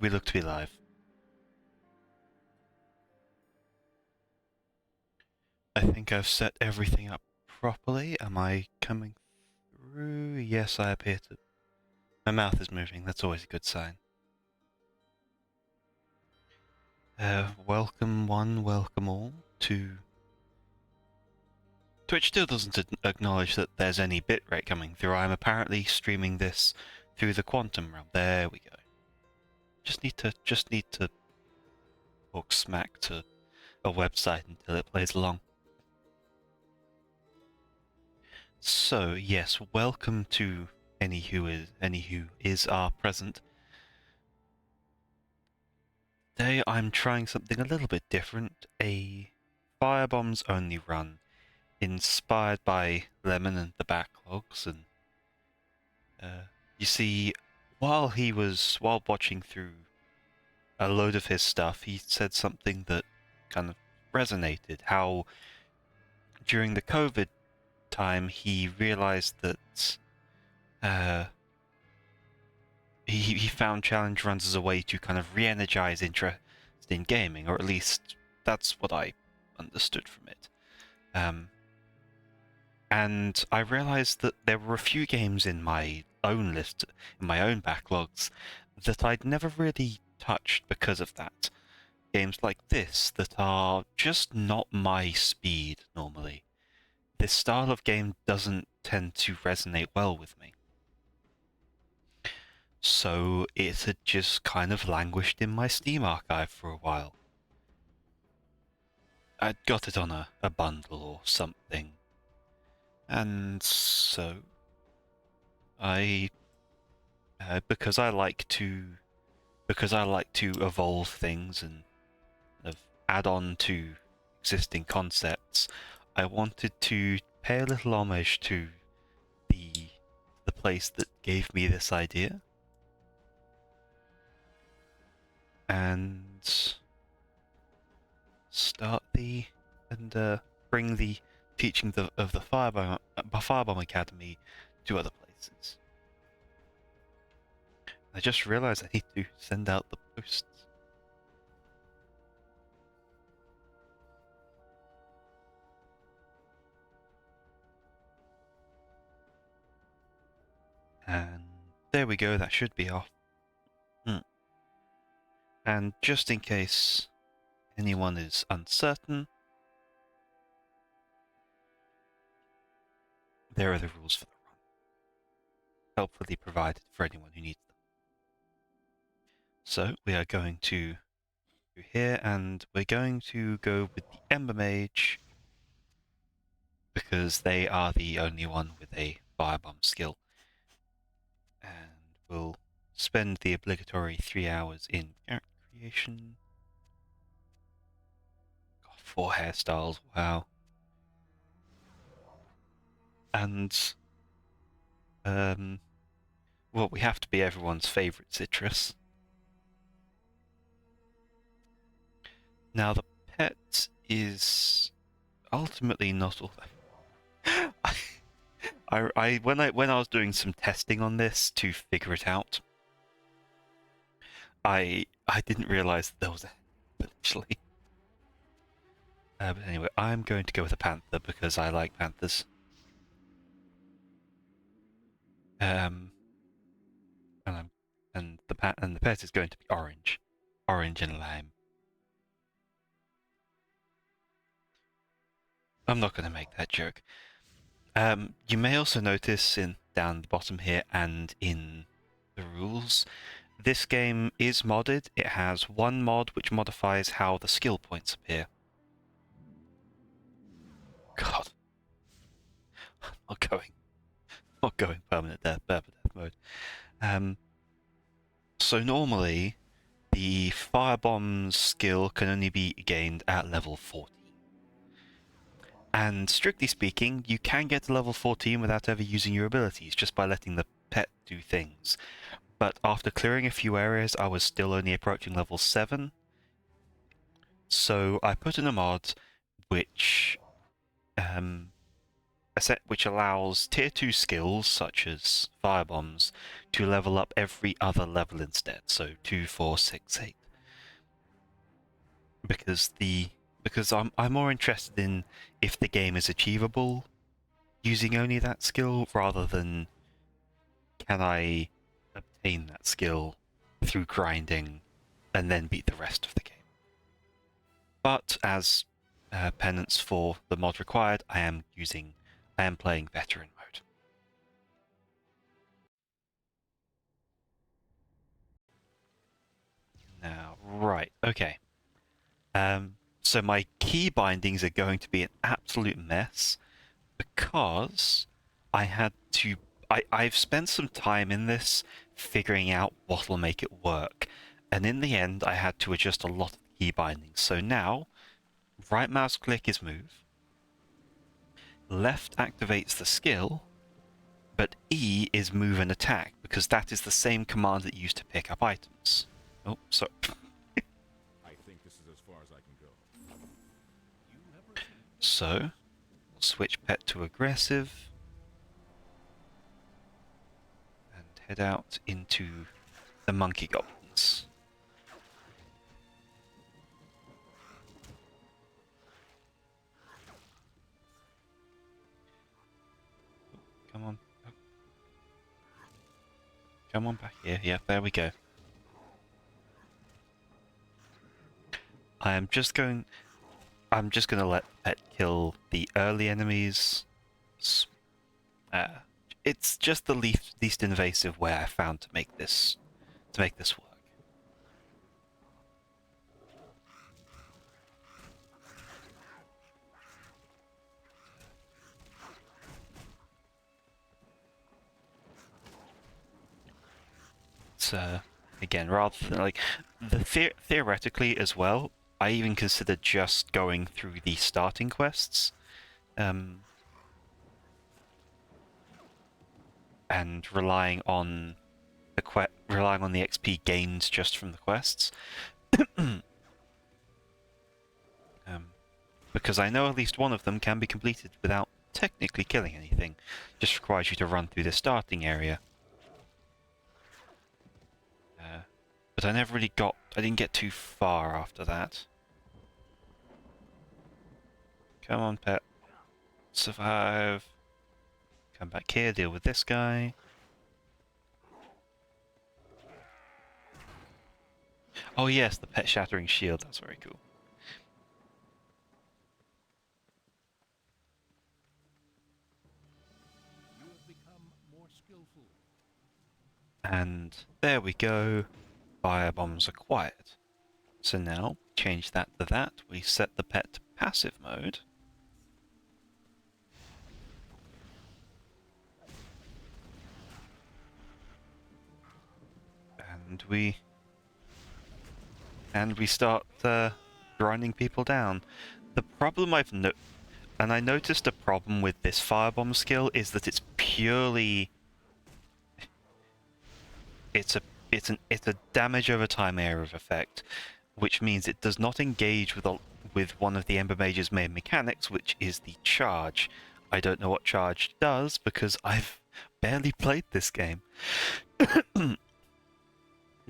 we look to be live. I think I've set everything up properly. Am I coming through? Yes, I appear to. My mouth is moving. That's always a good sign. Welcome one, welcome all to... Twitch still doesn't acknowledge that there's any bitrate coming through. I'm apparently streaming this through the quantum realm. There we go. Just need to talk smack to a website until it plays along. So yes, welcome to any who is our present. Today I'm trying something a little bit different, a Firebombs only run, inspired by Lemon and the Backlogs, and you see, while watching through a load of his stuff, he said something that kind of resonated, how during the COVID time he realized that he found challenge runs as a way to kind of re-energize interest in gaming, or at least that's what I understood from it. And I realized that there were a few games in my own list, in my own backlogs, that I'd never really touched because of that. Games like this that are just not my speed normally. This style of game doesn't tend to resonate well with me. So it had just kind of languished in my Steam archive for a while. I'd got it on a bundle or something. And so I because I like to evolve things and add on to existing concepts, I wanted to pay a little homage to the place that gave me this idea. And bring the teaching of the Firebomb Academy to other places. I just realized I need to send out the posts. And there we go, that should be off. And just in case anyone is uncertain, there are the rules for the run, helpfully provided for anyone who needs them. So we are going to go here, and we're going to go with the Ember Mage, because they are the only one with a Firebomb skill. And we'll spend the obligatory 3 hours in character creation. God, 4 hairstyles, wow. And well, we have to be everyone's favorite citrus. Now the pet is ultimately not all that. When I was doing some testing on this to figure it out, I didn't realize that there was a potentially. But anyway, I'm going to go with a panther because I like panthers. And the pet is going to be orange and lime. I'm not going to make that joke. You may also notice down the bottom here and in the rules, this game is modded. It has one mod which modifies how the skill points appear. God, I'm not going permanent death mode. So normally, the Firebombs skill can only be gained at level 14. And strictly speaking, you can get to level 14 without ever using your abilities, just by letting the pet do things. But after clearing a few areas, I was still only approaching level 7. So I put in a mod which a set which allows tier 2 skills such as Firebombs to level up every other level instead, so 2, 4, 6, 8. Because I'm more interested in if the game is achievable using only that skill rather than can I obtain that skill through grinding and then beat the rest of the game. But as penance for the mod required, I am playing veteran mode. Now, right, okay. So my key bindings are going to be an absolute mess because I've spent some time in this figuring out what'll make it work. And in the end, I had to adjust a lot of key bindings. So now, right mouse click is move, left activates the skill, but E is move and attack, because that is the same command that you use to pick up items. Oh, sorry. I think this is as far as I can go. So, we'll switch pet to aggressive, and head out into the monkey goblins. Come on. Come on back here. Yeah, there we go. I'm just going to let Pet kill the early enemies. It's just the least invasive way I found to make this work. It's again, rather than like theoretically as well, I even considered just going through the starting quests, and relying on the XP gained just from the quests. Because I know at least one of them can be completed without technically killing anything. Just requires you to run through the starting area. But I didn't get too far after that. Come on, pet. Survive. Come back here, deal with this guy. Oh yes, the pet shattering shield, that's very cool. You have become more skillful. And there we go. Firebombs acquired. So now, change that to that. We set the pet to passive mode. And we start grinding people down. The problem I noticed a problem with this firebomb skill is that it's purely it's a damage over time area of effect, which means it does not engage with one of the Ember Mage's main mechanics, which is the charge. I don't know what charge does because I've barely played this game.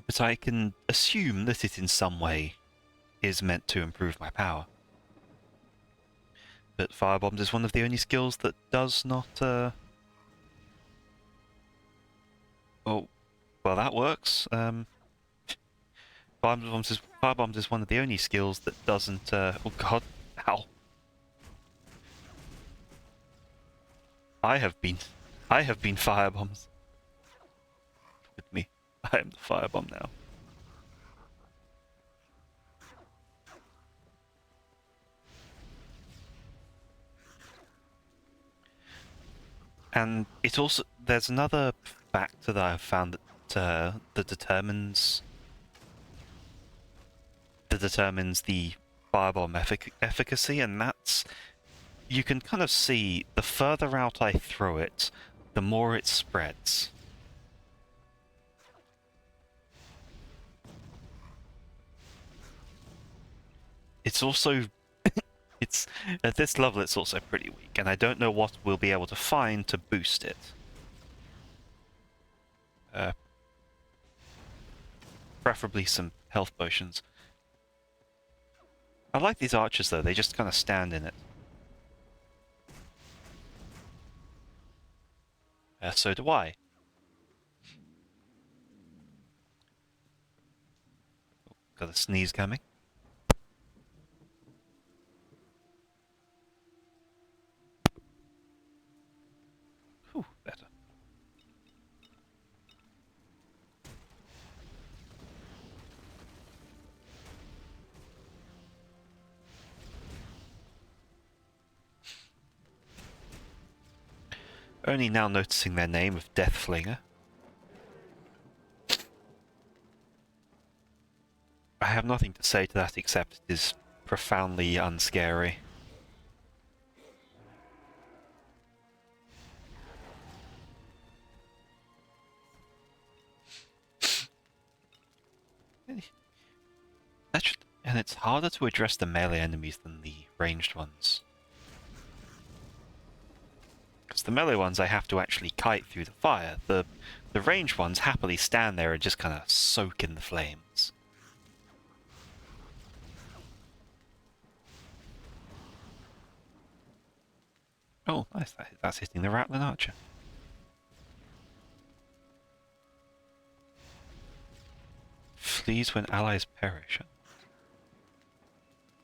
But I can assume that it in some way is meant to improve my power. But Firebombs is one of the only skills that does not... Oh, well that works. Firebombs is one of the only skills that doesn't... Oh god, ow. I have been Firebombs. With me. I am the Firebomb now. And it also... There's another factor that I've found that determines the firebomb efficacy, and that's... You can kind of see the further out I throw it, the more it spreads. It's also It's at this level it's also pretty weak, and I don't know what we'll be able to find to boost it. Preferably some health potions. I like these archers though, they just kind of stand in it. So do I. Got a sneeze coming. Whew, better. Only now noticing their name of Deathflinger. I have nothing to say to that except it is profoundly unscary. And it's harder to address the melee enemies than the ranged ones. Because the melee ones I have to actually kite through the fire. The ranged ones happily stand there and just kind of soak in the flames. Oh, nice. That's hitting the Rattling Archer. Flees when allies perish.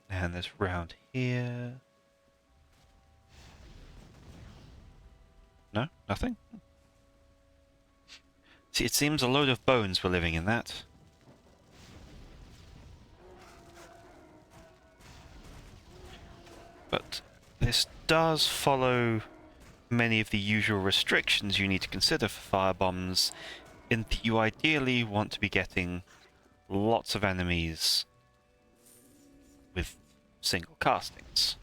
And there's round here. No? Nothing? See, it seems a load of bones were living in that. But this does follow many of the usual restrictions you need to consider for firebombs, in that you ideally want to be getting lots of enemies with single castings.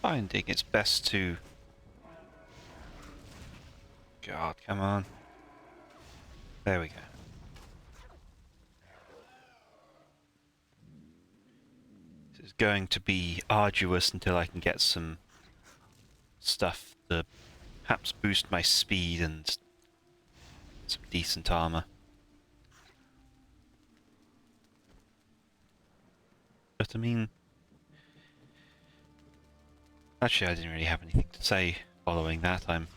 Finding it's best to... God, come on. There we go. This is going to be arduous until I can get some stuff to perhaps boost my speed and some decent armor. But I mean... Actually, I didn't really have anything to say following that. I'm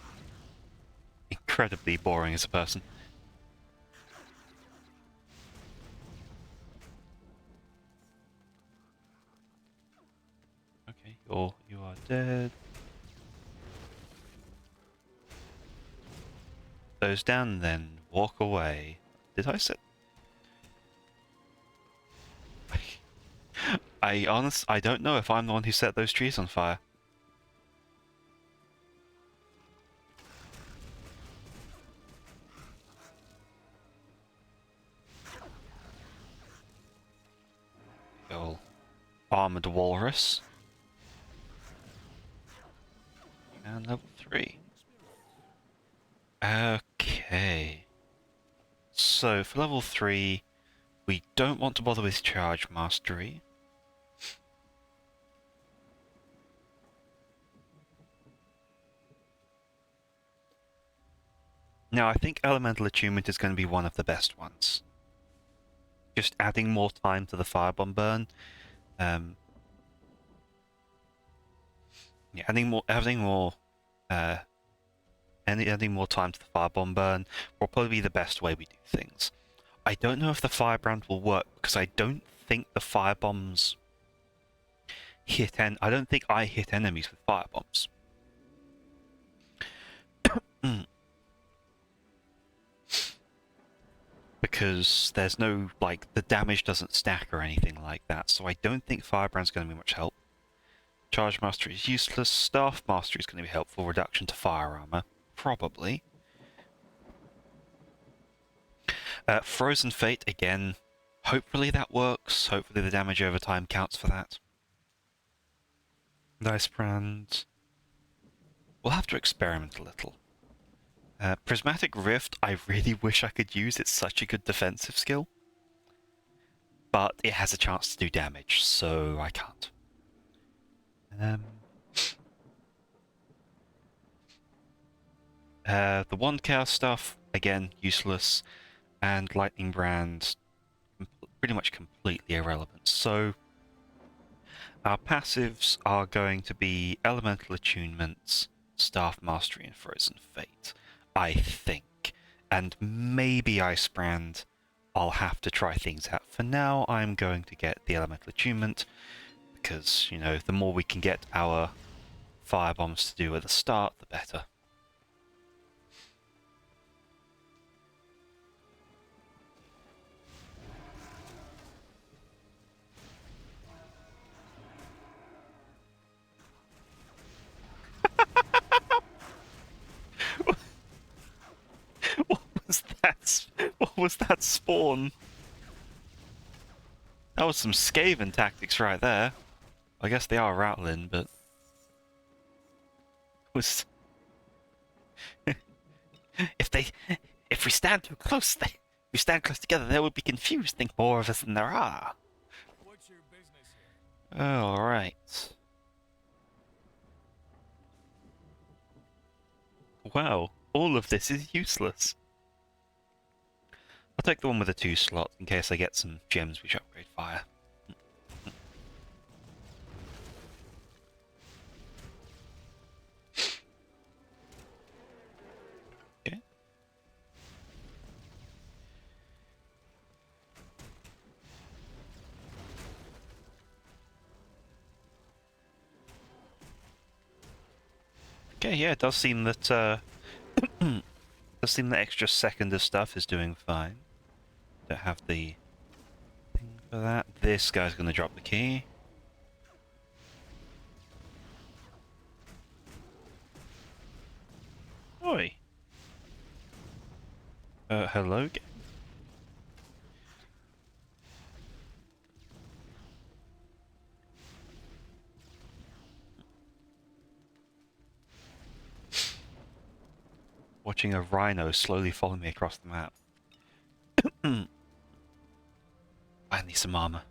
incredibly boring as a person. Okay, you are dead. Those down, then walk away. Did I set? I don't know if I'm the one who set those trees on fire. Old armored walrus. And level 3. Okay. So for level 3, we don't want to bother with charge mastery. Now I think elemental attunement is going to be one of the best ones. Just adding more time to the firebomb burn. Yeah, adding more time to the firebomb burn will probably be the best way we do things. I don't know if the firebrand will work because I don't think the firebombs hit I don't think I hit enemies with firebombs. Because there's no, like, the damage doesn't stack or anything like that, so I don't think Firebrand's going to be much help. Charge Mastery is useless. Staff Mastery is going to be helpful. Reduction to fire armor, probably. Frozen Fate, again, hopefully that works. Hopefully the damage over time counts for that. Nice brand. We'll have to experiment a little. Prismatic Rift, I really wish I could use. It's such a good defensive skill. But it has a chance to do damage, so I can't. The Wand Chaos stuff, again, useless. And Lightning Brand, pretty much completely irrelevant. So our passives are going to be Elemental Attunements, Staff Mastery, and Frozen Fate, I think. And maybe Ice Brand. I'll have to try things out. For now, I'm going to get the Elemental Attunement, because, you know, the more we can get our Firebombs to do at the start, the better. What was that? What was that spawn? That was some Skaven tactics right there. I guess they are rattling, but was if we stand too close, we stand close together, they would be confused. Think more of us than there are. What's your business here? All right. Wow, all of this is useless. I'll take the one with the 2 slot in case I get some gems which upgrade fire. Okay. Okay, yeah, it does seem that does seem that extra second of stuff is doing fine. Don't have the thing for that. This guy's gonna drop the key. Oi. Hello game. Watching a rhino slowly follow me across the map. I need some armor.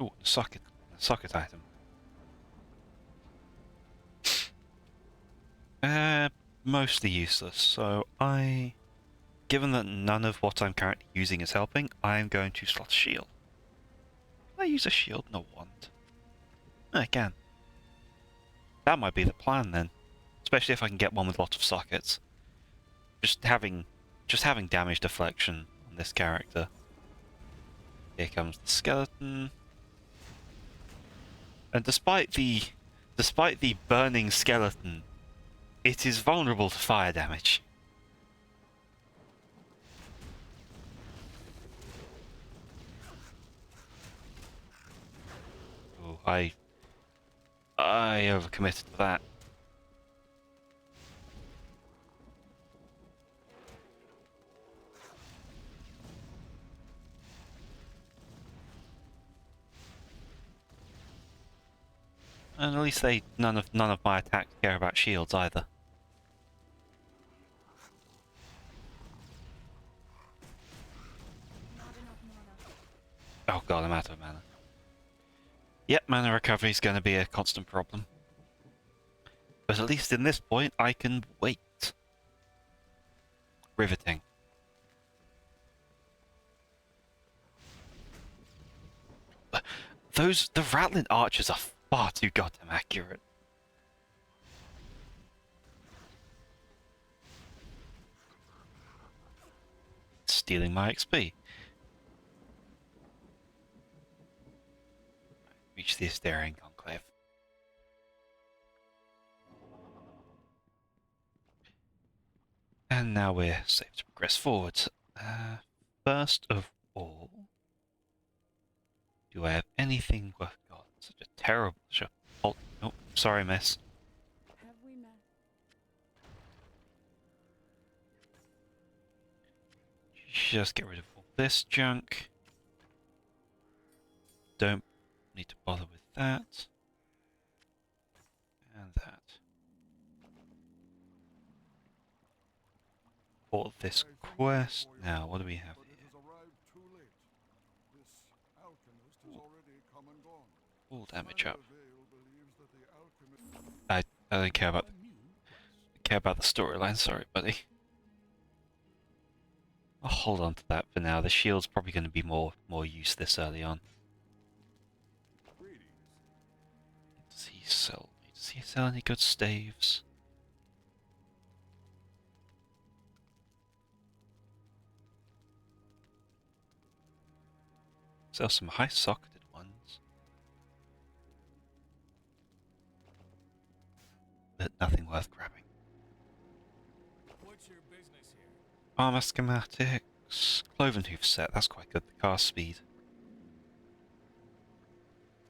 Ooh, the socket item. Mostly useless. So given that none of what I'm currently using is helping, I'm going to slot a shield. Can I use a shield and a wand? I can. That might be the plan then. Especially if I can get one with lots of sockets. Just having damage deflection on this character. Here comes the skeleton. And despite the burning skeleton, it is vulnerable to fire damage. Oh, I overcommitted to that. And at least none of my attacks care about shields either. Oh god, I'm out of mana. Yep, mana recovery is going to be a constant problem. But at least in this point, I can wait. Riveting. The rattling archers are far too goddamn accurate. Stealing my XP. Reach the Asterian Conclave. And now we're safe to progress forward. First of all, do I have anything worth? God, such a terrible shot. Oh, sorry, miss. Have we met? Just get rid of all this junk. Don't need to bother with that. And that. For this quest. Now, what do we have here? Full damage up. I don't care about the storyline, sorry buddy. I'll hold on to that for now. The shield's probably going to be more use this early on. Does he sell any good staves? Sell some high socketed ones. But nothing worth grabbing. What's your business here? Armor schematics. Cloven hoof set, that's quite good. The cast speed.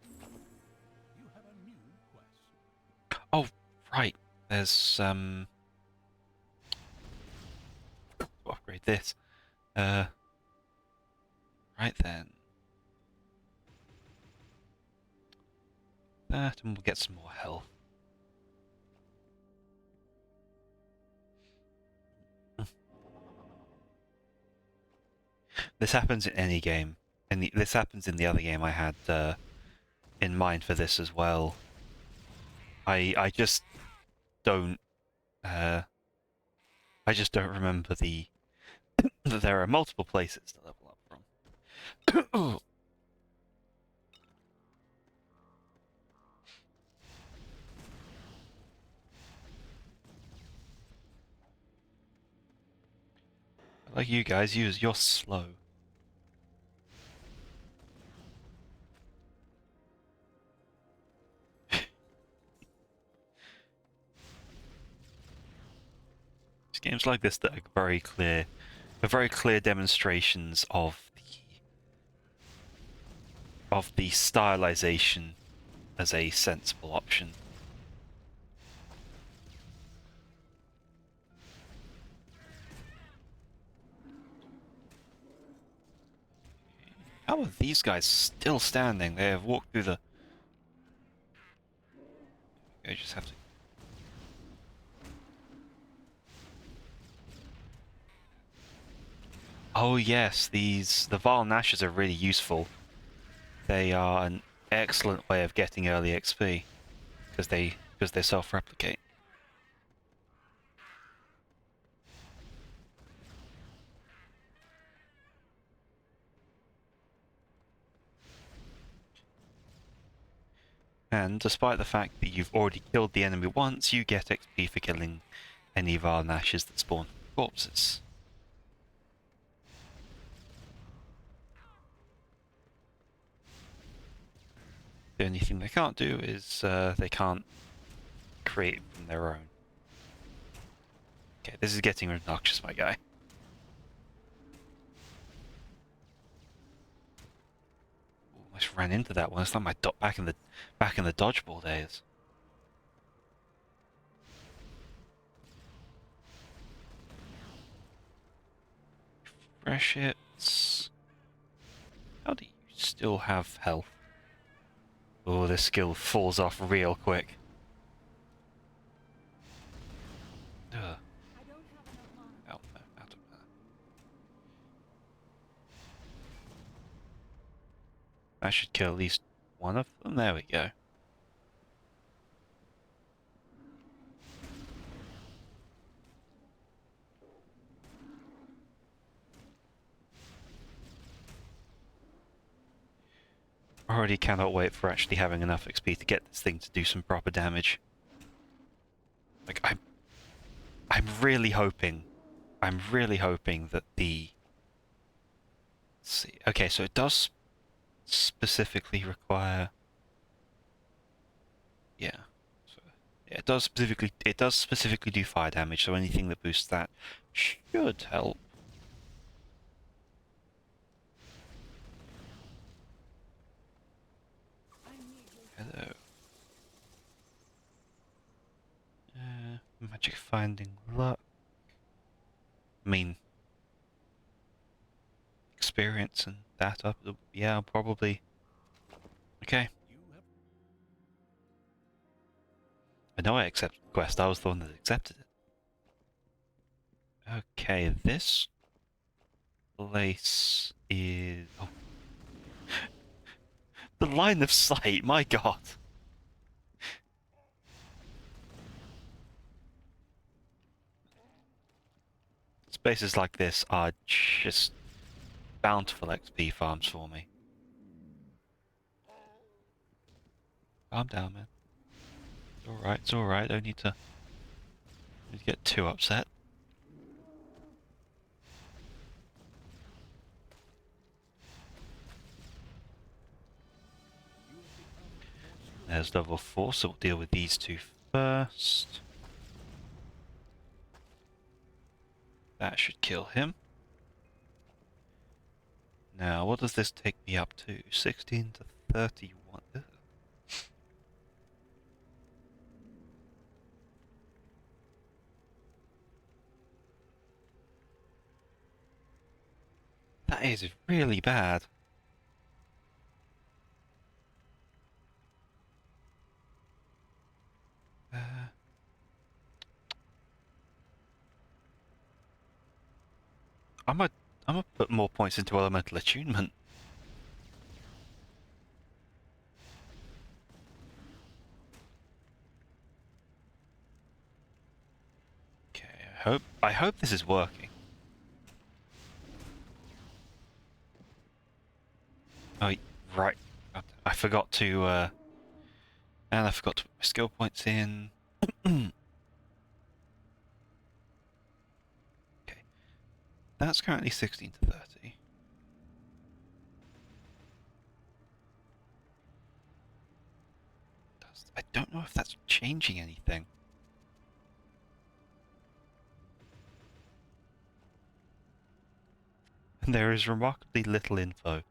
You have a new quest. Oh, right. There's upgrade this. Right then. That, and we'll get some more health. This happens in any game. And this happens in the other game I had in mind for this as well. I just don't I just don't remember that there are multiple places to level up from. Like you guys, you're slow. It's games like this that are very clear demonstrations of the stylization as a sensible option. How are these guys still standing? They have walked through the... I just have to... Oh yes, the Vile Nashes are really useful. They are an excellent way of getting early XP because they self-replicate. And despite the fact that you've already killed the enemy once, you get XP for killing any Vile Nashes that spawn corpses. The only thing they can't do is they can't create from their own. Okay, this is getting obnoxious, my guy. Almost ran into that one. It's like my back in the dodgeball days. Fresh hits. How do you still have health? Oh, this skill falls off real quick. Ugh. Out of there. I should kill at least one of them. There we go. Already cannot wait for actually having enough XP to get this thing to do some proper damage. Like I'm really hoping that the... Let's see. Okay, so it does specifically require... Yeah. So, yeah, it does specifically do fire damage, so anything that boosts that should help. Hello. Magic finding luck. I mean, experience and that up. Yeah, I'll probably Okay. You have I know I accepted the quest. I was the one that accepted it. Okay, this place is... Oh. The line of sight, my god! Spaces like this are just bountiful XP farms for me. Calm down, man. It's alright, don't need to get too upset. There's level 4, so we'll deal with these two first. That should kill him. Now, what does this take me up to? 16 to 31. Ugh. That is really bad. I'm gonna put more points into elemental attunement. Okay, I hope this is working. Oh, right. I forgot to and I forgot to put my skill points in. Okay. That's currently 16 to 30. I don't know if that's changing anything. And there is remarkably little info.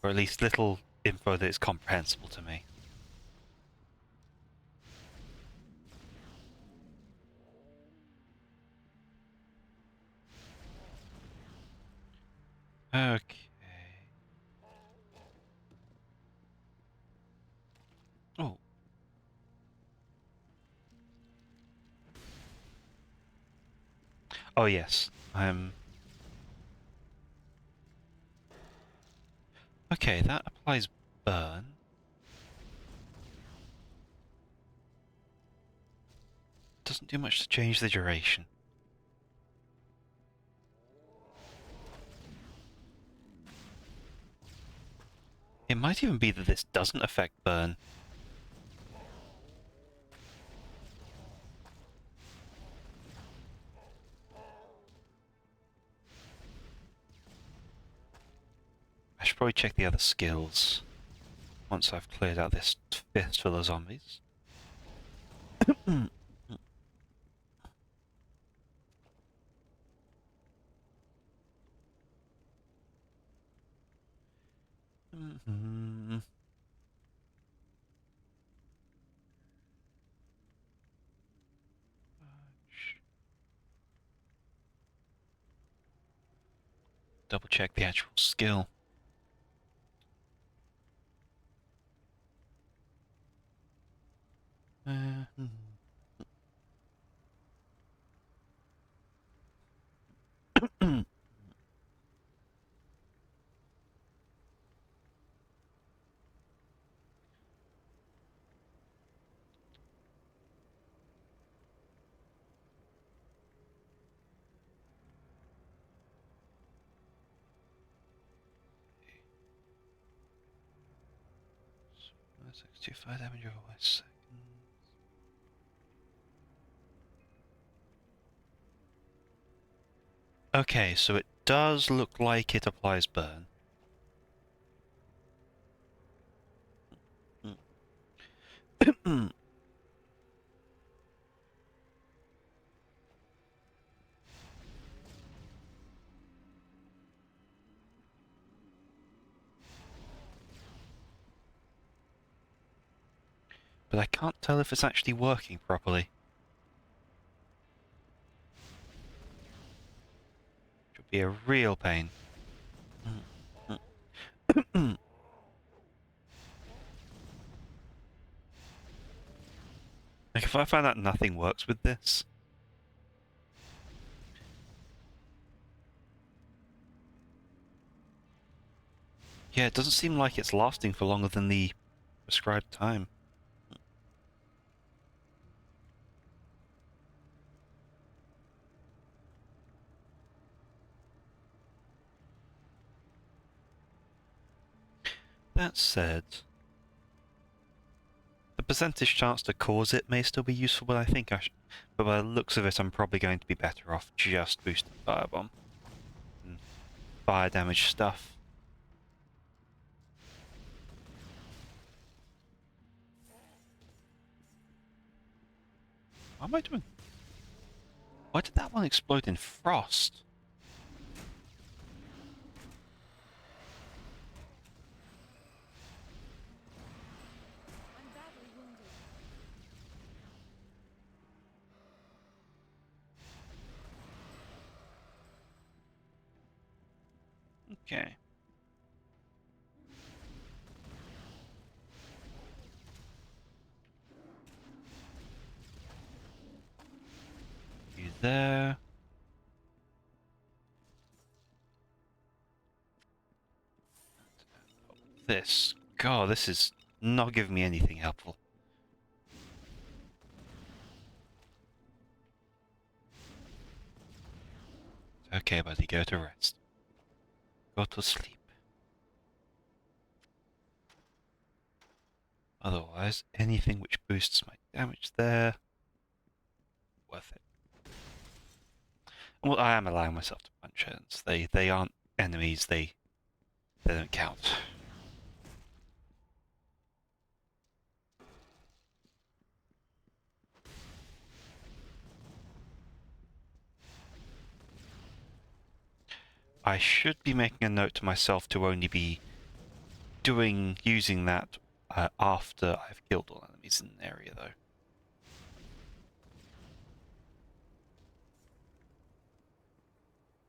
Or at least little info that is comprehensible to me. Okay. Oh. Oh yes. Okay, that applies burn. Doesn't do much to change the duration. It might even be that this doesn't affect burn. I should probably check the other skills once I've cleared out this fistful of zombies. Double check the actual skill. That's 2.5 damage over 1 second. Okay, so it does look like it applies burn. But I can't tell if it's actually working properly. Which would be a real pain. Like, if I find out nothing works with this... Yeah, it doesn't seem like it's lasting for longer than the prescribed time. That said, the percentage chance to cause it may still be useful, but I think I should... But by the looks of it, I'm probably going to be better off just boosting Firebomb and fire damage stuff. What am I doing? Why did that one explode in frost? I'm badly wounded. Okay. You there. This. God, this is not giving me anything helpful. Okay, buddy, go to rest. Go to sleep. Otherwise, anything which boosts my damage there, worth it. Well, I am allowing myself to punch ends. They aren't enemies. They don't count. I should be making a note to myself to only be using that after I've killed all enemies in an area, though.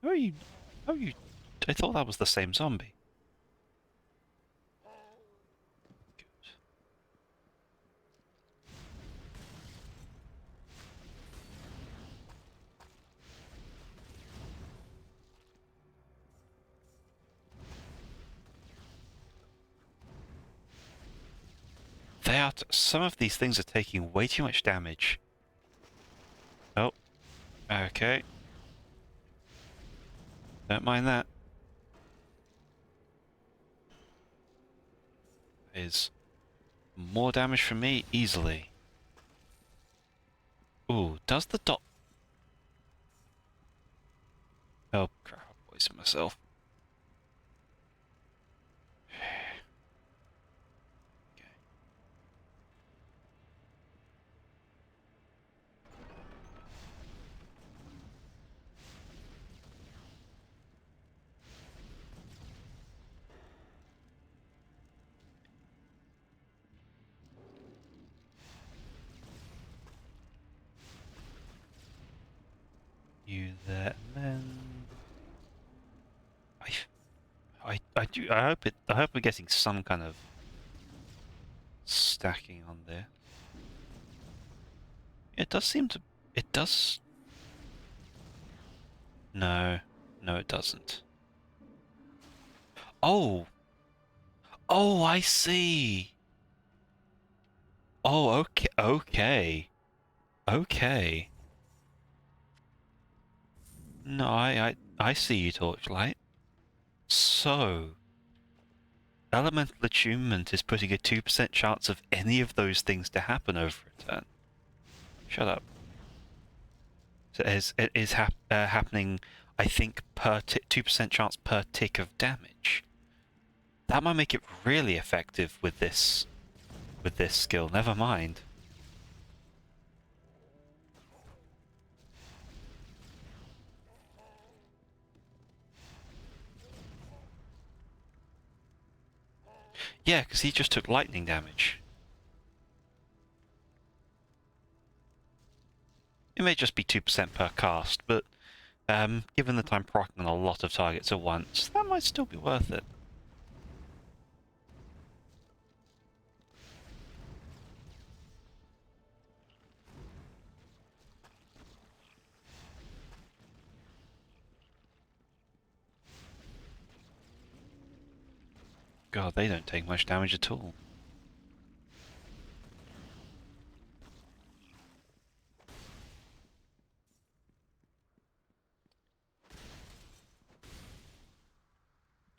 How are you? How are you? I thought that was the same zombie. Good. Some of these things are taking way too much damage. Oh, okay. Don't mind that. Is more damage from me easily. Ooh, does the dot... Oh crap, I poisoned myself. Okay. You there, and then... I hope we're getting some kind of stacking on there. It does seem to... It does... No. No, it doesn't. Oh! Oh, I see! Oh, okay, okay. Okay. No, I see you, Torchlight. So... Elemental Attunement is putting a 2% chance of any of those things to happen over a turn. Shut up. So it is happening, I think, per 2% chance per tick of damage. That might make it really effective with this skill. Never mind. Yeah, because he just took lightning damage. It may just be 2% per cast, but given that I'm proccing on a lot of targets at once, that might still be worth it. God, they don't take much damage at all.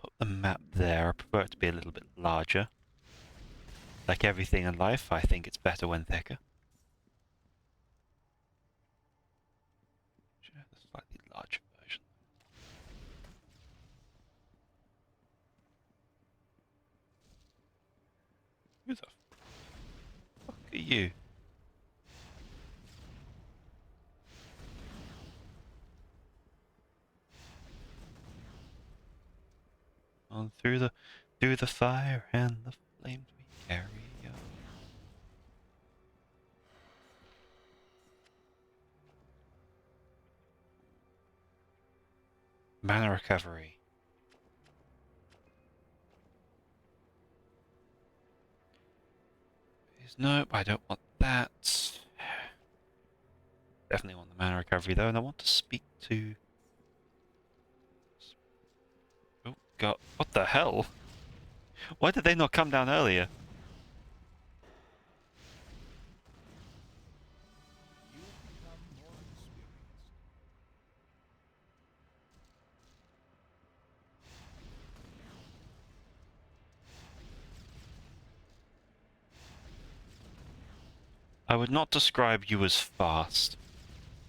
Put the map there. I prefer it to be a little bit larger. Like everything in life, I think it's better when thicker. Should have a slightly larger version. Who the fuck are you? On through the fire and the flames we carry on. Mana recovery. Nope, I don't want that. Definitely want the mana recovery though, and I want to speak to... Oh god, what the hell? Why did they not come down earlier? You have become more experienced. I would not describe you as fast,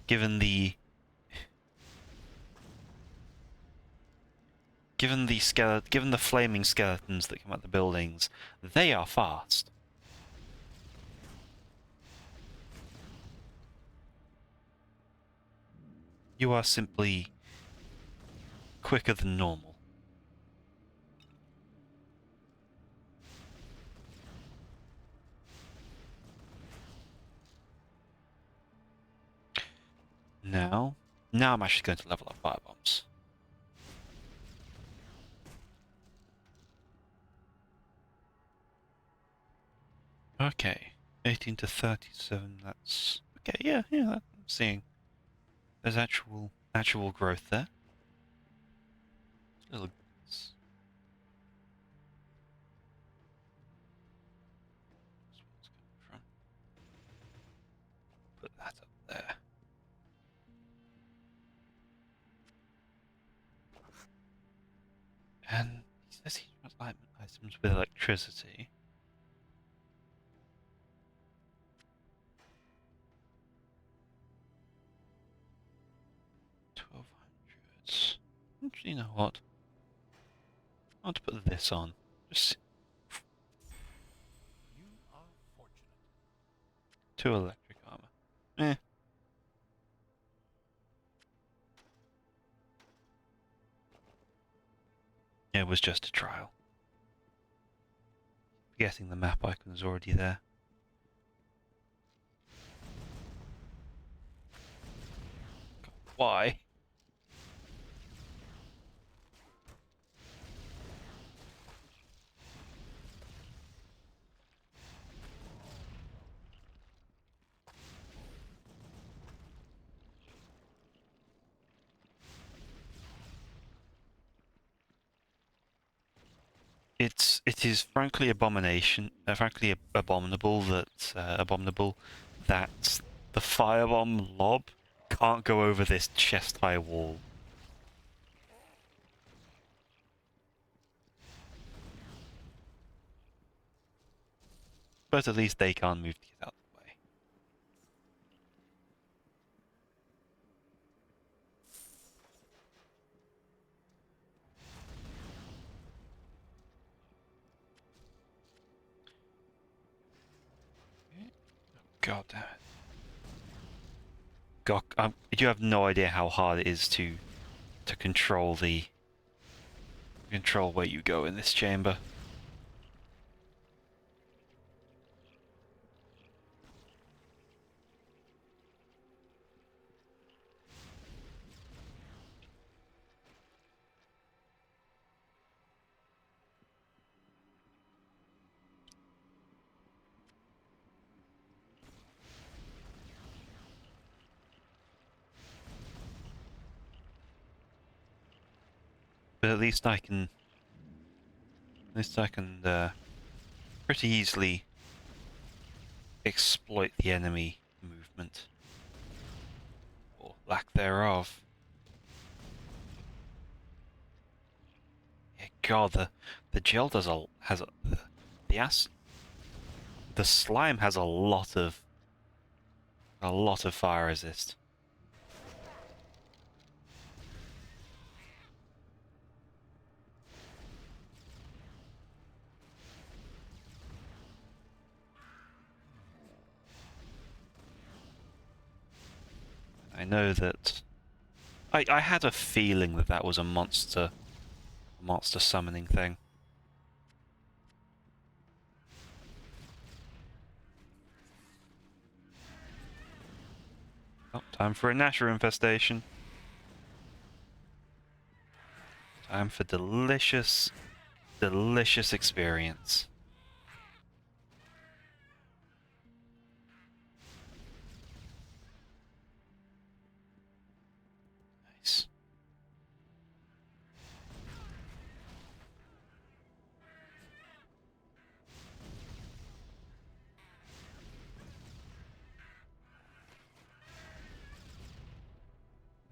given the... Given the flaming skeletons that come out the buildings, they are fast. You are simply quicker than normal. Now I'm actually going to level up firebombs. Okay, 18 to 37. That's okay. Yeah, I'm seeing there's actual growth there. Little. That's where it's coming from. Put that up there. And he says he wants alignment items with electricity. 1200. Actually, you know what? I want to put this on. Just You are fortunate. 2 electric armor. Eh. It was just a trial. Forgetting the map icon is already there. God, why? It is frankly abominable that the firebomb lob can't go over this chest high wall. But at least they can't move to get out of the way. God damn it. God, you have no idea how hard it is to control where you go in this chamber. But at least I can At least I can pretty easily exploit the enemy movement. Or lack thereof. Yeah, God, the gel does the slime has a lot of fire resist. I know that I had a feeling that that was a monster summoning thing. Oh, time for a Nasher infestation. Time for delicious, delicious experience. Nice.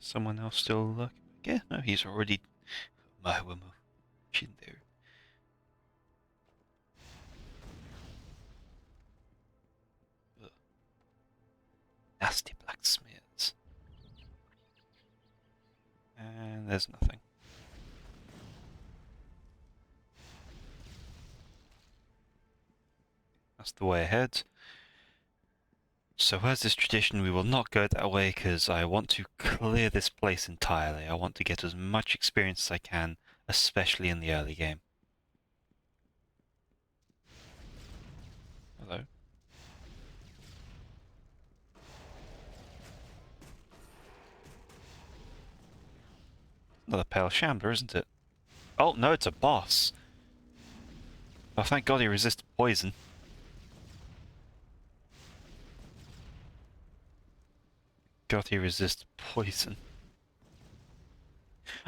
Someone else still looking? Yeah, no, he's already. There. Nasty blacksmiths. And there's nothing. That's the way ahead. So as this tradition, we will not go that way because I want to clear this place entirely. I want to get as much experience as I can, especially in the early game. Hello. Another pale shambler, isn't it? Oh, no, it's a boss. Oh, thank God he resisted poison. God, he resists poison.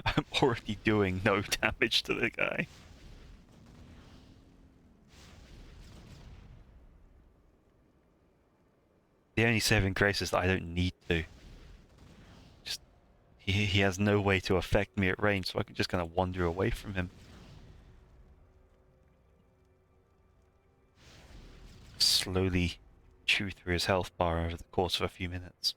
I'm already doing no damage to the guy. The only saving grace is that I don't need to. Just he has no way to affect me at range, so I can just kind of wander away from him. Slowly chew through his health bar over the course of a few minutes.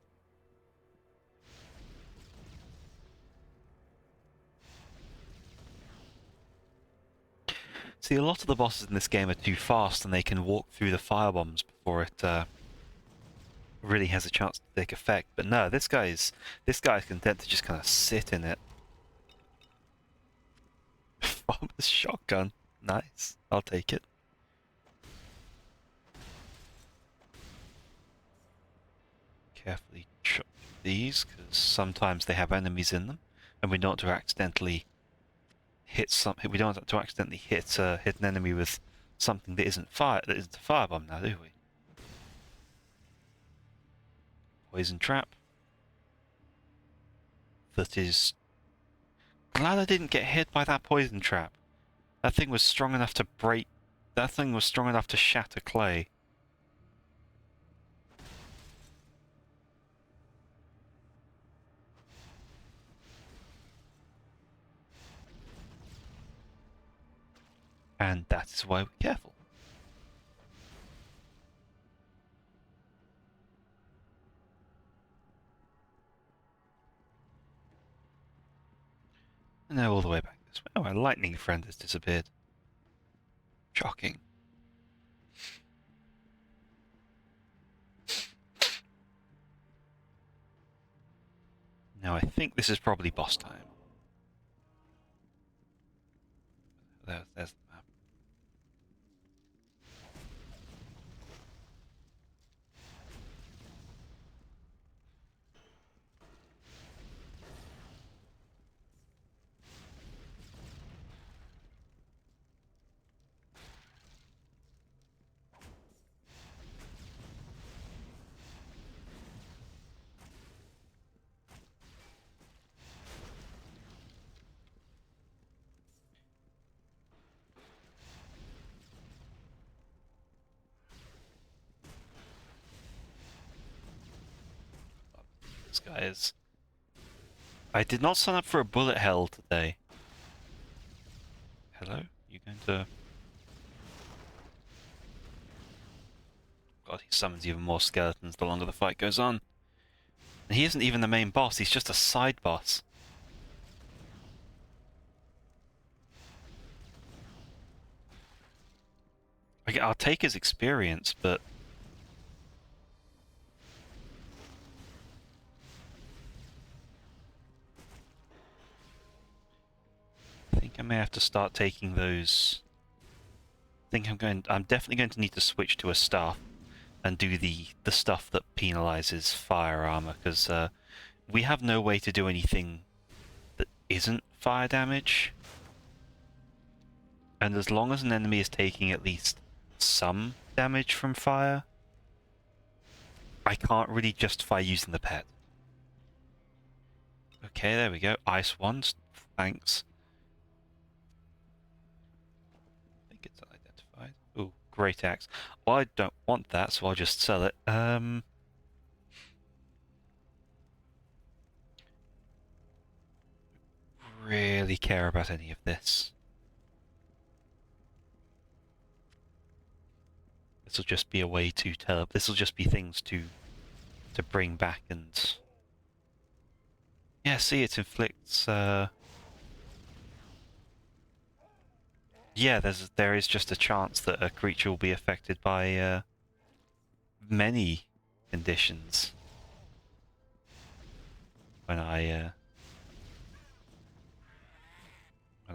See, a lot of the bosses in this game are too fast and they can walk through the firebombs before it really has a chance to take effect. But no, this guy's content to just kind of sit in it. Farmer's shotgun. Nice. I'll take it. Carefully chop these, because sometimes they have enemies in them, and we don't want to accidentally hit we don't want to accidentally hit an enemy with something that isn't a firebomb now, do we? Poison trap. That is. Glad I didn't get hit by that poison trap. That thing was strong enough to break. That thing was strong enough to shatter clay. And that is why we're careful. And now all the way back this way. Oh, our lightning friend has disappeared. Shocking. Now I think this is probably boss time. There's the map. this guy is. I did not sign up for a bullet hell today. Hello? You going to... God, he summons even more skeletons the longer the fight goes on. And he isn't even the main boss, he's just a side boss. Okay, I'll take his experience, but... I think I may have to start taking those... I'm definitely going to need to switch to a staff and do the stuff that penalizes fire armor, because we have no way to do anything that isn't fire damage. And as long as an enemy is taking at least some damage from fire, I can't really justify using the pet. Okay, there we go. Ice wands. Thanks. I think it's unidentified. Ooh, great axe. Well, I don't want that, so I'll just sell it. Really care about any of this. This will just be a way to tell. This will just be things to bring back and. Yeah, see, it inflicts. Yeah, there is just a chance that a creature will be affected by many conditions when I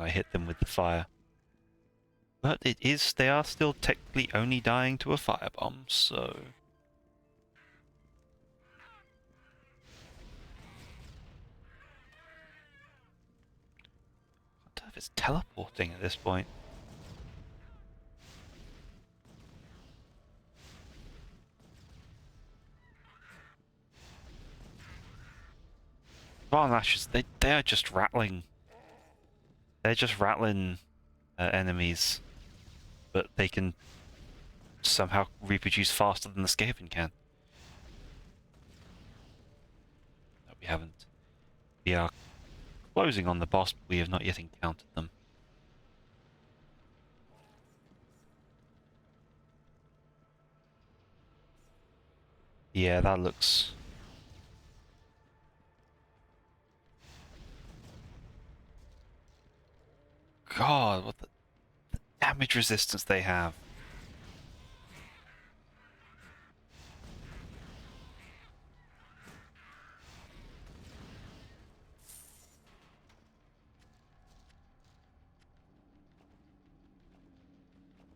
hit them with the fire. But they are still technically only dying to a firebomb, so... I don't know if it's teleporting at this point. Barn Lashes, they are just rattling. They're just rattling enemies, but they can somehow reproduce faster than the Skaven can. No, we haven't. We are closing on the boss, but we have not yet encountered them. Yeah, that looks... God, what the damage resistance they have.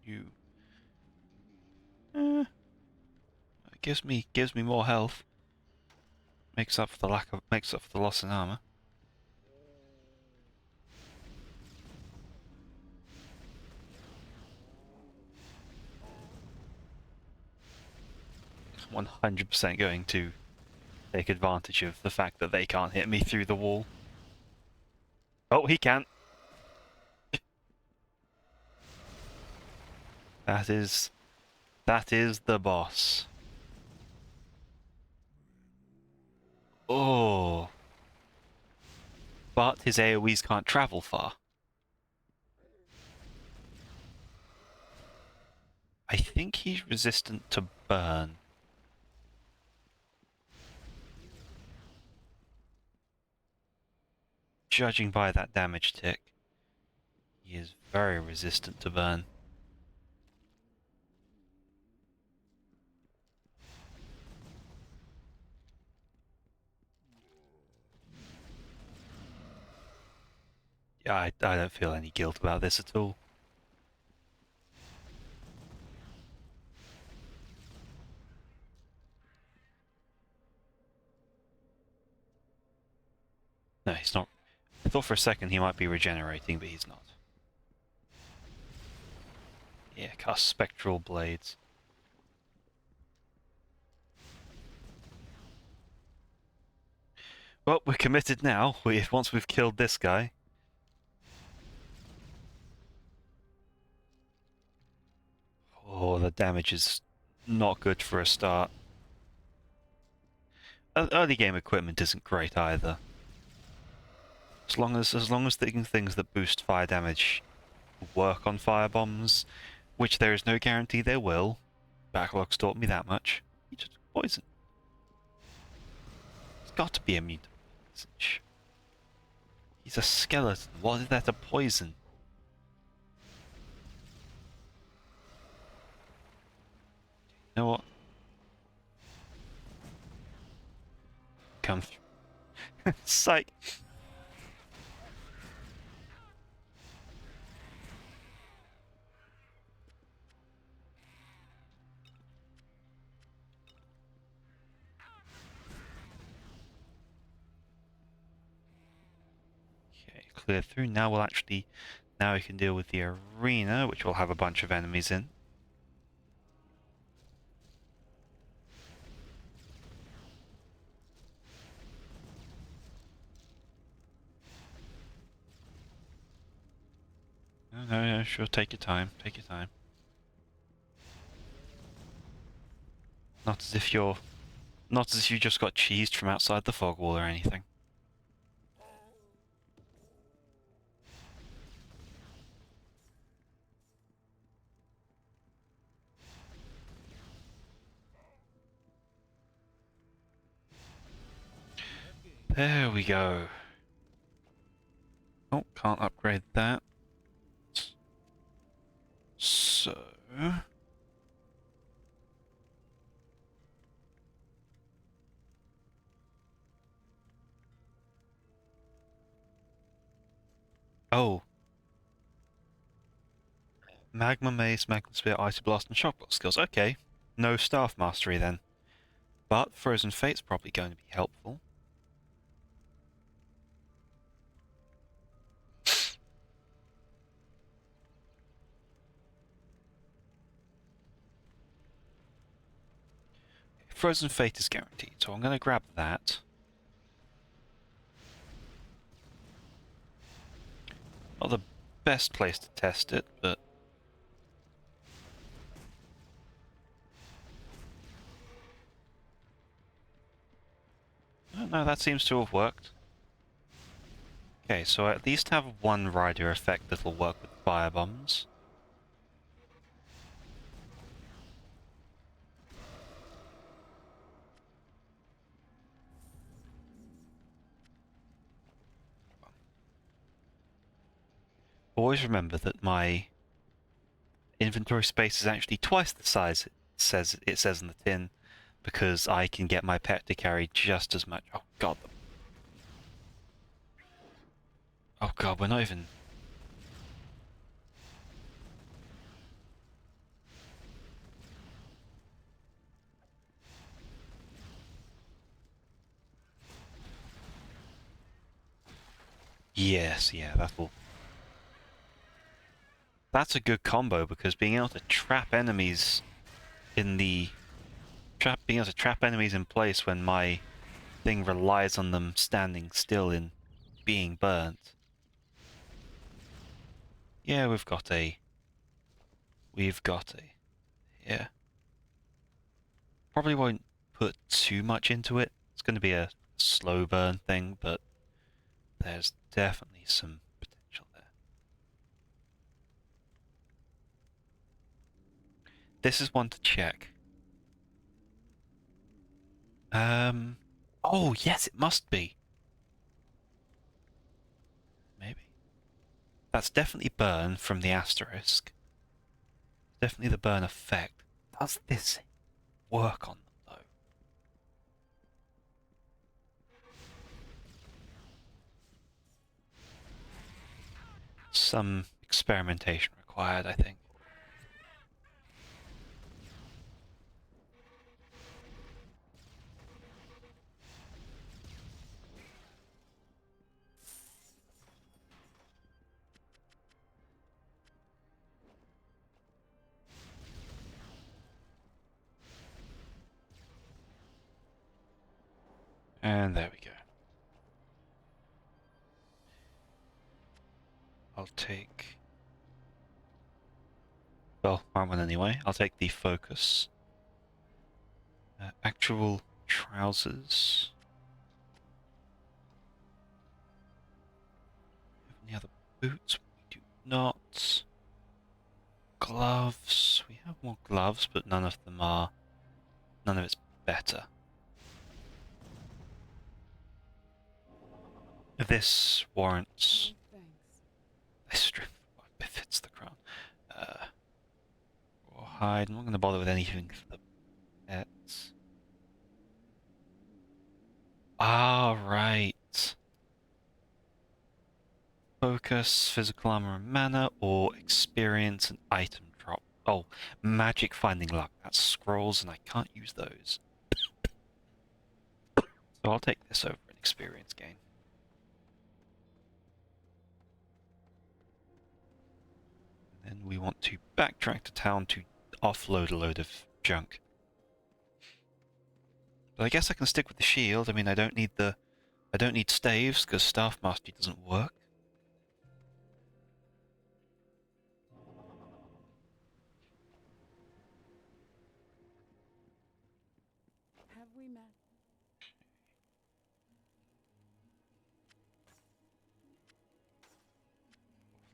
You... it gives me more health. Makes up for the loss in armor. I'm 100% going to take advantage of the fact that they can't hit me through the wall. Oh, he can. That is the boss. Oh. But his AoEs can't travel far. I think he's resistant to burn. Judging by that damage tick, he is very resistant to burn. Yeah, I don't feel any guilt about this at all. No, he's not. I thought for a second he might be regenerating, but he's not. Yeah, cast Spectral Blades. Well, we're committed now. Once we've killed this guy. Oh, the damage is not good for a start. early game equipment isn't great either. As long as the things that boost fire damage work on firebombs, which there is no guarantee they will. Backlog's taught me that much. He just poison. He's got to be immune to poison. He's a skeleton. What is there to poison? You know what? Come through. Psych. Okay, clear through. Now we can deal with the arena, which will have a bunch of enemies in. No, sure, take your time, take your time. Not as if you just got cheesed from outside the fog wall or anything. There we go. Oh, can't upgrade that. So... Oh. Magma Mace, Magma Spear, Icy Blast, and Shockblock skills. Okay. No Staff Mastery then. But Frozen Fate's probably going to be helpful. Frozen Fate is guaranteed, so I'm going to grab that. Not the best place to test it, but... Oh, no, that seems to have worked. Okay, so I at least have one rider effect that'll work with firebombs. Always remember that my inventory space is actually twice the size it says in the tin, because I can get my pet to carry just as much. Oh god. Oh god, we're not even... Yes, yeah, that's a good combo, because being able to trap enemies in the... being able to trap enemies in place when my thing relies on them standing still in being burnt. Yeah, we've got a... Yeah. Probably won't put too much into it. It's going to be a slow burn thing, but there's definitely some potential there. This is one to check. Oh, yes, it must be. Maybe. That's definitely burn from the asterisk. Definitely the burn effect. Does this work on them, though? Some experimentation required, I think. And there we go. I'll take... Well, right one anyway. I'll take the focus. Actual trousers. Have any other boots? We do not. Gloves. We have more gloves, but none of it's better. This warrants. No, thanks. This strip befits the crown. Or hide. I'm not going to bother with anything for the pets. Ah, right. Focus, physical armor and mana, or experience and item drop. Oh, magic finding luck. That's scrolls, and I can't use those. So I'll take this over an experience gain. And then we want to backtrack to town to offload a load of junk. But I guess I can stick with the shield. I mean, I don't need staves because staff mastery doesn't work. Have we met?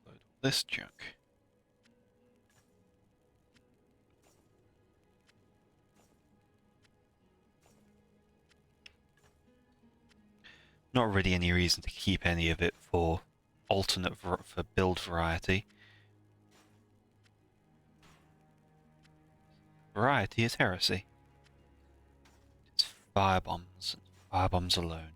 Offload all this junk. Not really any reason to keep any of it for for build variety. Variety is heresy. It's firebombs and firebombs alone.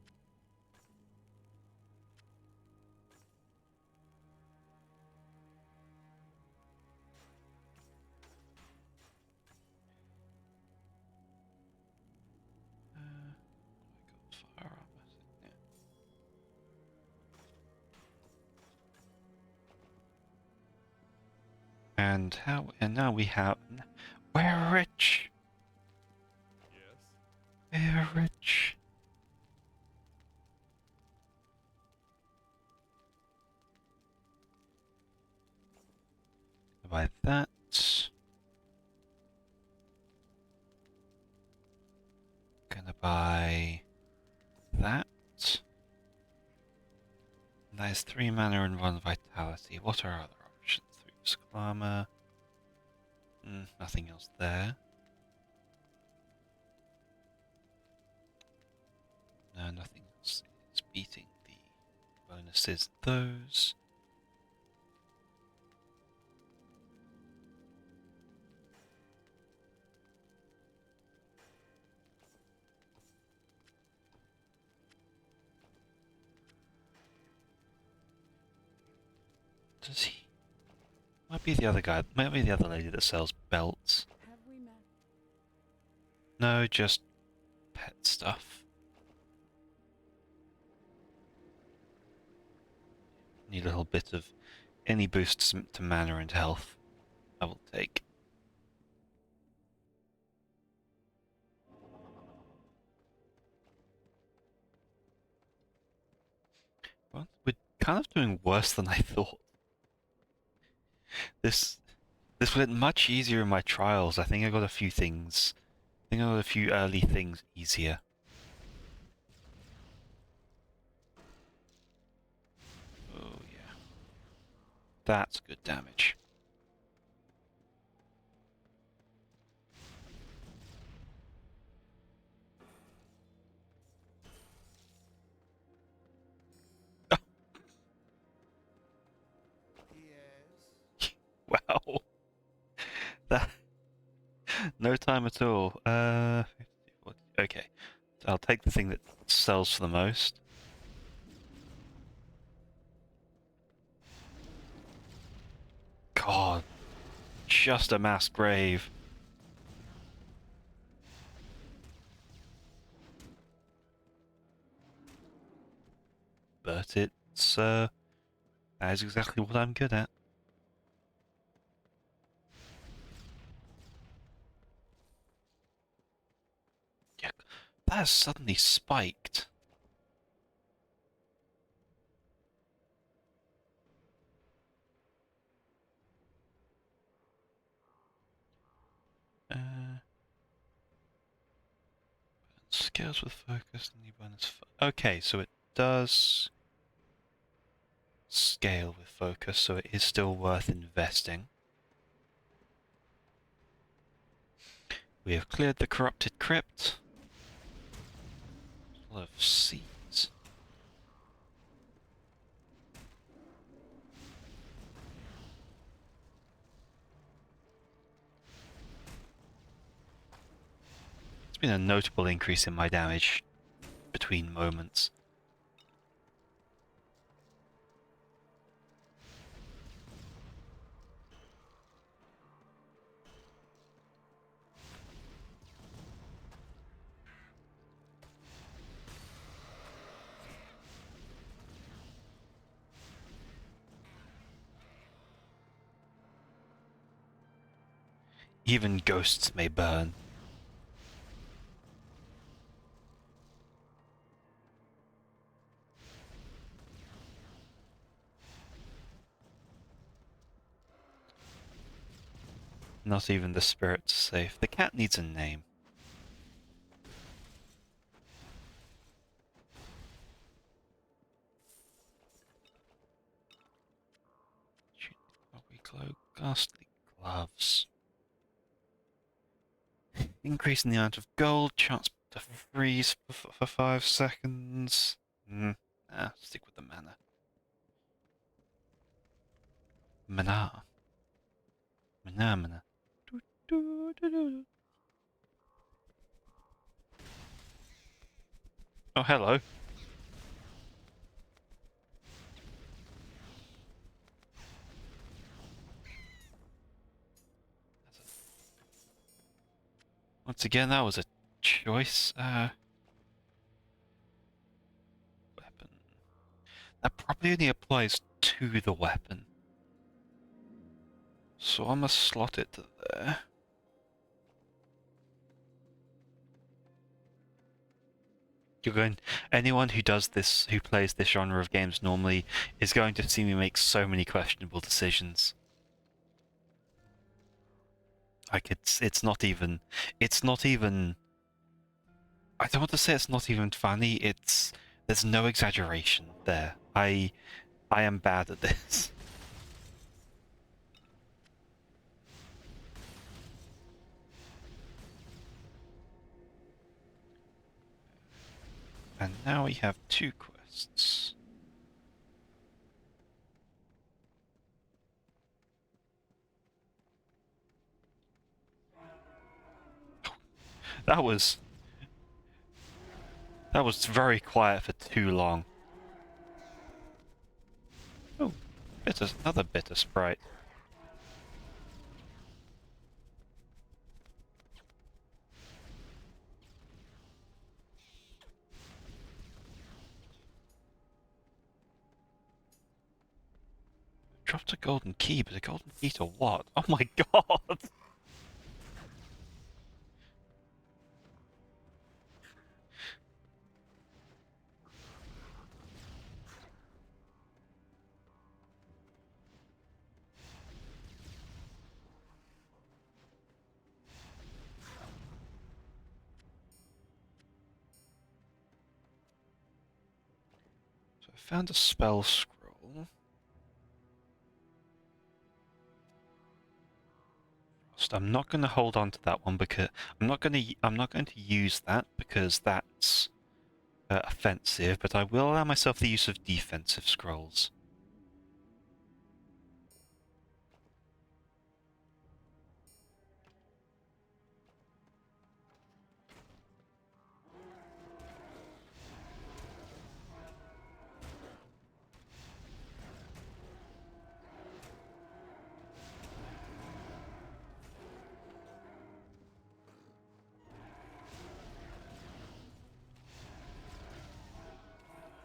Fire armor. Yeah. And now we have. We're rich. Yes? We're rich. Buy that. Gonna buy that. That is 3 mana and 1 vitality. What are our other options? 3 physical armor. Nothing else there. No, nothing else is beating the bonuses. Those. Does he? Might be the other guy. Might be the other lady that sells belts. Have we met? No, just pet stuff. Need a little bit of any boosts to mana and health. I will take. Well, we're kind of doing worse than I thought. This went much easier in my trials. I think I got a few things. I think I got a few early things easier. Oh yeah. That's good damage. Yes. Wow. That no time at all. 50, 40. Okay. I'll take the thing that sells for the most. God. Just a mass grave. But it's that is exactly what I'm good at. Yeah, that has suddenly spiked. Scales with focus and the bonus. Okay, so it does scale with focus, so it is still worth investing. We have cleared the corrupted crypt. A lot of seeds. It's been a notable increase in my damage between moments. Even ghosts may burn. Not even the spirit's safe. The cat needs a name. We glow ghastly gloves. Increasing the amount of gold, chance to freeze for 5 seconds. Stick with the mana. Mana. Mana, mana. Do, do, do, do. Oh, hello. Once again, that was a choice. Weapon. That probably only applies to the weapon. So I must slot it to there. You're going. Anyone who does this, who plays this genre of games normally, is going to see me make so many questionable decisions. Like it's not even. It's not even. I don't want to say it's not even funny. There's no exaggeration there. I am bad at this. And now we have 2 quests. That was very quiet for too long. Oh, another bitter sprite. Dropped a golden key, but a golden key to what? Oh my god! So I found a spell scroll. So I'm not going to hold on to that one because I'm not going to use that because that's offensive, but I will allow myself the use of defensive scrolls.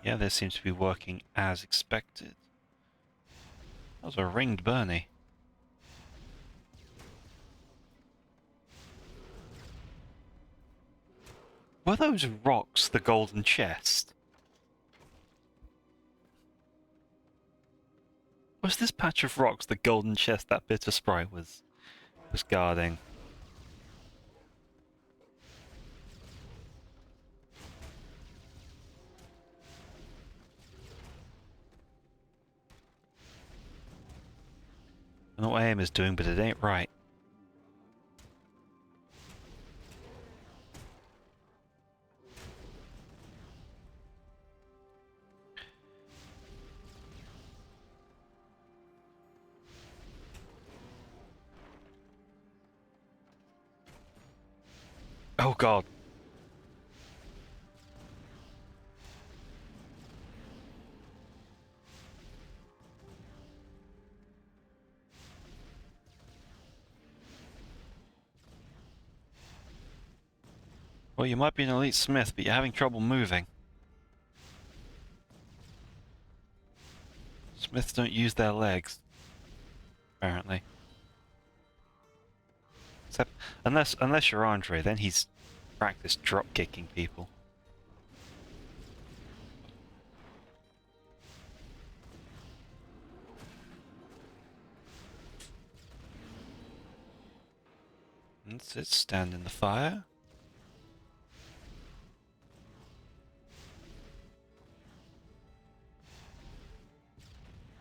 Yeah, this seems to be working as expected. That was a ringed Bernie. Were those rocks the golden chest? Was this patch of rocks the golden chest that bitter sprite was guarding? know what aim is doing, but it ain't right. Oh god. Well, you might be an elite smith, but you're having trouble moving. Smiths don't use their legs, apparently. Except, unless you're Andre, then he's practiced drop kicking people. That's it, stand in the fire.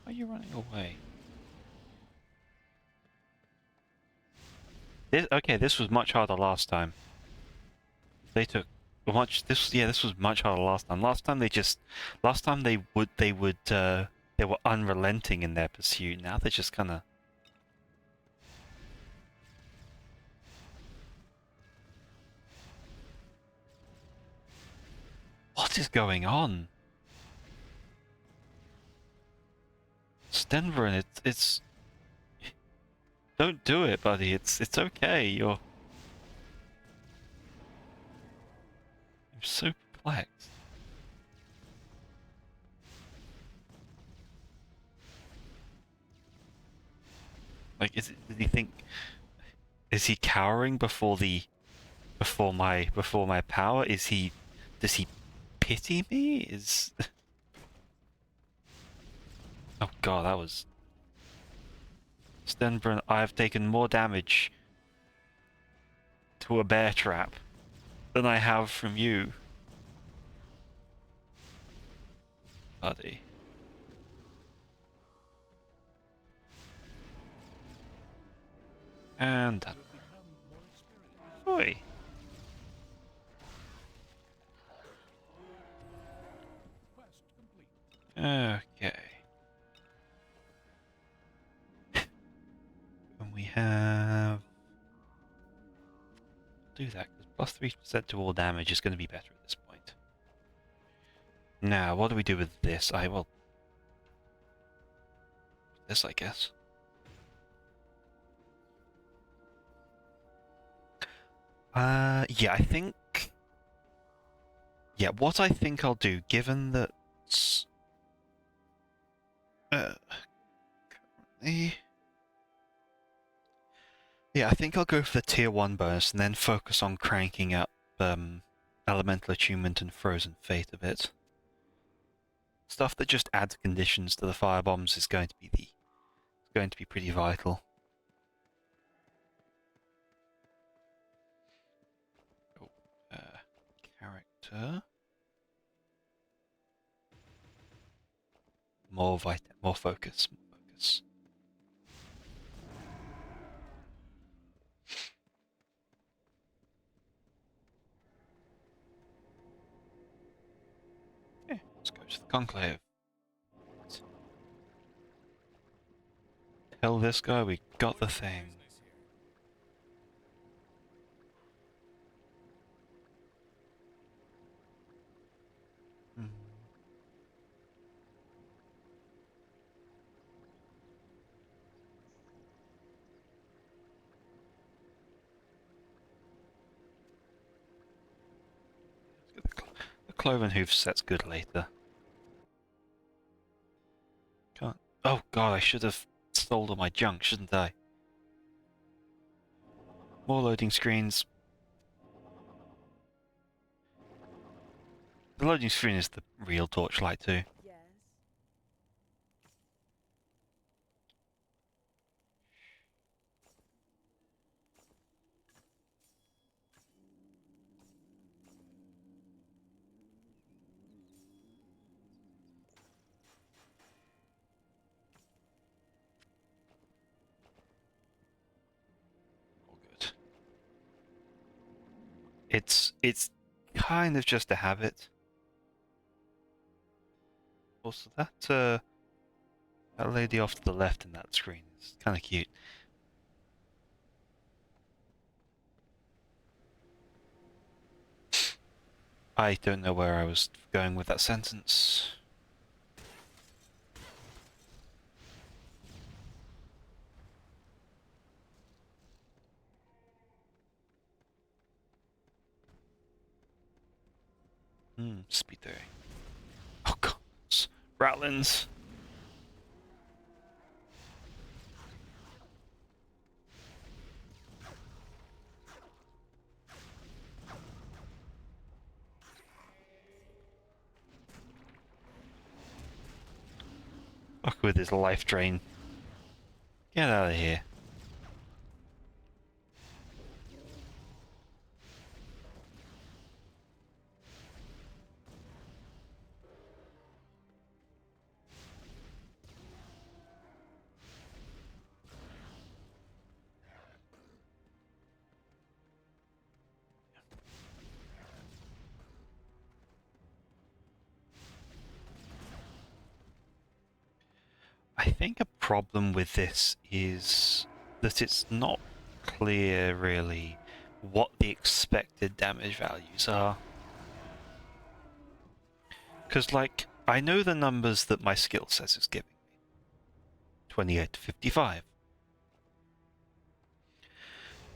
Why are you running away? Okay, this was much harder last time. They took much. This was much harder last time. Last time they were unrelenting in their pursuit. Now they're just kind of. What is going on? Stenverin, it's don't do it, buddy. It's okay. I'm so perplexed. Like, did he think? Is he cowering before my power? Does he pity me? Oh god, that was Stenbrun. I've taken more damage to a bear trap than I have from you, buddy. And done. Oi. Okay. And we have do that because +3% to all damage is going to be better at this point. Now, what do we do with this? This, I guess. Yeah, I think. Yeah, what I think I'll do, given that. Currently. Yeah, I think I'll go for the tier 1 bonus and then focus on cranking up Elemental Attunement and Frozen Fate a bit. Stuff that just adds conditions to the firebombs is going to be pretty vital. Oh, character. More focus. Yeah, let's go to the conclave. Tell this guy we got the thing. Hmm. The cloven hoof set's good later. Can't. Oh god, I should have sold all my junk, shouldn't I? More loading screens. The loading screen is the real Torchlight too. Yes. It's kind of just a habit. Also, that lady off to the left in that screen is kind of cute. I don't know where I was going with that sentence. Speed 30. Oh god, Ratlins. Fuck with his life drain. Get out of here. I think a problem with this is that it's not clear really what the expected damage values are. Because, like, I know the numbers that my skill says it's giving me. 28 to 55.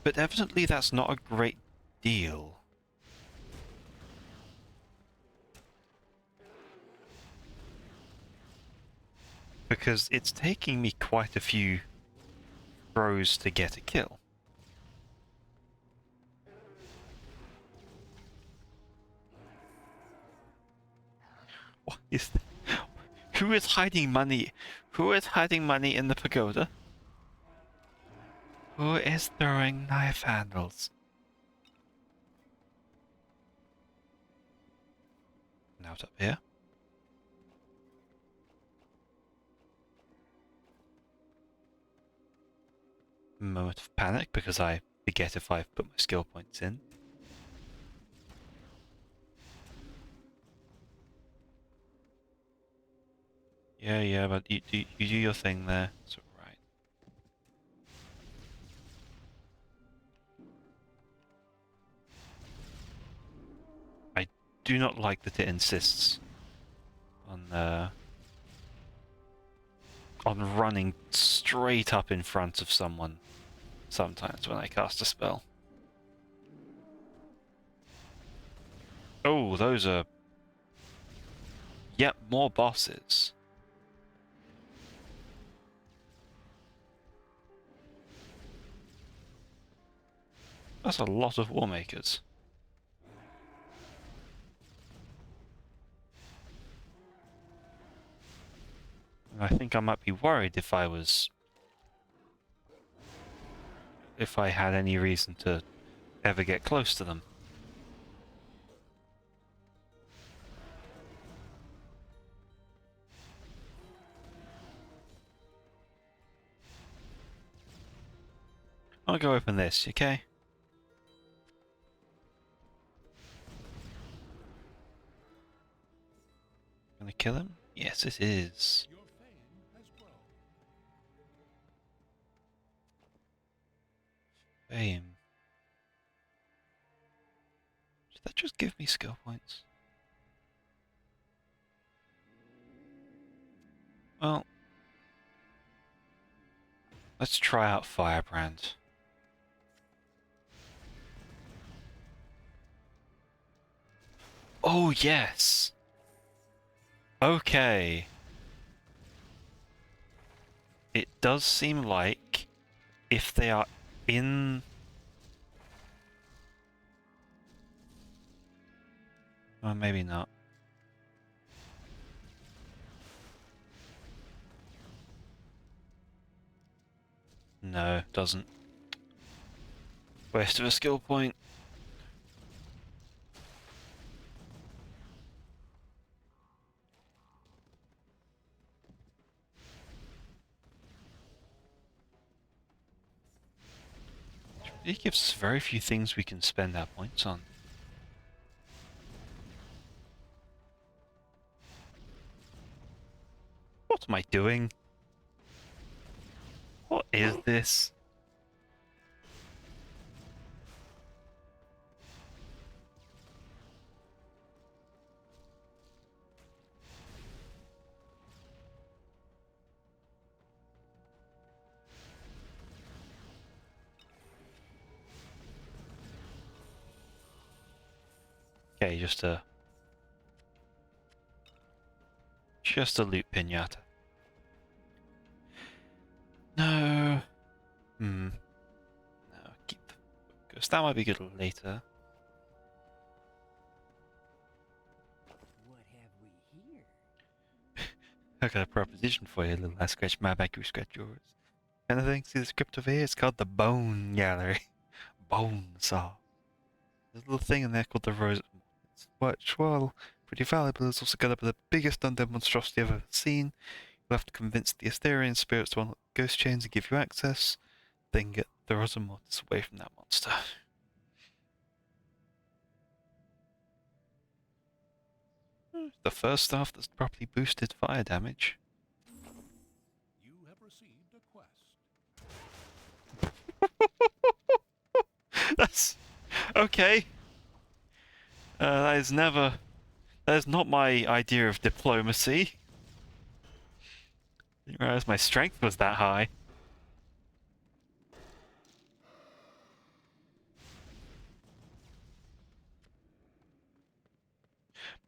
But evidently that's not a great deal. Because it's taking me quite a few throws to get a kill. What is that? Who is hiding money? Who is hiding money in the pagoda? Who is throwing knife handles? Now it's up here. Moment of panic because I forget if I've put my skill points in. Yeah, but you do your thing there. It's alright. I do not like that it insists on running straight up in front of someone sometimes when I cast a spell. Oh, those are... Yep, more bosses. That's a lot of Warmakers. I think I might be worried if I had any reason to ever get close to them. I'll go open this, okay? Gonna kill him? Yes, it is. Your fame has grown. Fame. Did that just give me skill points? Well, let's try out Firebrand. Oh, yes! Okay. It does seem like if they are in... Well, maybe not. No, doesn't. Waste of a skill point. It gives us very few things we can spend our points on. What am I doing? What is this? Okay, just a loot pinata. No. No, keep the focus. That might be good later. What have we here? I got a proposition for you, little. I scratch my back, you scratch yours. Anything? See the script over here? It's called the Bone Gallery. Bone Saw. There's a little thing in there called the Rose. It's well, pretty valuable. It's also got up the biggest undead monstrosity I've ever seen. You'll have to convince the Asterian spirits to unlock the ghost chains and give you access. Then get the Rosamortis away from that monster. The first staff that's properly boosted fire damage. You have received a quest. That's okay. That is not my idea of diplomacy. Didn't realize my strength was that high.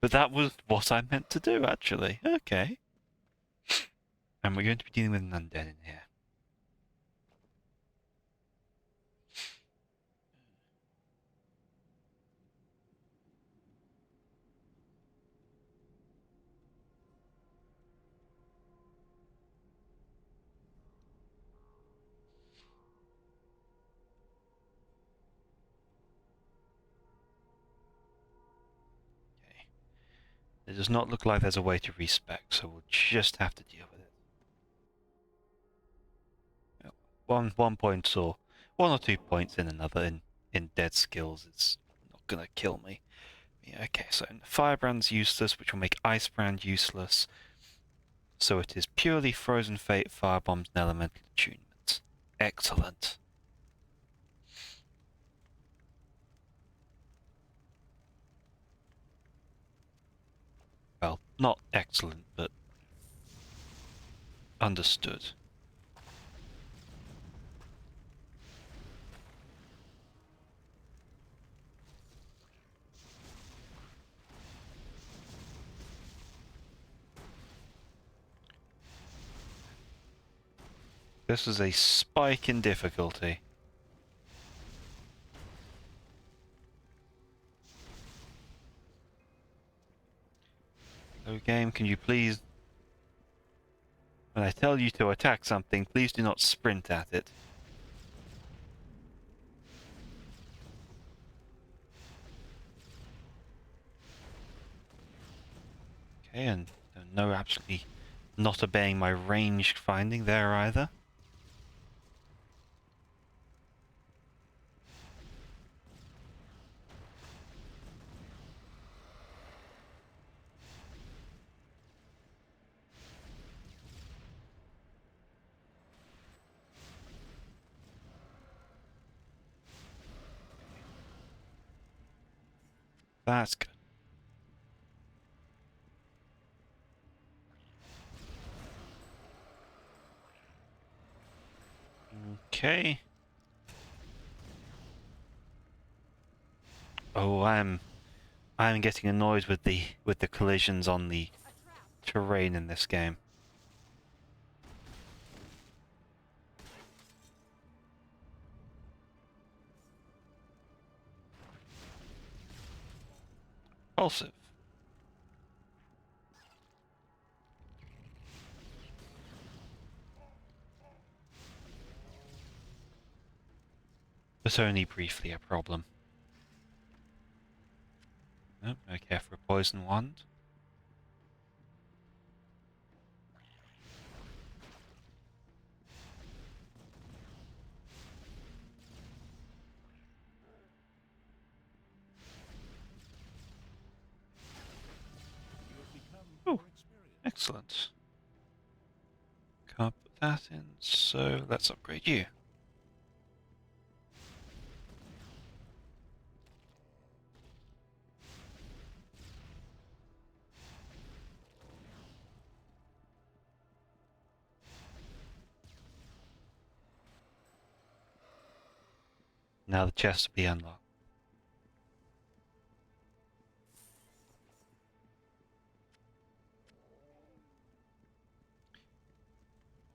But that was what I meant to do, actually. Okay. And we're going to be dealing with an undead in here. Okay. It does not look like there's a way to respec, so we'll just have to deal with it. One point or 1 or 2 points in another in dead skills is not gonna kill me. Yeah, okay, so Firebrand's useless, which will make Icebrand useless. So it is purely Frozen Fate, Firebombs, and Elemental Attunement. Excellent. Well, not excellent, but understood. This is a spike in difficulty. So game, can you please... When I tell you to attack something, please do not sprint at it. Okay, and no, absolutely not obeying my range finding there either. That's good. Okay. Oh, I'm getting annoyed with the collisions on the terrain in this game. Repulsive. But only briefly a problem. Oh, I care for a poison wand. You have become Oh, more experienced. excellent. that in, so let's upgrade you. Now the chest will be unlocked.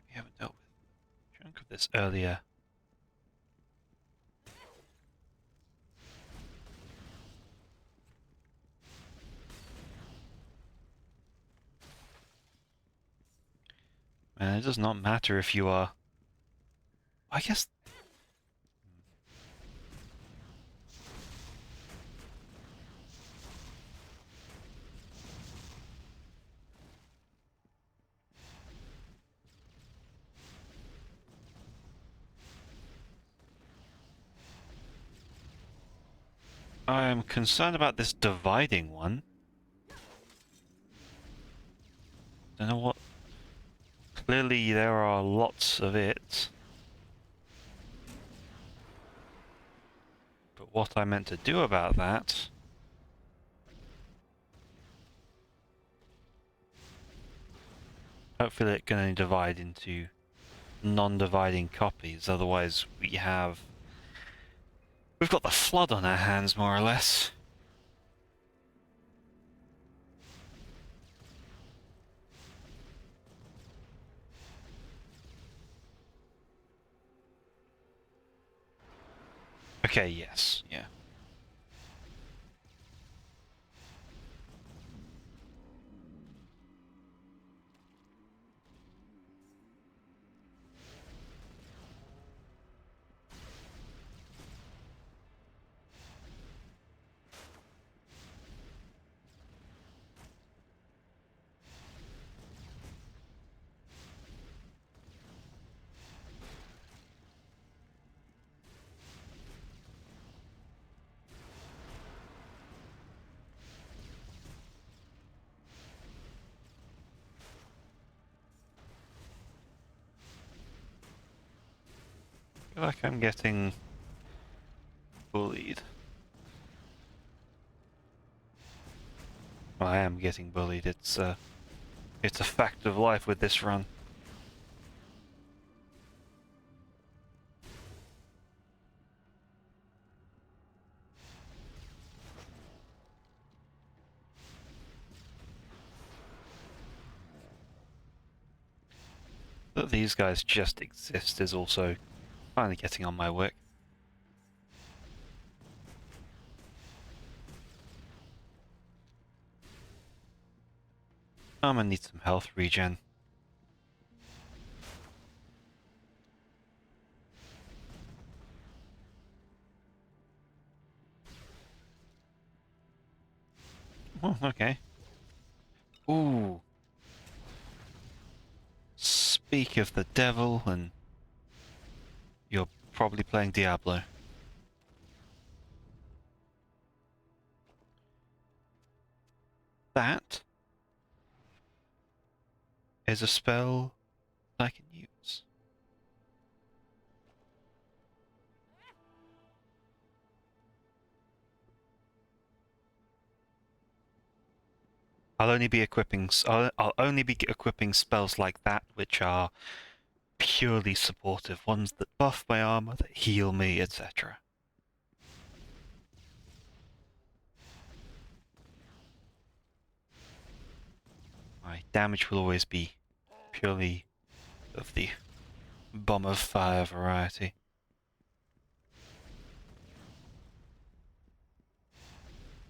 We haven't dealt with a chunk of this earlier. And it does not matter if you are... I guess... I am concerned about this dividing one. Don't know what... Clearly there are lots of it. But what I meant to do about that... Hopefully it can only divide into non-dividing copies, otherwise we've got the flood on our hands, more or less. Okay, yes, yeah. I feel like I'm getting bullied. Well, I am getting bullied. It's a fact of life with this run. That these guys just exist is also finally getting on my wick. I'm gonna need some health regen. Oh, okay. Ooh. Speak of the devil, and you're probably playing Diablo. That is a spell I can use. I'll only be equipping spells like that which are purely supportive, ones that buff my armor, that heal me, etc. My damage will always be purely of the bomb of fire variety.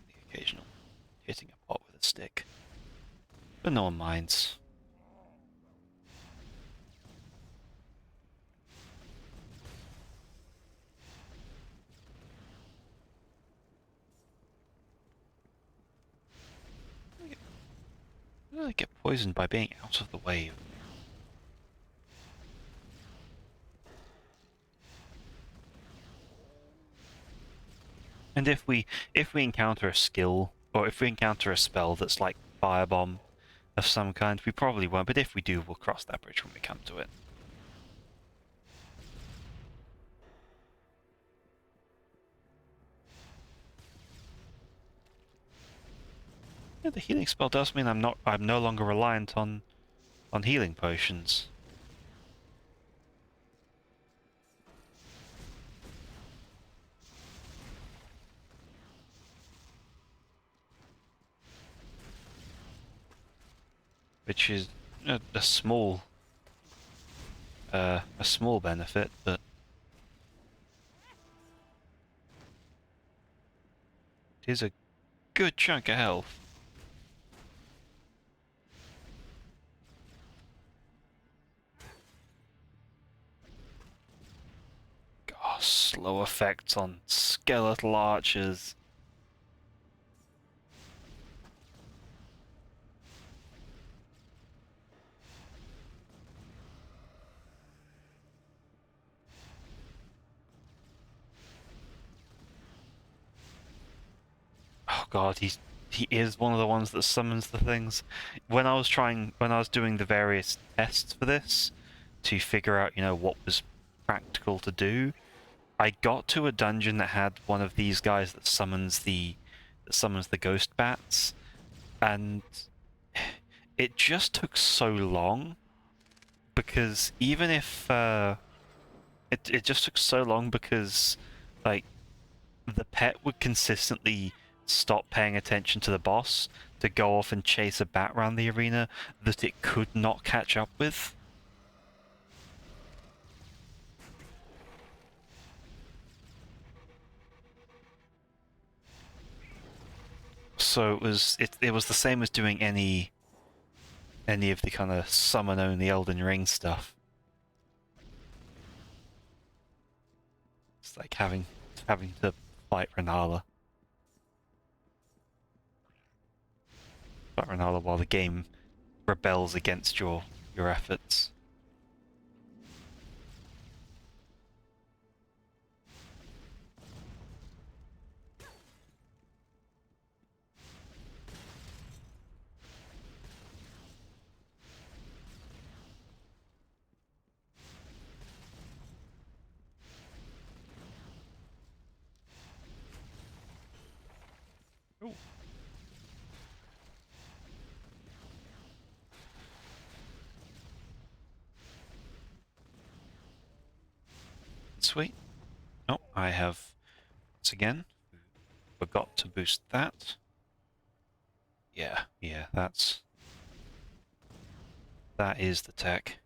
The occasional hitting a pot with a stick. But no one minds. I get poisoned by being out of the wave. And if we encounter a skill, or if we encounter a spell that's like Firebomb of some kind, we probably won't, but if we do, we'll cross that bridge when we come to it. Yeah, the healing spell does mean I'm no longer reliant on healing potions. Which is a small benefit, but it is a good chunk of health. Oh, slow effects on skeletal archers. Oh god, he is one of the ones that summons the things. When I was doing the various tests for this to figure out, what was practical to do, I got to a dungeon that had one of these guys that summons the ghost bats, and it just took so long because even if it just took so long because like the pet would consistently stop paying attention to the boss to go off and chase a bat around the arena that it could not catch up with. So it was the same as doing any of the kind of summon only Elden Ring stuff. It's like having to fight Renala. Fight Renala while the game rebels against your efforts. Ooh. Sweet. Oh, I have once again forgot to boost that. Yeah, that is the tech.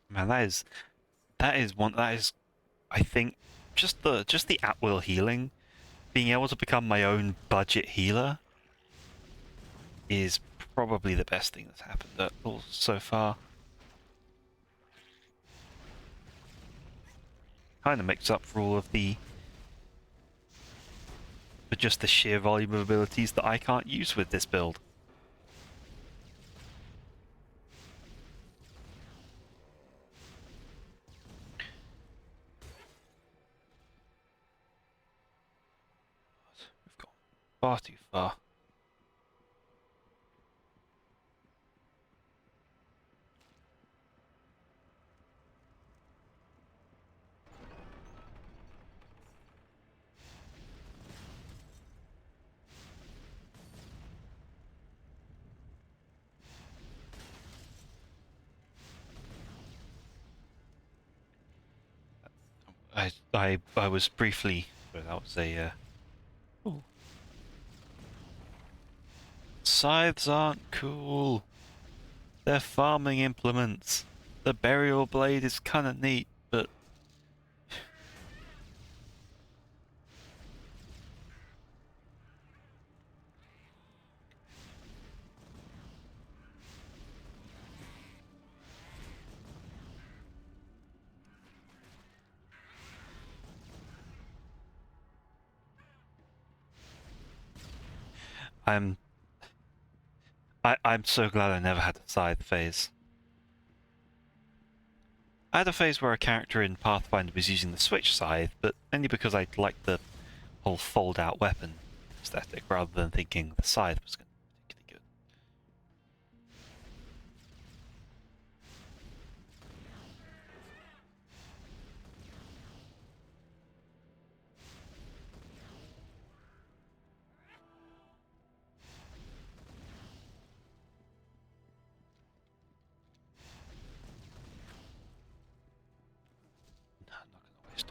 Man, that is I think just the at will healing, being able to become my own budget healer is probably the best thing that's happened so far. Kind of makes up for all of for just the sheer volume of abilities that I can't use with this build. We've gone far too far. I was briefly. That was a. Ooh. Scythes aren't cool. They're farming implements. The burial blade is kind of neat, but I'm so glad I never had a scythe phase. I had a phase where a character in Pathfinder was using the switch scythe, but only because I liked the whole fold-out weapon aesthetic, rather than thinking the scythe was going to be particularly good.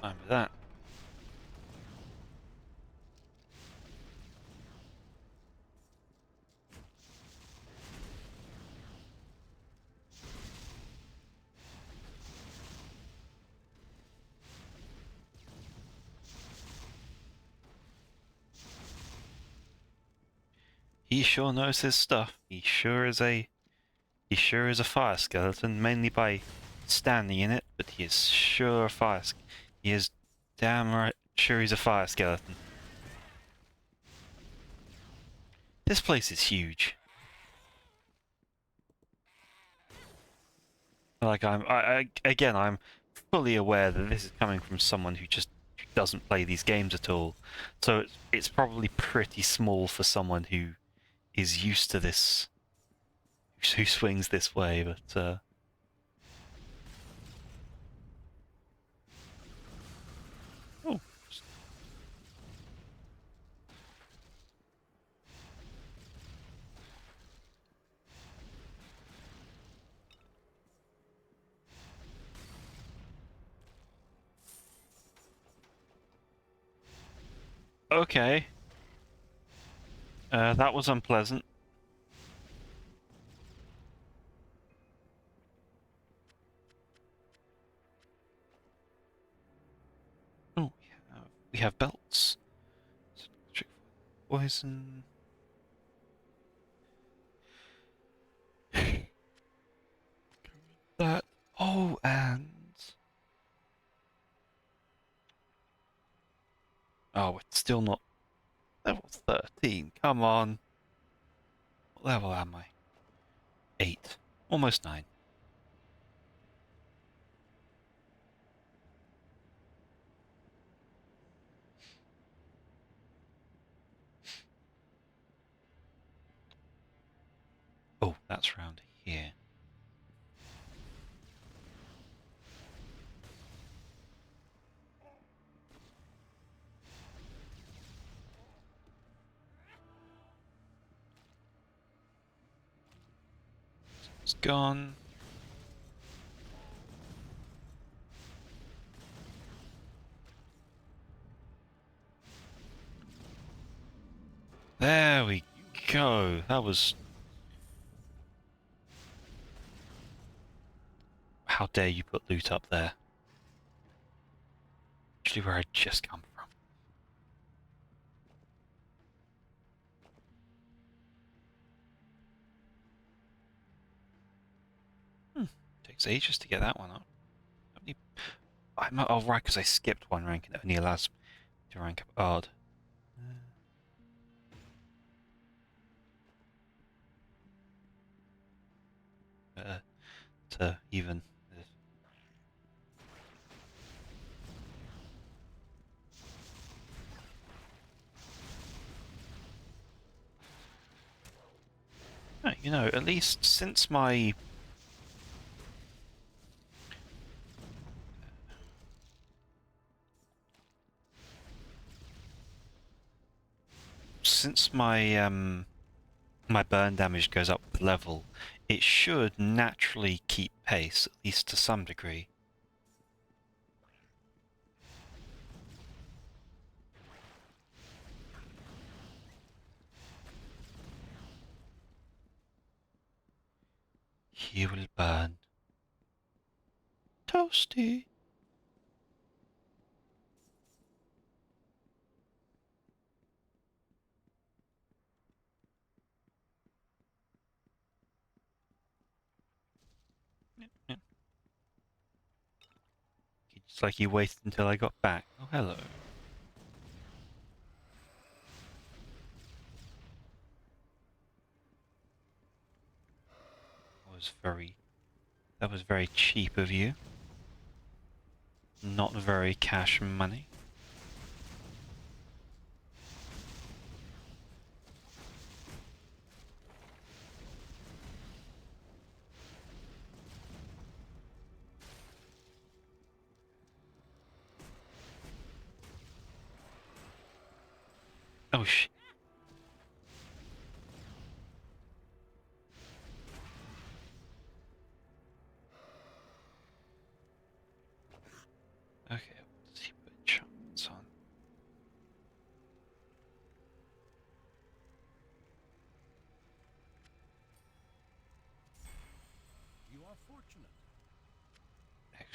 Fine with that. He sure knows his stuff. He sure is a fire skeleton, mainly by standing in it, but he is sure a fire. He is damn right sure he's a fire skeleton. This place is huge. Like again, I'm fully aware that this is coming from someone who just doesn't play these games at all. So it's probably pretty small for someone who is used to this, who swings this way, but oh, okay. That was unpleasant. Oh, we have belts. Electric poison. That. Oh, and oh, it's still not level 13. Come on. What level am I? 8. Almost 9. Oh, that's round here. It's gone. There we go. That was... How dare you put loot up there? Actually, where I just come from. Takes ages to get that one up. Oh, right, because I skipped one rank and it only allows me to rank up odd. To even. You know, at least since my my burn damage goes up with level, it should naturally keep pace, at least to some degree. He will burn. Toasty. It's like he waited until I got back. Oh, hello. That was very cheap of you. Not very cash money. Oh shit. Okay, let's see.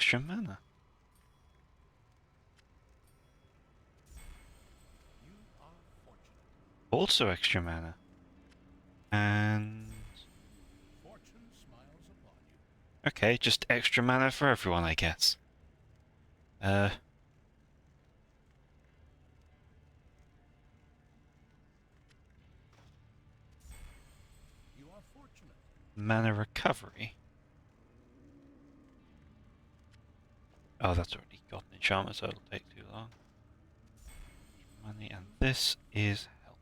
extra mana. You are fortunate. Also extra mana. And... Fortune smiles upon you. okay, just extra mana for everyone, I guess. You are fortunate. Mana recovery. Oh, that's already got an enchantment, so it'll take too long. Money, and this is health.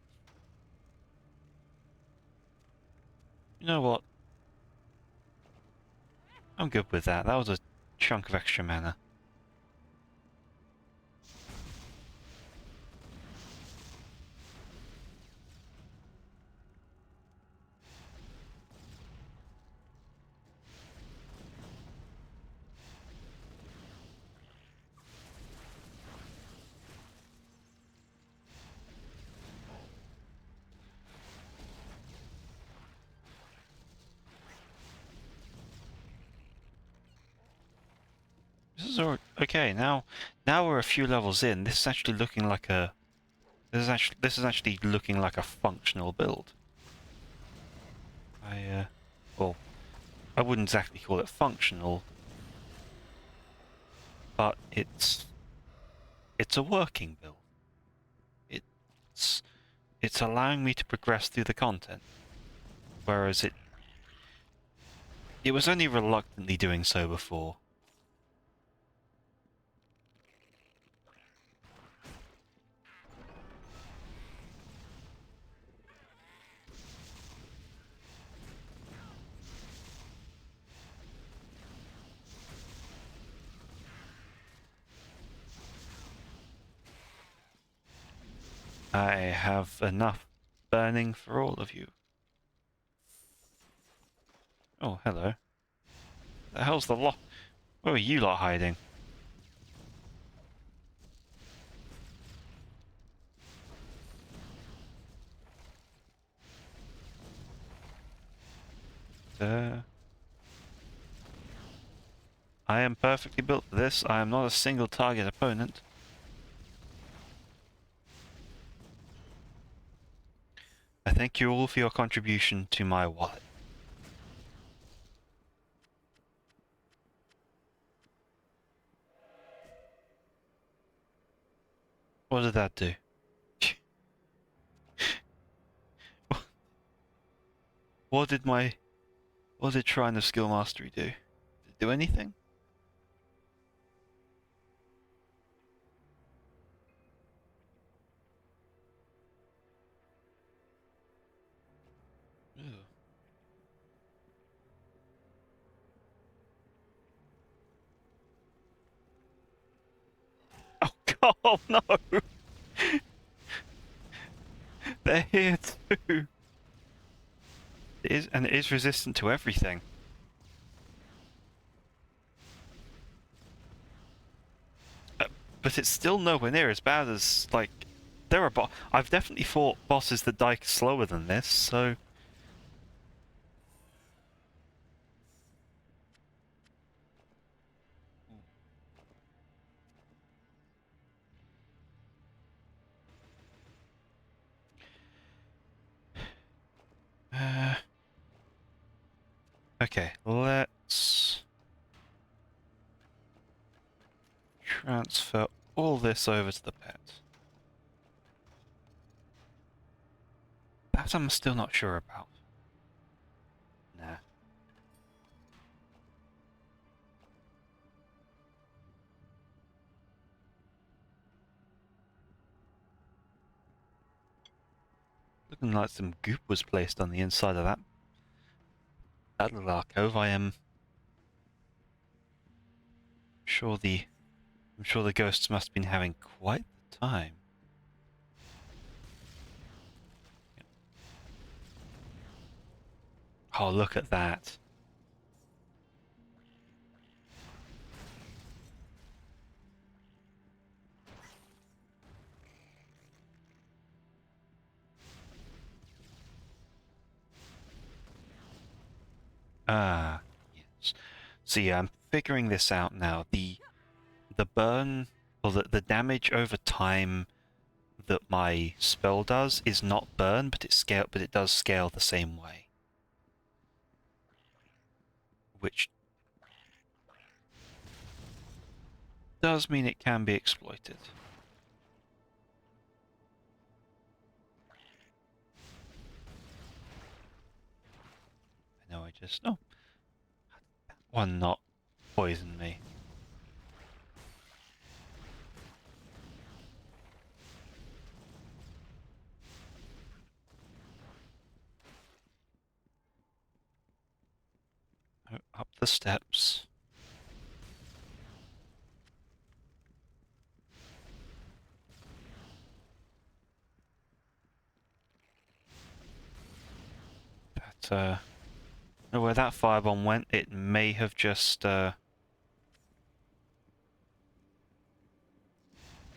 You know what? I'm good with that. That was a chunk of extra mana. This is all okay. Now we're a few levels in. This is actually looking like a. This is actually looking like a functional build. Well, I wouldn't exactly call it functional, but it's a working build. It's allowing me to progress through the content, whereas it was only reluctantly doing so before. I have enough burning for all of you. Oh, hello. The hell's the lot? Where are you lot hiding? I am perfectly built for this. I am not a single target opponent. I thank you all for your contribution to my wallet. What did that do? What did Shrine of Skill Mastery do? Did it do anything? Ew. Oh god, no! They're here too! And it is resistant to everything. But it's still nowhere near as bad as, like, there are I've definitely fought bosses that die slower than this, so... okay, let's transfer all this over to the pet. That I'm still not sure about. Nah. Looking like some goop was placed on the inside of that little alcove. I'm sure the ghosts must have been having quite the time. Oh, look at that. Ah, yes. So yeah, I'm figuring this out now. The burn, or the damage over time that my spell does is not burn, but it does scale the same way. Which does mean it can be exploited. I know I just... Oh! That one not poison me. Oh, up the steps. That, know where that firebomb went. It may have just, I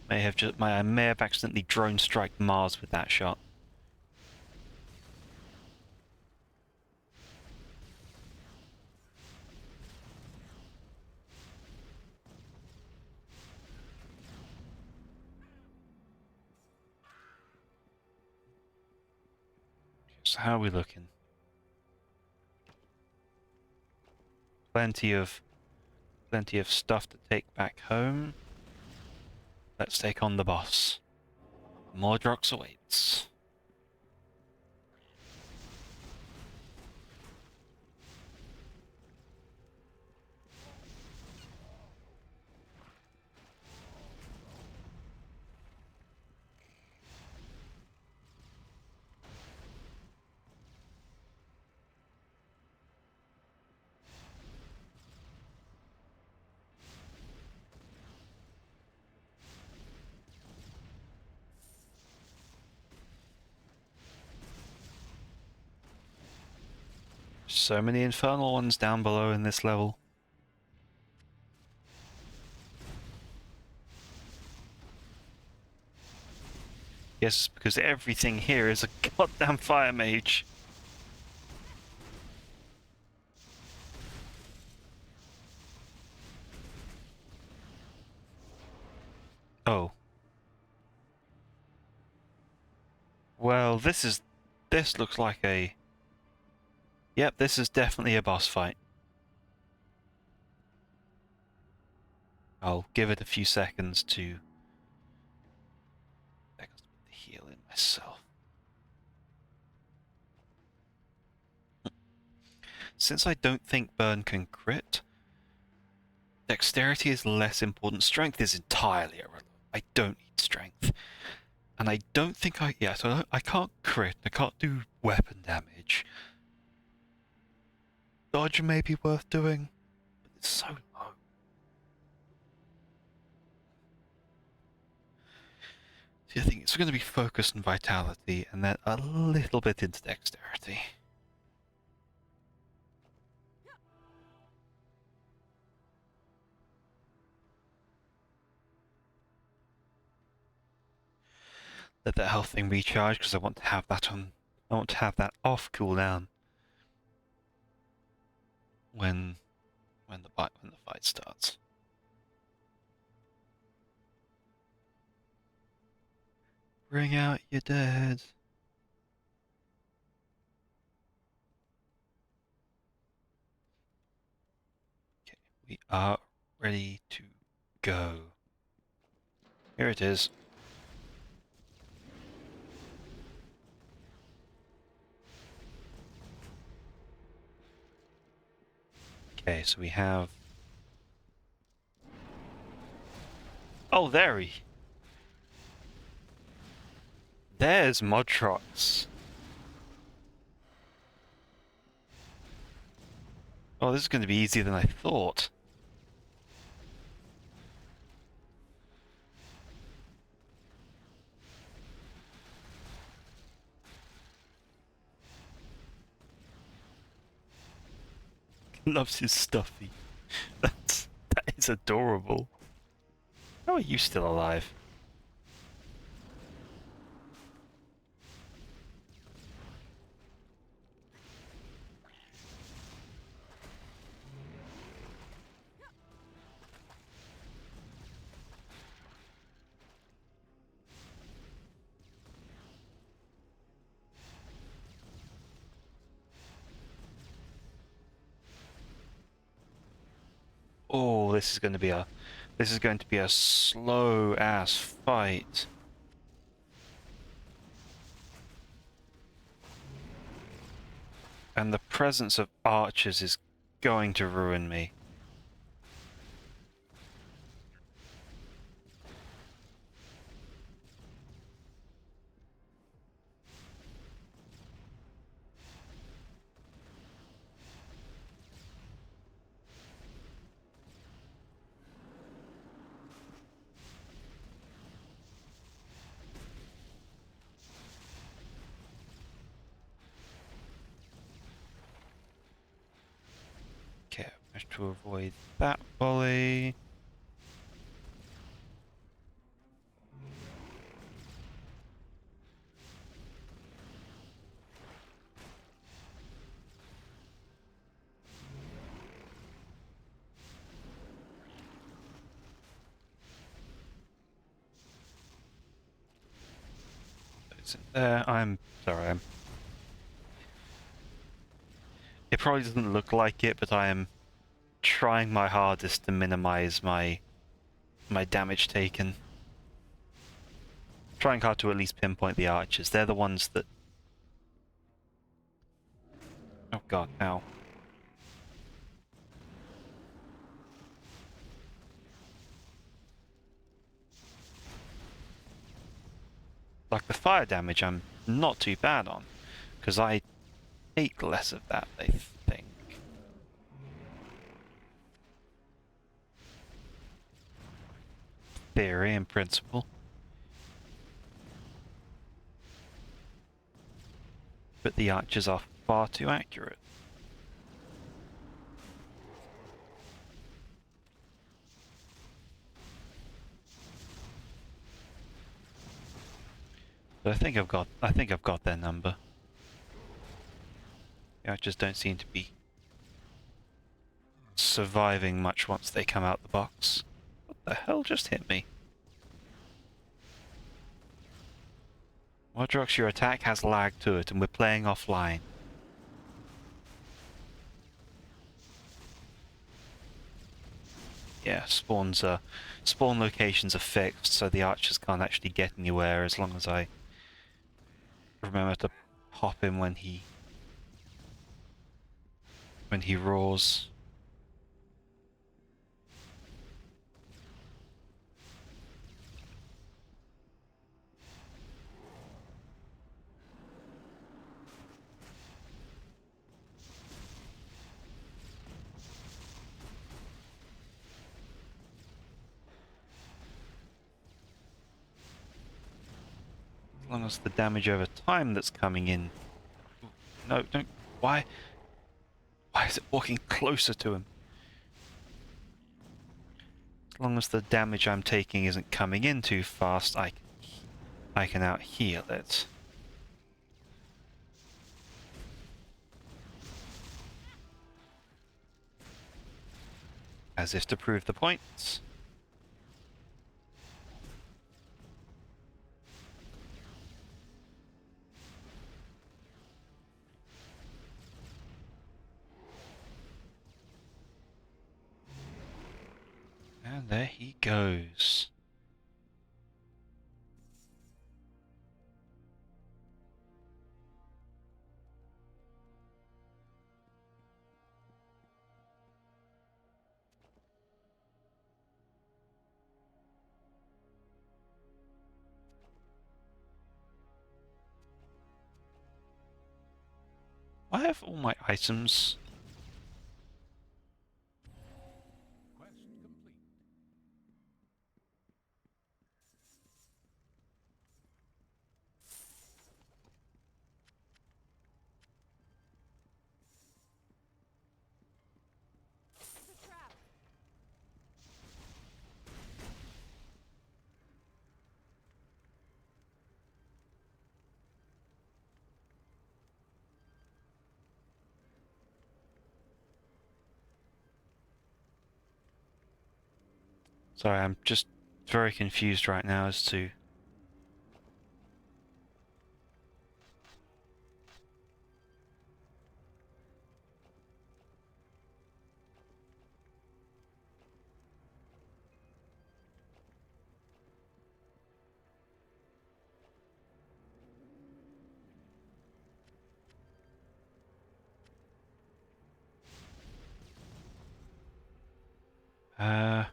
may have accidentally drone strike Mars with that shot. So how are we looking? Plenty of stuff to take back home. Let's take on the boss. Mordrox awaits. So many infernal ones down below in this level. Yes, because everything here is a goddamn fire mage. Oh. Well, this looks like a... Yep, this is definitely a boss fight. I'll give it a few seconds to heal in myself. Since I don't think burn can crit, dexterity is less important. Strength is entirely irrelevant. I don't need strength. And I don't think so I can't crit, I can't do weapon damage. Dodge may be worth doing, but it's so low. So I think it's going to be focus and vitality, and then a little bit into dexterity. Let that health thing recharge because I want to have that on. I want to have that off cooldown when the fight starts. Bring out your dead. Okay, we are ready to go. Here it is. Okay, so we have... Oh, there's Modrox. Oh, this is going to be easier than I thought. Loves his stuffy. That is adorable. How are you still alive? this is going to be a slow ass fight. And the presence of archers is going to ruin me. Okay, managed to avoid that volley. It's in there. I'm sorry. It probably doesn't look like it, but I am trying my hardest to minimize my damage taken. Trying hard to at least pinpoint the archers. They're the ones that... Oh god, ow. Like the fire damage I'm not too bad on, because I take less of that, I think. Theory and principle. But the archers are far too accurate. But I think I've got their number. The archers don't seem to be surviving much once they come out the box. What the hell just hit me? Modrox, your attack has lag to it and we're playing offline. Yeah, spawn locations are fixed, so the archers can't actually get anywhere as long as I remember to pop him when he roars. As long as the damage over time that's coming in... No, don't... Why is it walking closer to him? As long as the damage I'm taking isn't coming in too fast, I can out-heal it. As if to prove the point. And there he goes. I have all my items. Quest complete. It's a trap. Sorry, I'm just very confused right now as to... Uh,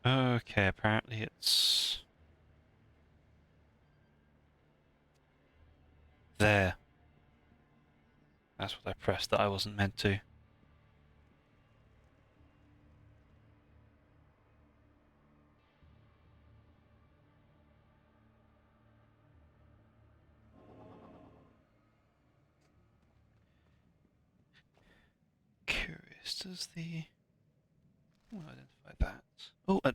okay, apparently it's there. That's what I pressed that I wasn't meant to. Curious, does the... I'll identify that. Oh, a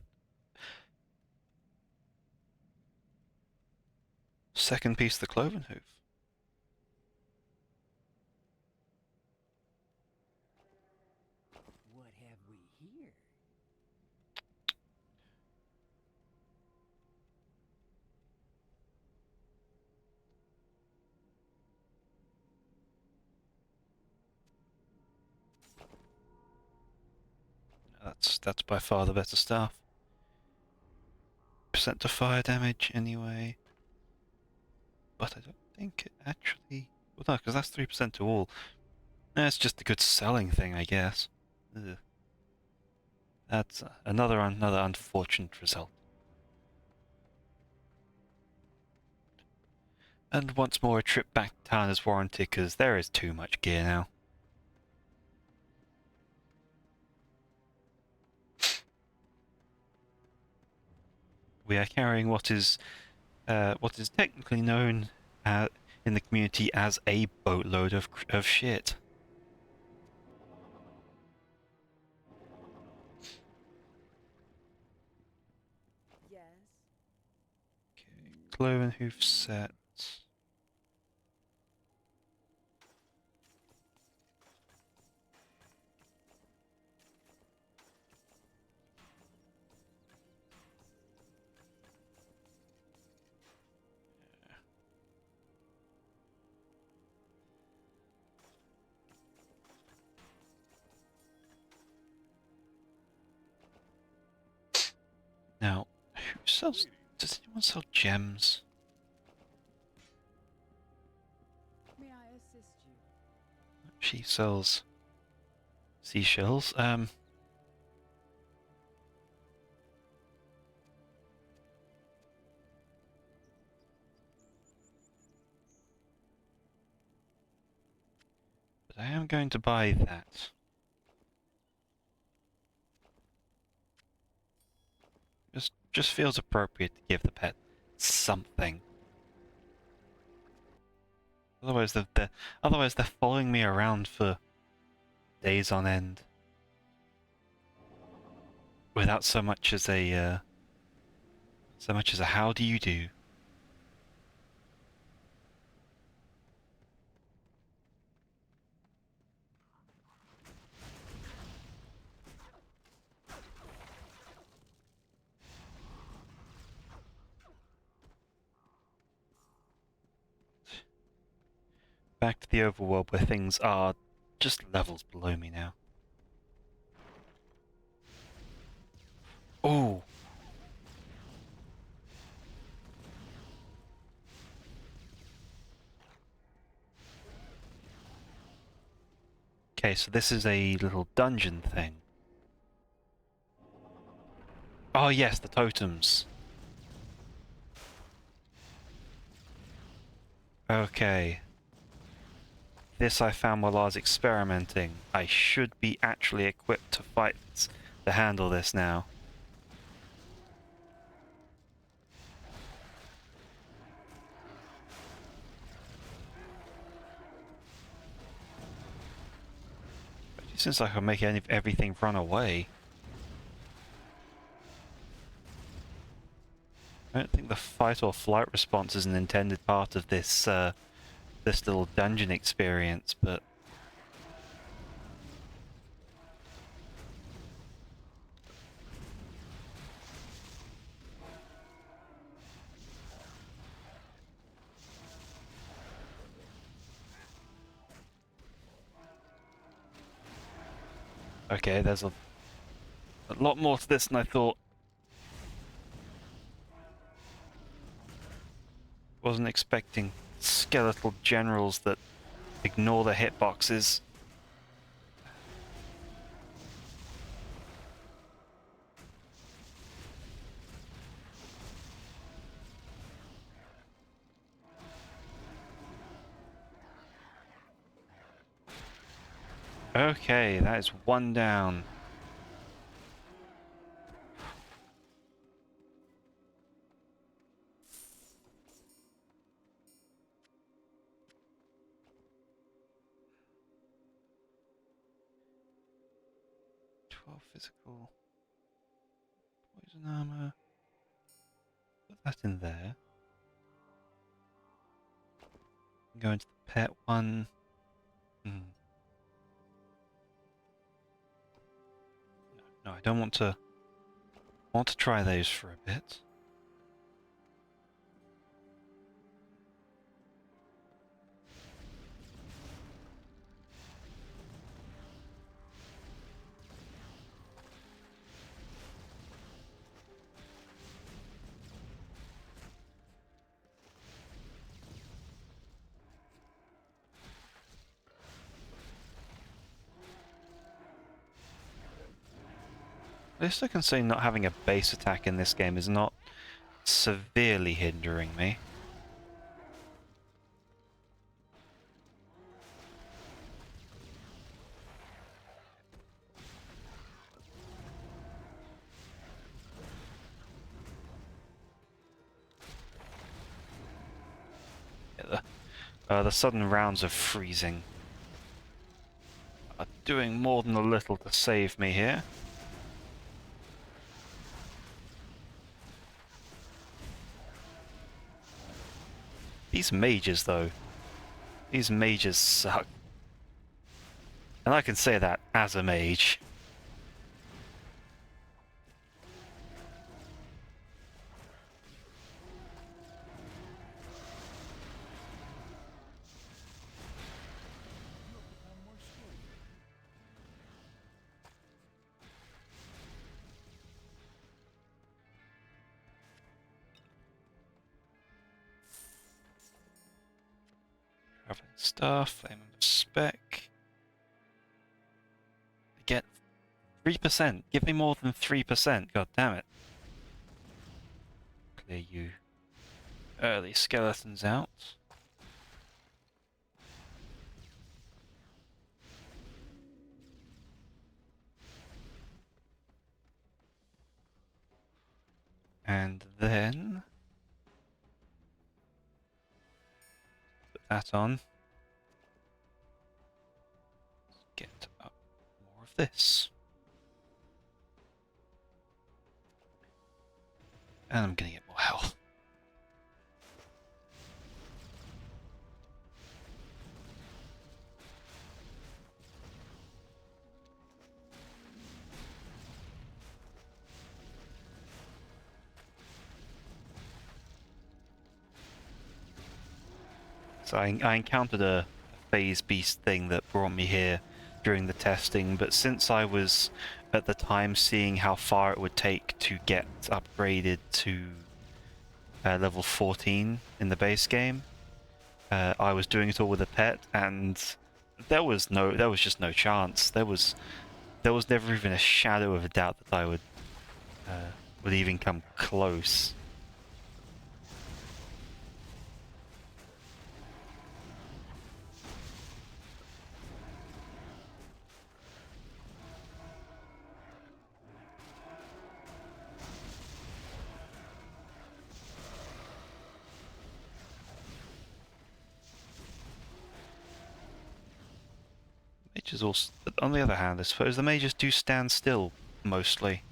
second piece of the cloven hoof. What have we here? That's by far the better stuff. Percent to fire damage anyway. But I don't think it actually... Well, no, because that's 3% to all. That's just a good selling thing, I guess. Ugh. That's another unfortunate result. And once more, a trip back to town is warranted because there is too much gear now. We are carrying what is technically known in the community as a boatload of shit. Yes. Okay, cloven hoof set. Now, who sells? Does anyone sell gems? May I assist you? She sells seashells. But I am going to buy that. Just feels appropriate to give the pet something. Otherwise, they're following me around for days on end without so much as a how do you do. Back to the overworld where things are just levels below me now. Oh. Okay, so this is a little dungeon thing. Oh yes, the totems. Okay. This I found while I was experimenting. I should be actually equipped to to handle this now. It seems like I can make everything run away. I don't think the fight or flight response is an intended part of this this little dungeon experience, but Okay, there's a lot more to this than I thought. Wasn't expecting skeletal generals that ignore the hitboxes. Okay, that is one down. Physical. Poison armor. Put that in there. Go into the Pt1. No, I don't want to. Want to try those for a bit. At least I can say not having a base attack in this game is not severely hindering me. Yeah, the sudden rounds of freezing are doing more than a little to save me here. These mages, though. These mages suck. And I can say that as a mage. You have become more skilled. Traveling stuff, flame of spec. Get 3%. Give me more than 3%. God damn it. Clear you early skeletons out. And then put that on. Get up more of this. And I'm gonna get more health. So I encountered a phase beast thing that brought me here during the testing, but since I was at the time seeing how far it would take to get upgraded to level 14 in the base game, I was doing it all with a pet, and there was just no chance. There was never even a shadow of a doubt that I would even come close. Mages also, on the other hand, I suppose the mages do stand still mostly.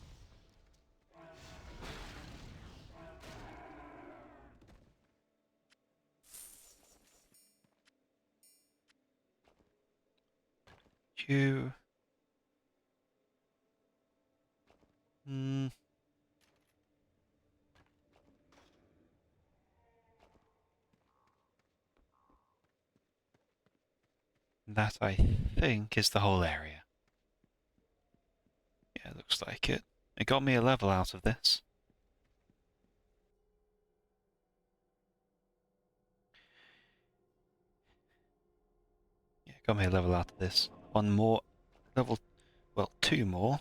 You. That I think is the whole area. Yeah, looks like it. It got me a level out of this. Yeah, got me a level out of this. One more level, well, two more.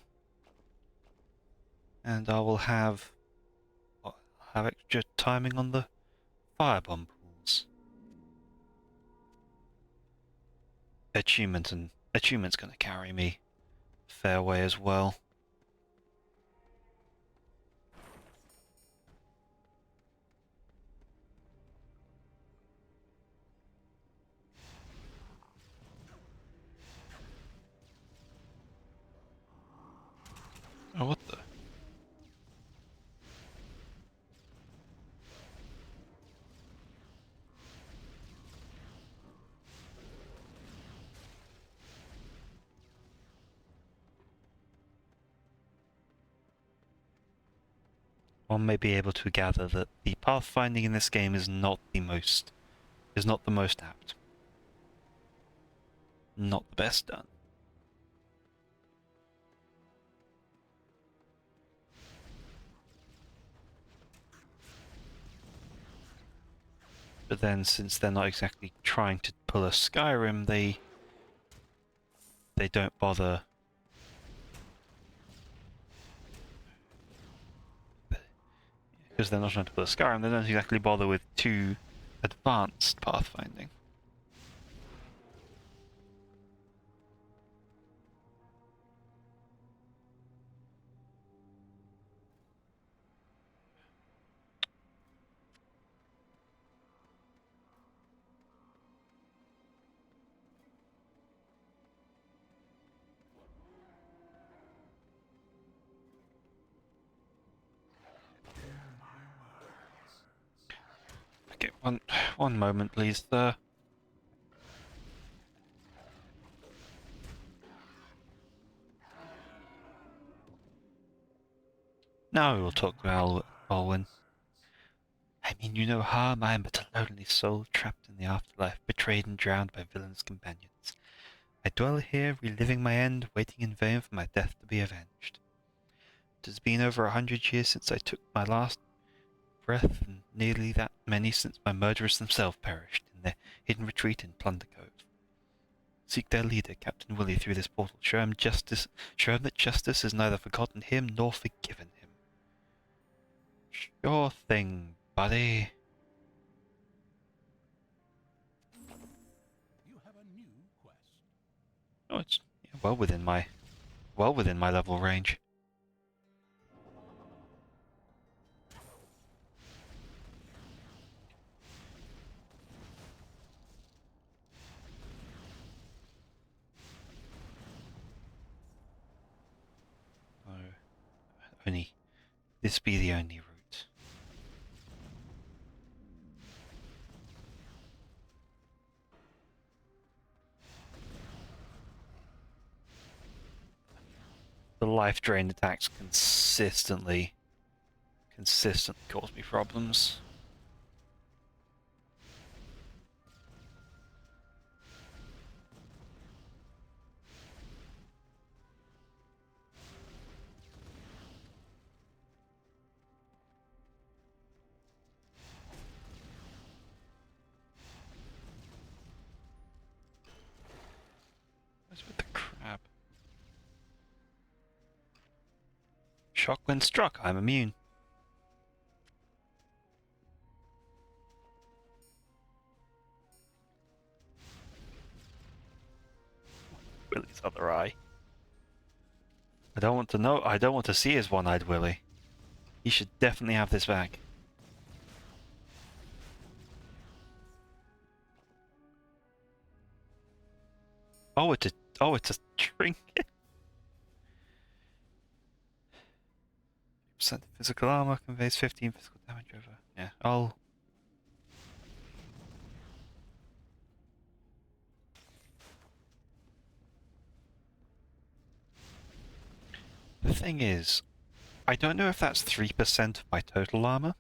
And I will have extra timing on the firebomb pools. Achievement's gonna carry me a fair way as well. Oh, what the? One may be able to gather that the pathfinding in this game is not the most apt. Not the best done. But then, since they're not exactly trying to pull a Skyrim, they don't bother. Because they're not trying to pull a Skyrim, they don't exactly bother with too advanced pathfinding. Okay, one moment, please, sir. Now we will talk to Alwyn. I mean you no harm, I am but a lonely soul trapped in the afterlife, betrayed and drowned by villainous companions. I dwell here, reliving my end, waiting in vain for my death to be avenged. It has been over 100 years since I took my last breath, and nearly that many since my murderers themselves perished in their hidden retreat in Plunder Cove. Seek their leader, Captain Willie, through this portal. Show him that justice has neither forgotten him nor forgiven him. Sure thing, buddy. You have a new quest. Oh, it's well within my level range. Oh, only this be the only route. The life drain attacks consistently cause me problems. What's with the crab? Shock when struck, I'm immune. Willie's other eye. I don't want to see his one-eyed Willie. He should definitely have this back. Oh, it's a trinket. Percent physical armor conveys 15 physical damage over. Yeah, The thing is, I don't know if that's 3% of my total armor.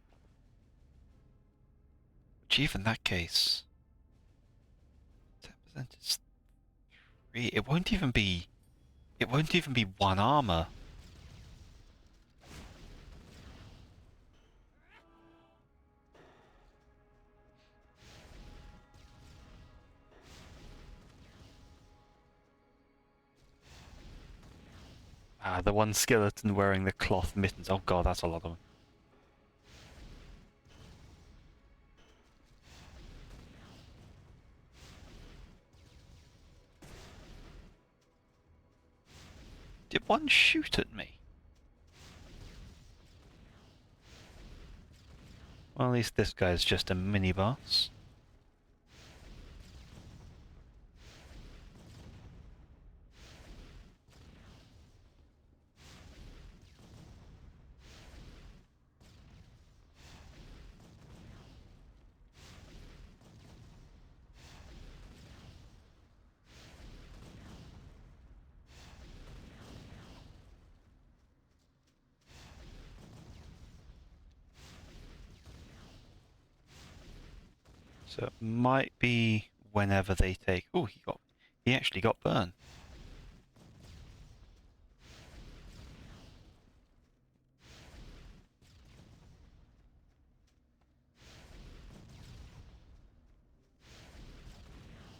Which even in that case, 10% is 3. It won't even be 1 armor Ah, the one skeleton wearing the cloth mittens. Oh god, that's a lot of them. Did one shoot at me? Well, at least this guy's just a mini boss. So it might be whenever they take. Oh, he actually got burned.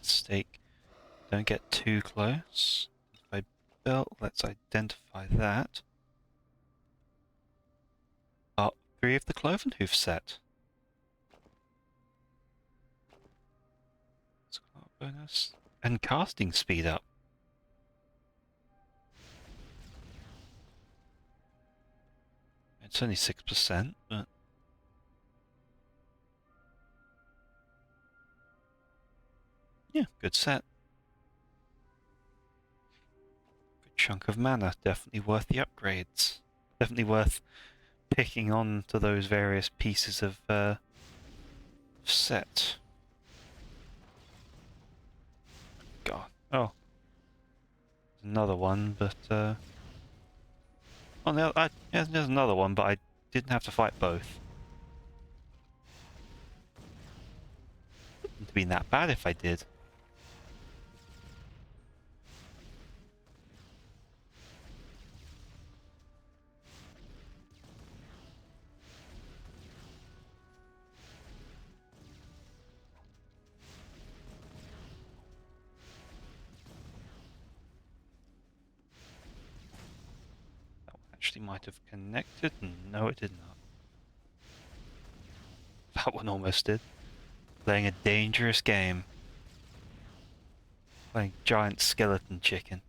Stake. Don't get too close. By belt, let's identify that. Oh, 3 of the cloven hoof set. Scarlet bonus. And casting speed up. It's only 6%, but yeah, good set. Good chunk of mana, definitely worth the upgrades. Definitely worth picking on to those various pieces of set. God. Oh. Another one, but oh no, yeah, there's another one, but I didn't have to fight both. Wouldn't have been that bad if I did. That one actually might have connected. No, it did not. That one almost did. Playing a dangerous game. Playing giant skeleton chicken.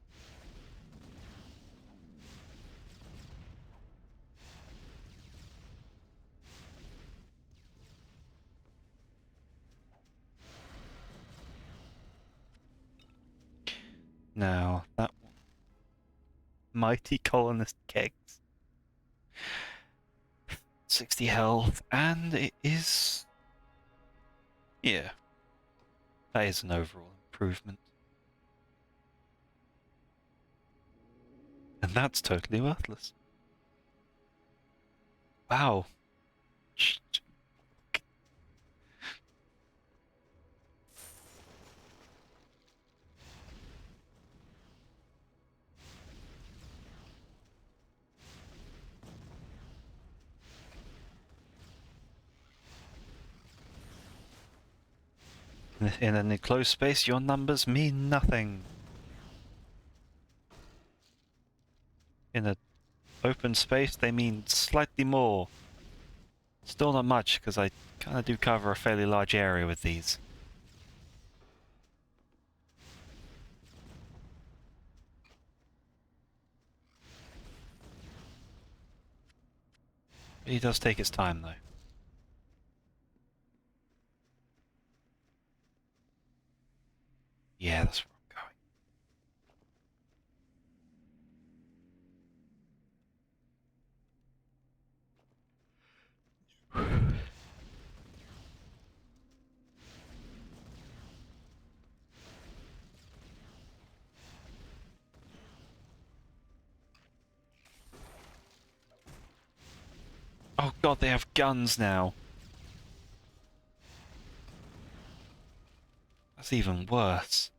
Now, that one. Mighty colonist kegs. 60 health, and it is... yeah. That is an overall improvement. And that's totally worthless. Wow. In an enclosed space, your numbers mean nothing. In an open space, they mean slightly more. Still not much, because I kind of do cover a fairly large area with these. It does take its time, though. Yeah, that's where I'm going. Oh god, they have guns now. That's even worse.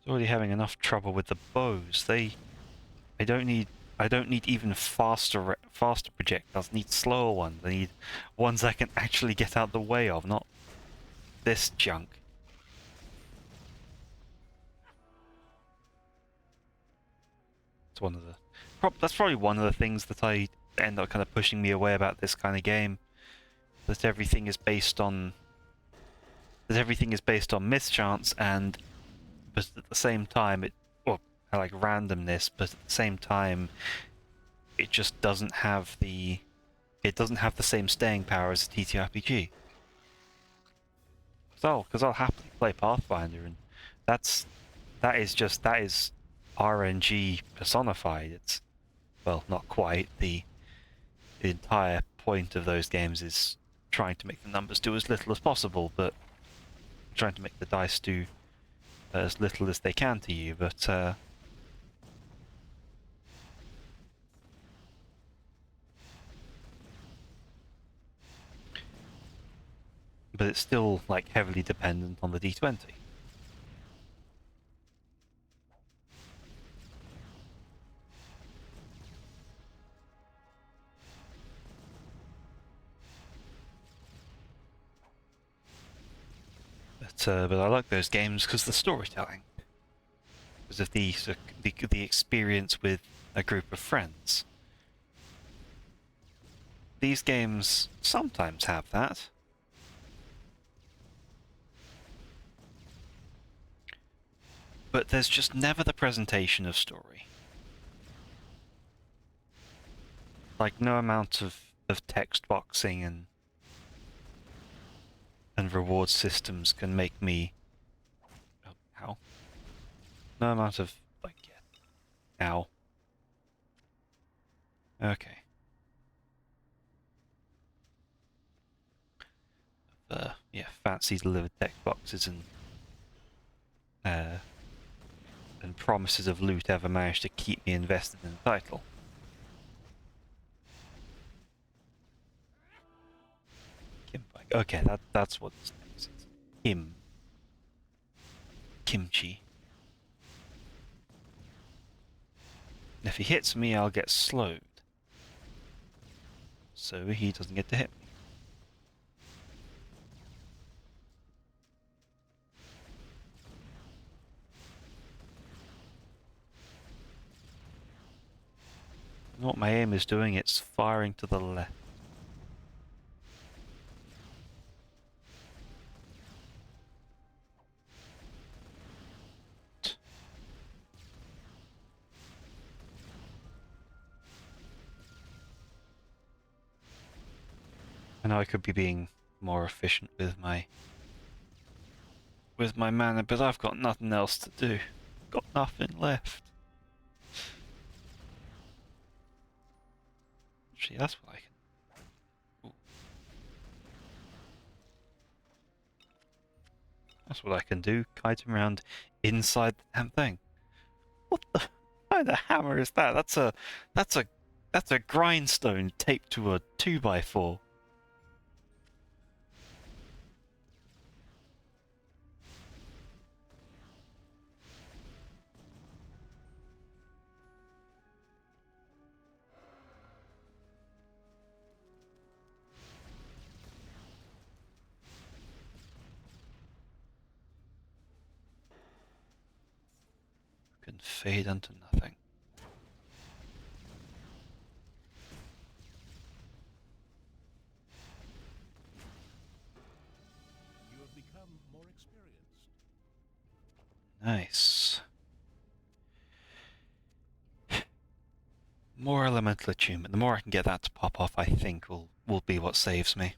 Already having enough trouble with the bows. I don't need even faster projectiles. I need slower ones. I need ones I can actually get out the way of, not this junk. It's one of the that's probably one of the things that I end up kind of pushing me away about this kind of game. That everything is based on mischance, and but at the same time I like randomness, but at the same time it just doesn't have the same staying power as a TTRPG. Because I'll happily play Pathfinder, and that is RNG personified. It's, well, not quite. The entire point of those games is trying to make the numbers do as little as possible, but trying to make the dice do as little as they can to you. But it's still like heavily dependent on the D20. But I like those games because the storytelling, because of the experience with a group of friends. These games sometimes have that. But there's just never the presentation of story. Like, no amount of text boxing and reward systems can make me... Oh, ow. No amount of... like, yeah. Ow. Okay. Yeah, fancy delivered text boxes and promises of loot ever managed to keep me invested in the title. Okay, that's what his name is. Kim. Kimchi. And if he hits me, I'll get slowed. So he doesn't get to hit me. And what my aim is doing, it's firing to the left. I know I could be being more efficient with my mana, but I've got nothing else to do. Got nothing left. Actually, that's what I can. Ooh. That's what I can do. Kite him around inside the damn thing. What the kind of hammer is that? That's a grindstone taped to a 2x4. Can fade into nothing. You have become more experienced. Nice. More elemental attunement. The more I can get that to pop off, I think will be what saves me.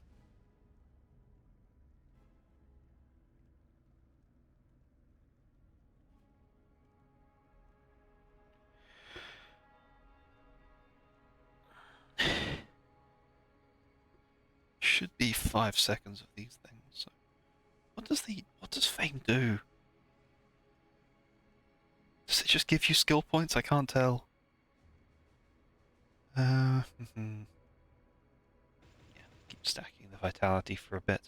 Should be 5 seconds of these things. So what does Fame do? Does it just give you skill points? I can't tell. Yeah, keep stacking the vitality for a bit.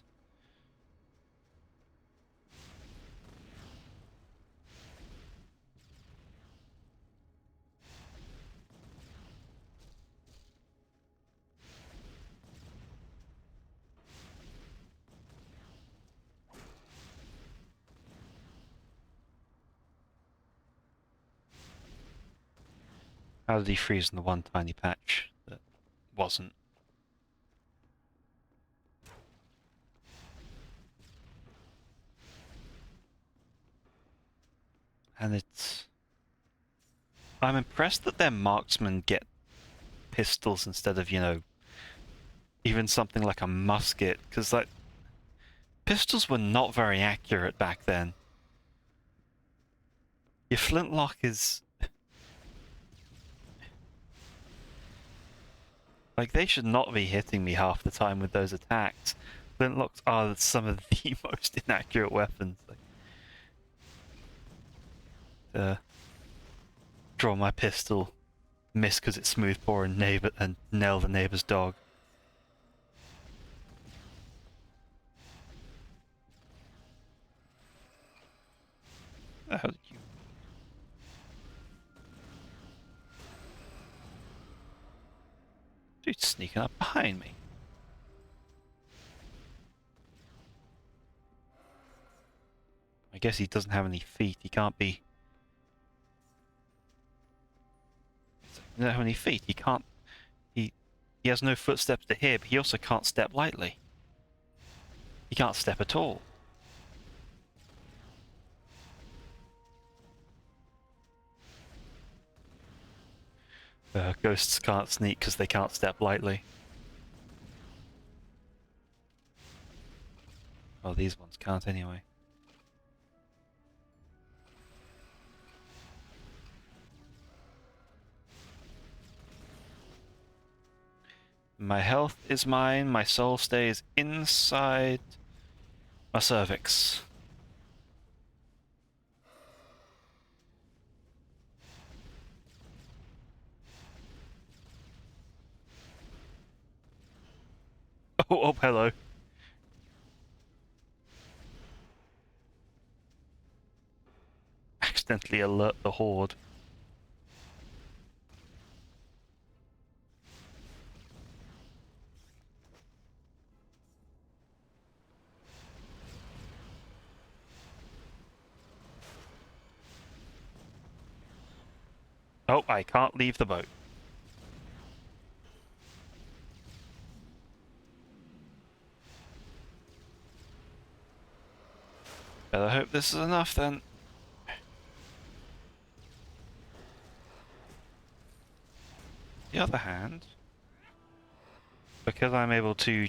How did he freeze in the one tiny patch that wasn't? And it's... I'm impressed that their marksmen get pistols instead of, you know, even something like a musket, because like pistols were not very accurate back then. Your flintlock is like, they should not be hitting me half the time with those attacks. Flintlocks are some of the most inaccurate weapons. Like, draw my pistol, miss because it's smoothbore and nail the neighbor's dog. How did you? Dude's sneaking up behind me. I guess he doesn't have any feet. He can't be. He doesn't have any feet. He can't. He has no footsteps to hear, but he also can't step lightly. He can't step at all. Ghosts can't sneak because they can't step lightly. Oh, these ones can't anyway. My health is mine, my soul stays inside my cervix. Oh, hello. Accidentally alert the horde. Oh, I can't leave the boat. Better hope this is enough then. The other hand, because I'm able to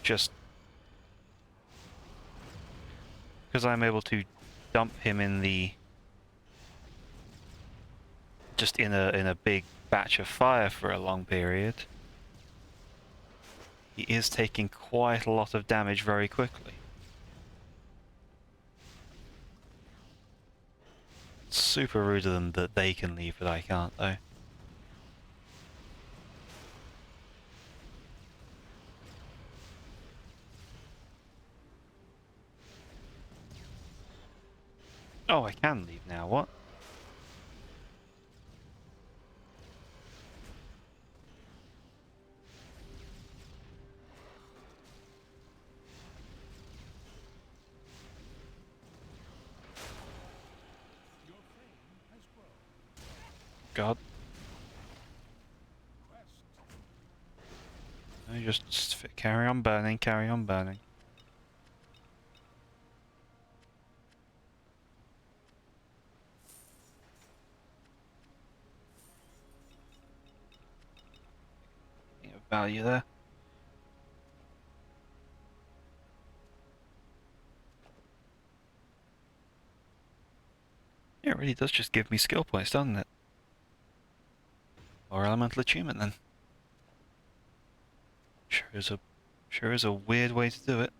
dump him in the just in a big batch of fire for a long period, he is taking quite a lot of damage very quickly. It's super rude of them that they can leave, but I can't though. Oh, I can leave now, what? Your fame has grown. God. Quest. No, just carry on burning, carry on burning. Value there. Yeah, it really does just give me skill points, doesn't it? Or elemental achievement then. Sure is a weird way to do it.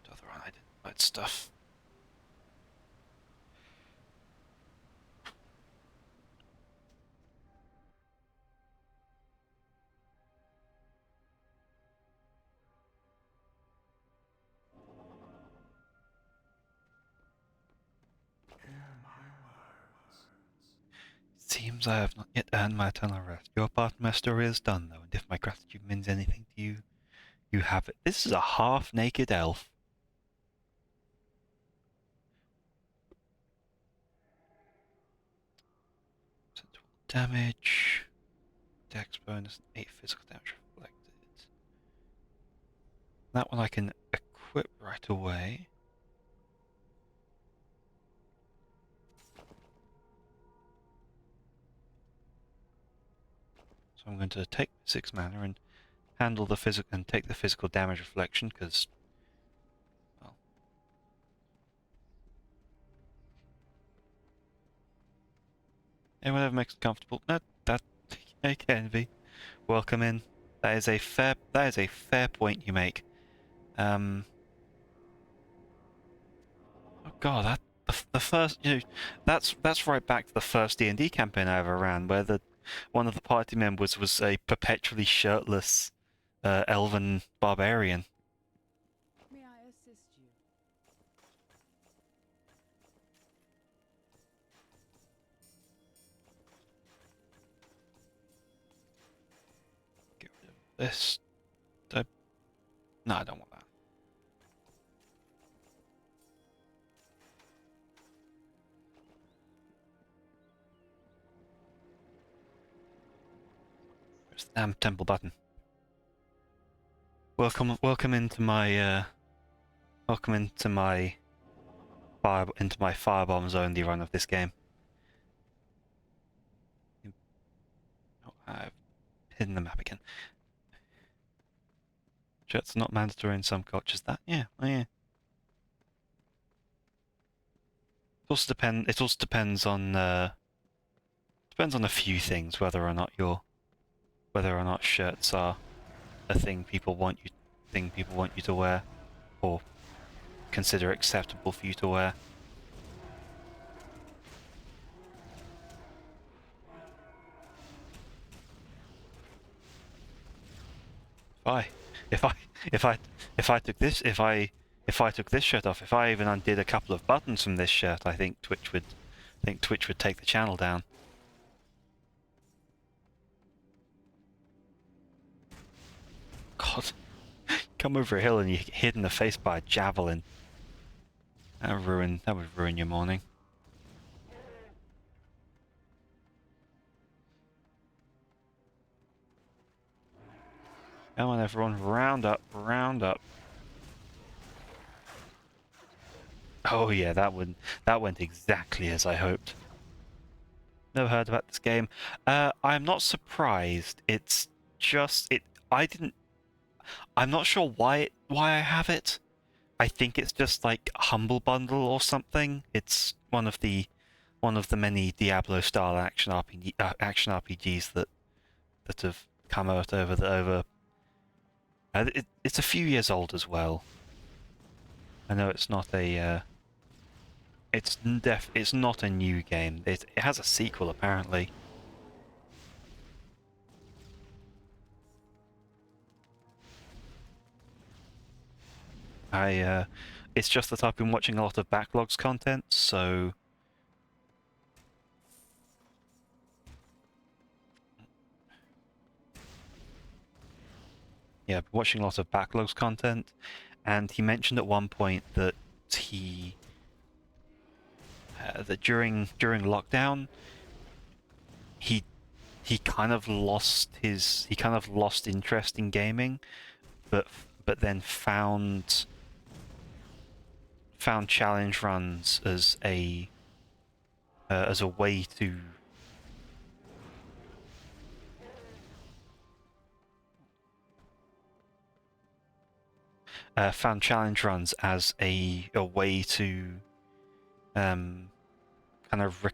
The other one I didn't like stuff. Seems I have not yet earned my eternal rest. Your part of my story is done, though, and if my gratitude means anything to you, you have it. This is a half-naked elf. damage, dex bonus, 8 physical damage reflected. That one I can equip right away. So I'm going to take 6 mana and handle the physical and take the physical damage reflection because, well, whatever makes it comfortable. No, that it can be. Welcome in. That is a fair point you make. Oh god, the first, that's right back to the first D&D campaign I ever ran, where one of the party members was a perpetually shirtless elven barbarian. May I assist you? Get rid of this. No, I don't want that. Where's the damn temple button? Welcome into my firebombs only run of this game. Oh, I've hidden the map again. Shirts not mandatory in some cultures. That yeah, oh yeah. It also depends on a few things, whether or not shirts are a thing people want you to wear, or consider acceptable for you to wear. If I took this shirt off, if I even undid a couple of buttons from this shirt, I think Twitch would take the channel down. God, come over a hill and you get hit in the face by a javelin. That would ruin your morning. Come on, everyone, round up, round up. Oh yeah, that went exactly as I hoped. Never heard about this game. I'm not surprised. It's just I'm not sure why I have it. I think it's just like Humble Bundle or something. It's one of the many Diablo style action RPGs that have come out over. It's a few years old as well. I know it's not a it's not a new game. It has a sequel apparently. It's just that I've been watching a lot of Backlogs content, so yeah, watching a lot of Backlogs content, and he mentioned at one point that that during lockdown, he kind of lost interest in gaming, but then found challenge runs as a way to found challenge runs as a way to kind of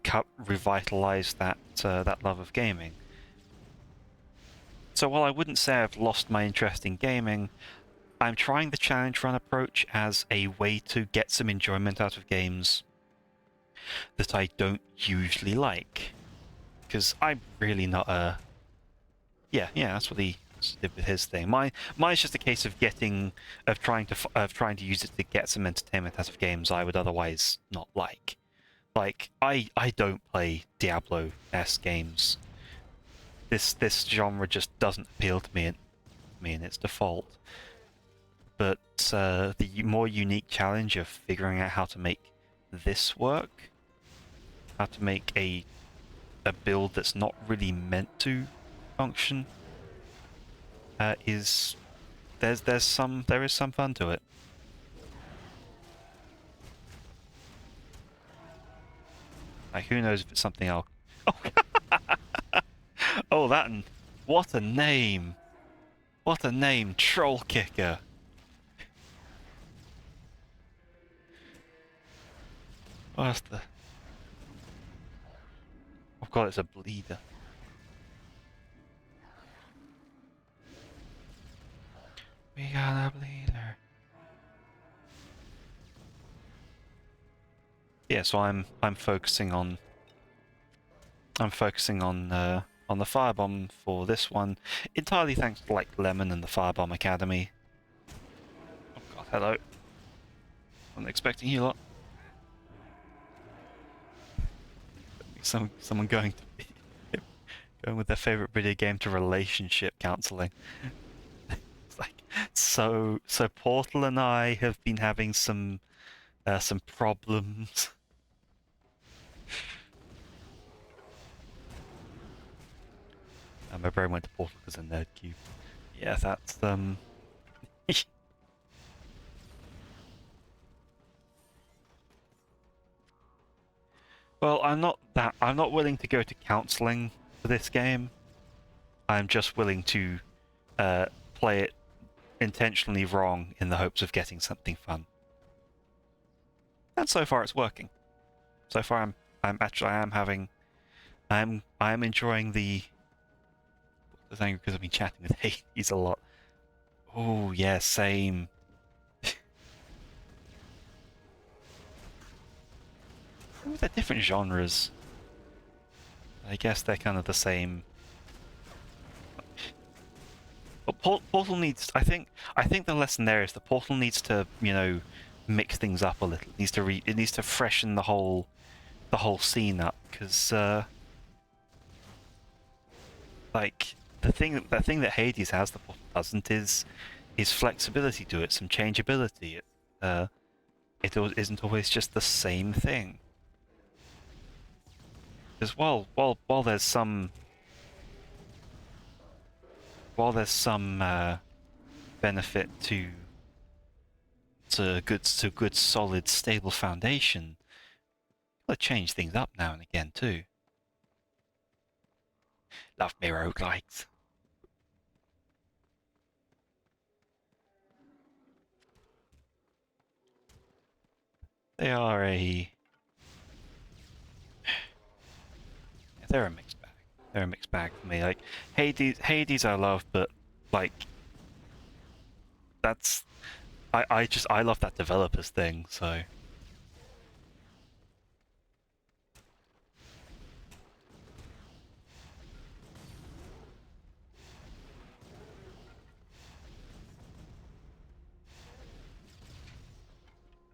revitalize that love of gaming. So while I wouldn't say I've lost my interest in gaming, I'm trying the challenge run approach as a way to get some enjoyment out of games that I don't usually like. Because I'm really not a... Yeah, that's what he did with his thing. Mine's just a case of trying to use it to get some entertainment out of games I would otherwise not like. Like, I don't play Diablo-esque games. This genre just doesn't appeal to me in its default. But the more unique challenge of figuring out how to make this work, how to make a a build that's not really meant to function, there is some fun to it. Like, who knows if it's something I'll... Oh, oh, that... What a name! What a name! Troll Kicker! What's the... Oh god, it's a bleeder. We got a bleeder. Yeah, so I'm focusing on the firebomb for this one, entirely thanks to like Lemon and the Firebomb Academy. Oh god, hello. Wasn't expecting you lot. Someone going with their favorite video game to relationship counseling. It's like so Portal and I have been having some problems. My brain went to Portal because of Nerd Cube. Yeah, that's Well, I'm not willing to go to counseling for this game. I'm just willing to play it intentionally wrong in the hopes of getting something fun. And so far it's working. So far I'm enjoying the... I think because I've been chatting with Hades a lot. Oh yeah, same. They're different genres. I guess they're kind of the same. But Portal needs... I think the lesson there is that Portal needs to, you know, mix things up a little. It needs to freshen the whole scene up, because like the thing that Hades has that Portal doesn't is flexibility to it, some changeability. It isn't always just the same thing. Because while there's some benefit to good solid stable foundation, gotta change things up now and again too. Love me roguelikes. They are they're a mixed bag. They're a mixed bag for me. Like Hades I love, but like that's I love that developers thing, so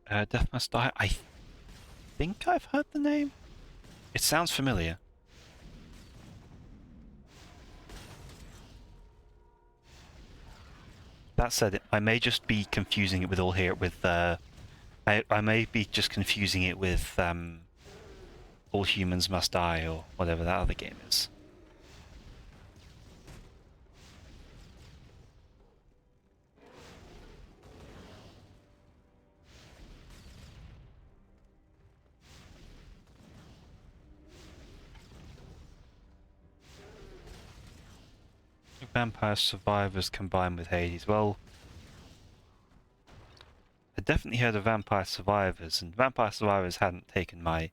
Death Must Die. I think I've heard the name. It sounds familiar. That said, I may just be confusing it with I may be just confusing it with All Humans Must Die or whatever that other game is. Vampire Survivors combined with Hades. Well, I definitely heard of Vampire Survivors, and Vampire Survivors hadn't taken my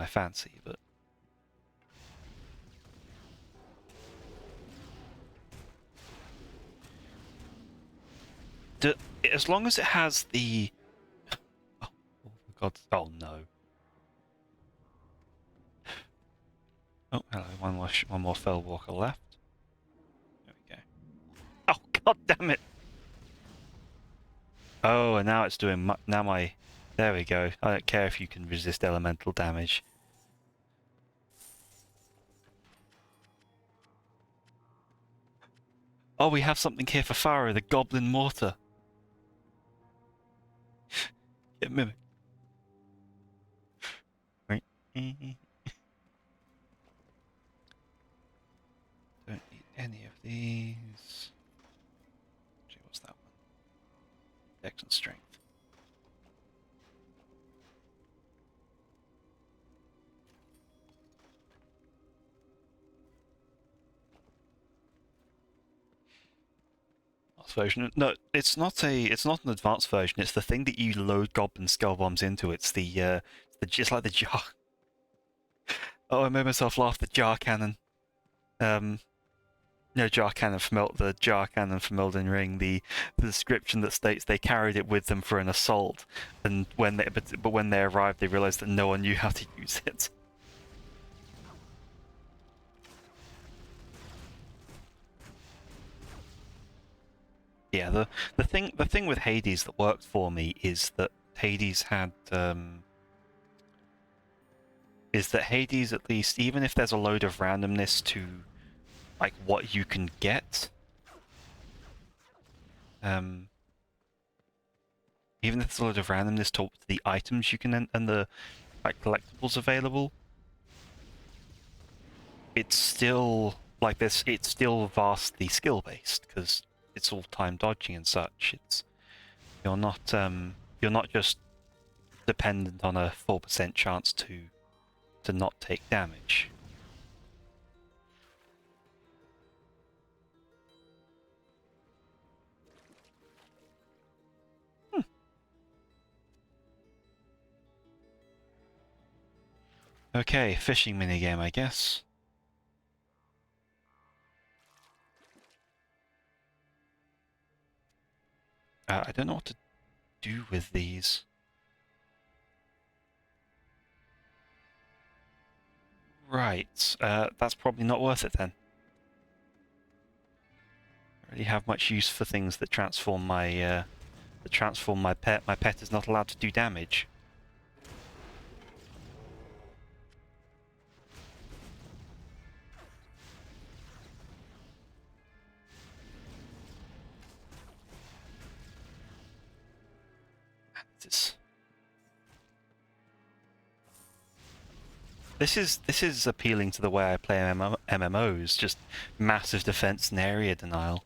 fancy, but as long as it has the oh god, oh no. Oh, hello, one more fell walker left. There we go. Oh god damn it! Oh, and now it's doing there we go. I don't care if you can resist elemental damage. Oh, we have something here for Pharaoh, the Goblin Mortar. Get mimic. Right. these. Gee, what's that one? Dex and strength. Version. No, it's not an advanced version. It's the thing that you load goblin skull bombs into. It's just like the jar. Oh, I made myself laugh. The jar cannon. No, jar cannon from the jar cannon from Elden Ring. The description that states they carried it with them for an assault, and when they arrived, they realized that no one knew how to use it. Yeah, the thing with Hades that worked for me is that Hades had at least, even if there's a load of randomness to like what you can get, even if there's a load of randomness to the items you can and the like collectibles available, it's still like this. It's still vastly skill based because it's all time dodging and such. You're not just dependent on a 4% chance to not take damage. Okay, fishing minigame, I guess. I don't know what to do with these. Right, that's probably not worth it then. I really have much use for things that transform my pet. My pet is not allowed to do damage. This is appealing to the way I play MMOs, just massive defense and area denial.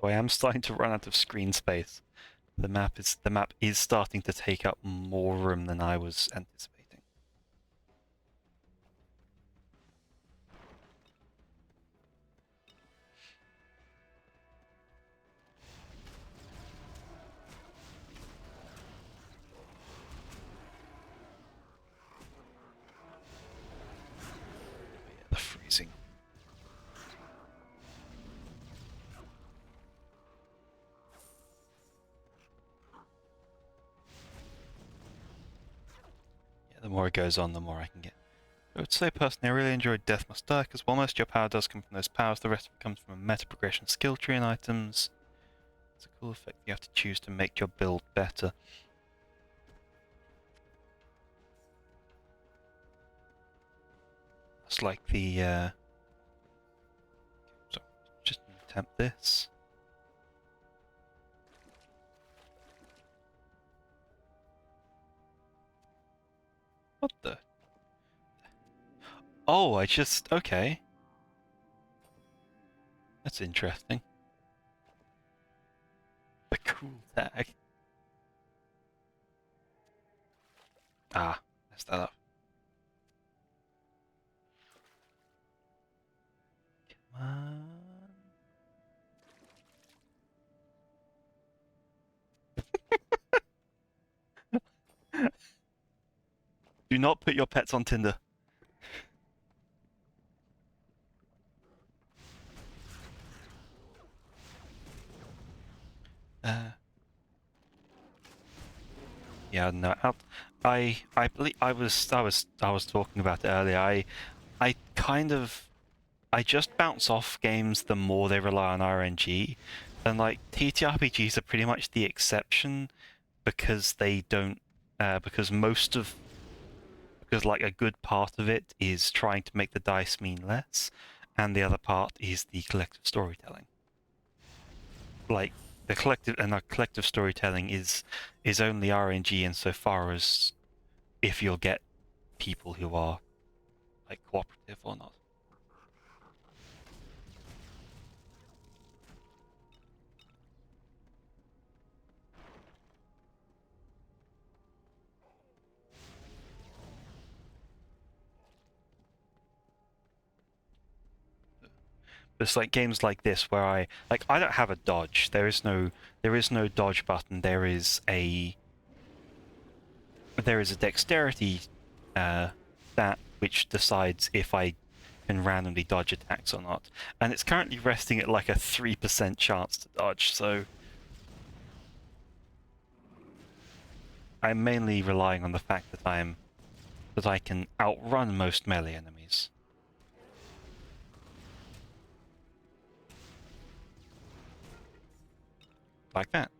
So I am starting to run out of screen space. The map is starting to take up more room than I was anticipating. The freezing. Yeah, the more it goes on, the more I can get. I would say personally, I really enjoyed Death Must Die, because while most of your power does come from those powers, the rest of it comes from a meta progression skill tree and items. It's a cool effect you have to choose to make your build better. It's like the so just attempt this. What the? Oh, okay. That's interesting. A cool tag. Ah, messed that up. Come on. Do not put your pets on Tinder. Yeah, no. I believe I was talking about it earlier. I kind of just bounce off games the more they rely on RNG, and like TTRPGs are pretty much the exception because they don't because like a good part of it is trying to make the dice mean less, and the other part is the collective storytelling. Like the collective storytelling is only RNG insofar as if you'll get people who are like cooperative or not. It's like games like this where I don't have a dodge. There is no dodge button. There is a dexterity stat which decides if I can randomly dodge attacks or not, and it's currently resting at like a 3% chance to dodge. So I'm mainly relying on the fact that I can outrun most melee enemies. Like that.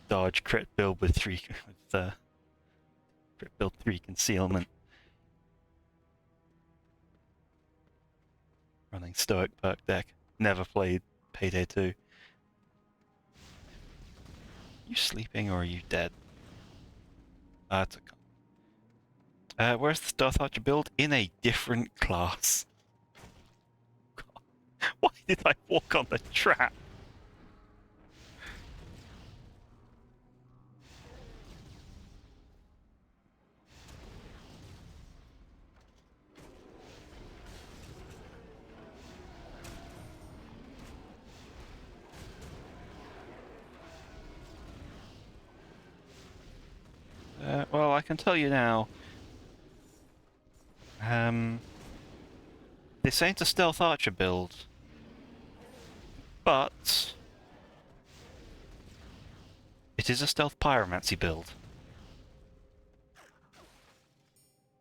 Dodge, crit build with 3 with crit build 3 concealment. Running stoic perk deck. Never played Payday 2. You sleeping or are you dead? That's a where's the Stealth Archer build? In a different class. God. Why did I walk on the trap? Well, I can tell you now. This ain't a Stealth Archer build, but it is a Stealth Pyromancy build.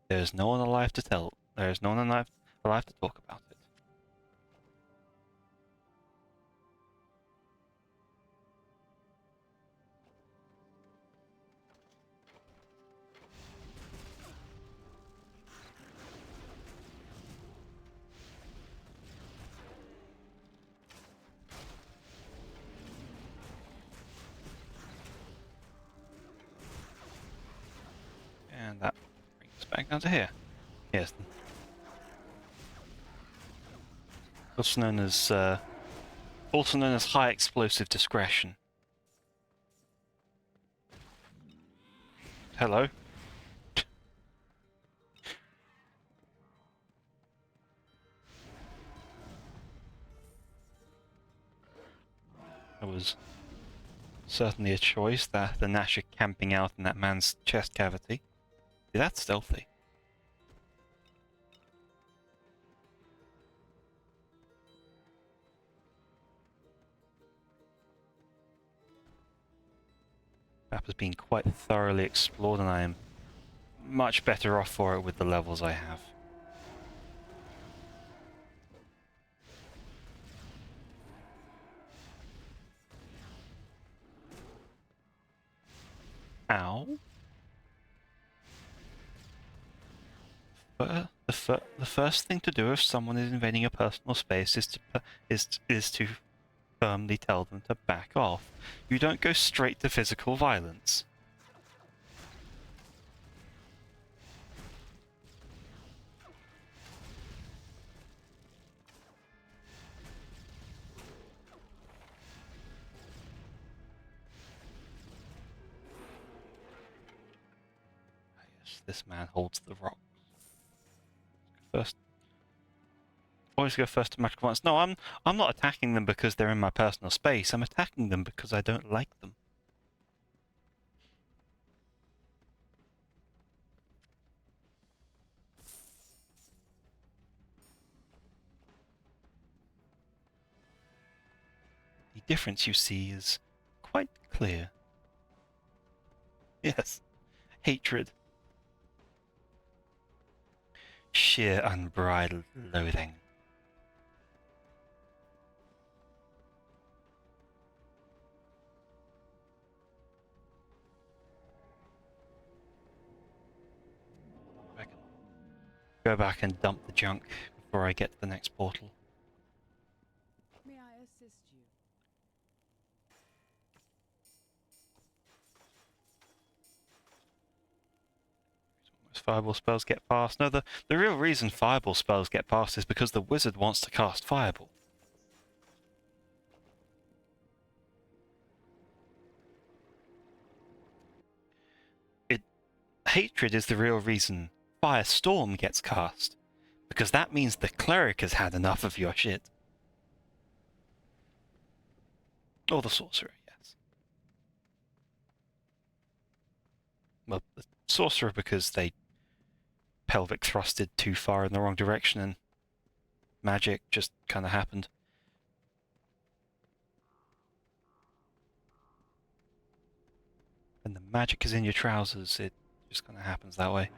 There's no one alive to tell. There's no one alive to talk about it. And that brings us back down to here. Yes. Also known as high explosive discretion. Hello. That was certainly a choice, that the Nasher camping out in that man's chest cavity. Yeah, that's stealthy. Map has been quite thoroughly explored, and I am much better off for it with the levels I have. Ow. But the first thing to do if someone is invading your personal space is to firmly tell them to back off. You don't go straight to physical violence. Yes, this man holds the rock. First, always go first to magical ones. No, I'm not attacking them because they're in my personal space. I'm attacking them because I don't like them. The difference you see is quite clear. Yes, hatred. Sheer unbridled loathing. I can go back and dump the junk before I get to the next portal. May I assist you? Most fireball spells get past. No, the real reason fireball spells get past is because the wizard wants to cast fireball. Hatred is the real reason Firestorm gets cast, Because that means the cleric has had enough of your shit. Or the sorcerer, yes. Well, the sorcerer because they pelvic thrusted too far in the wrong direction and magic just kind of happened. When the magic is in your trousers, it just kind of happens that way.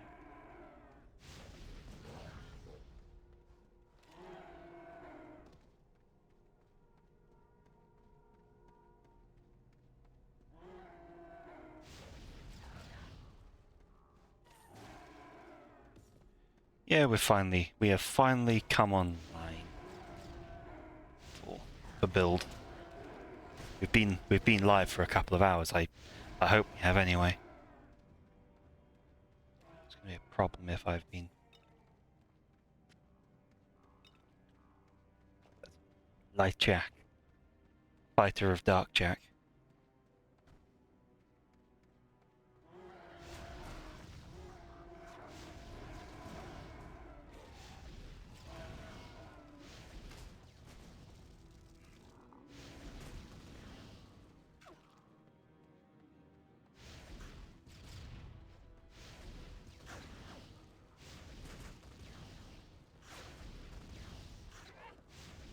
Yeah, we have finally come online for build. We've been live for a couple of hours. I hope we have anyway. It's gonna be a problem if I've been Light Jack, fighter of Dark Jack.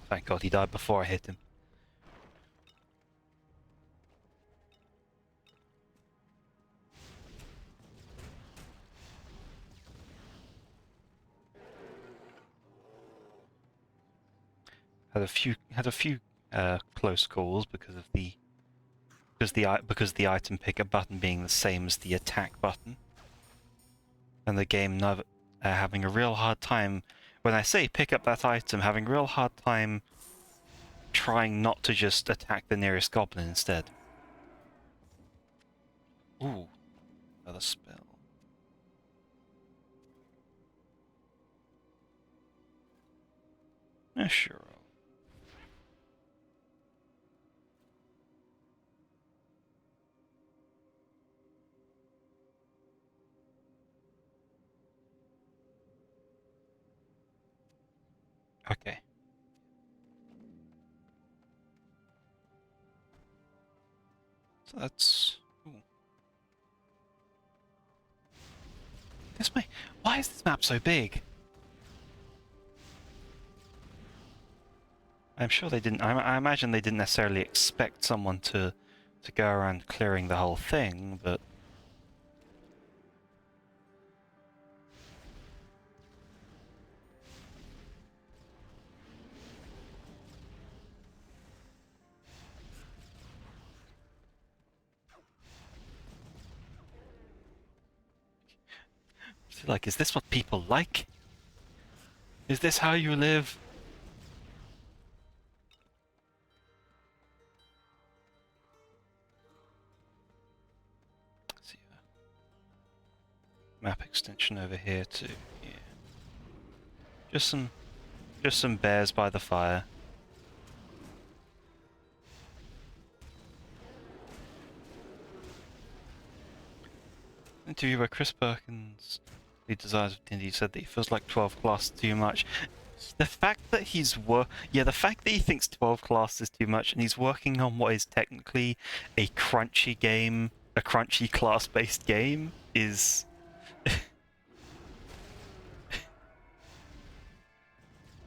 Thank God he died before I hit him. Had a few close calls because of the item pickup button being the same as the attack button, and the game having a real hard time. When I say pick up that item, having a real hard time trying not to just attack the nearest goblin instead. Ooh, another spell. Yeah, sure. Okay. So that's... Ooh. Why is this map so big? I'm sure they didn't... I imagine they didn't necessarily expect someone to go around clearing the whole thing, but... Like, is this what people like? Is this how you live? Let's see, map extension over here too. Yeah. Just some bears by the fire. Interview by Chris Perkins, the designer of D&D, said that he feels like 12 class is too much. The fact that the fact that he thinks 12 class is too much, and he's working on what is technically a crunchy game, a crunchy class-based game, is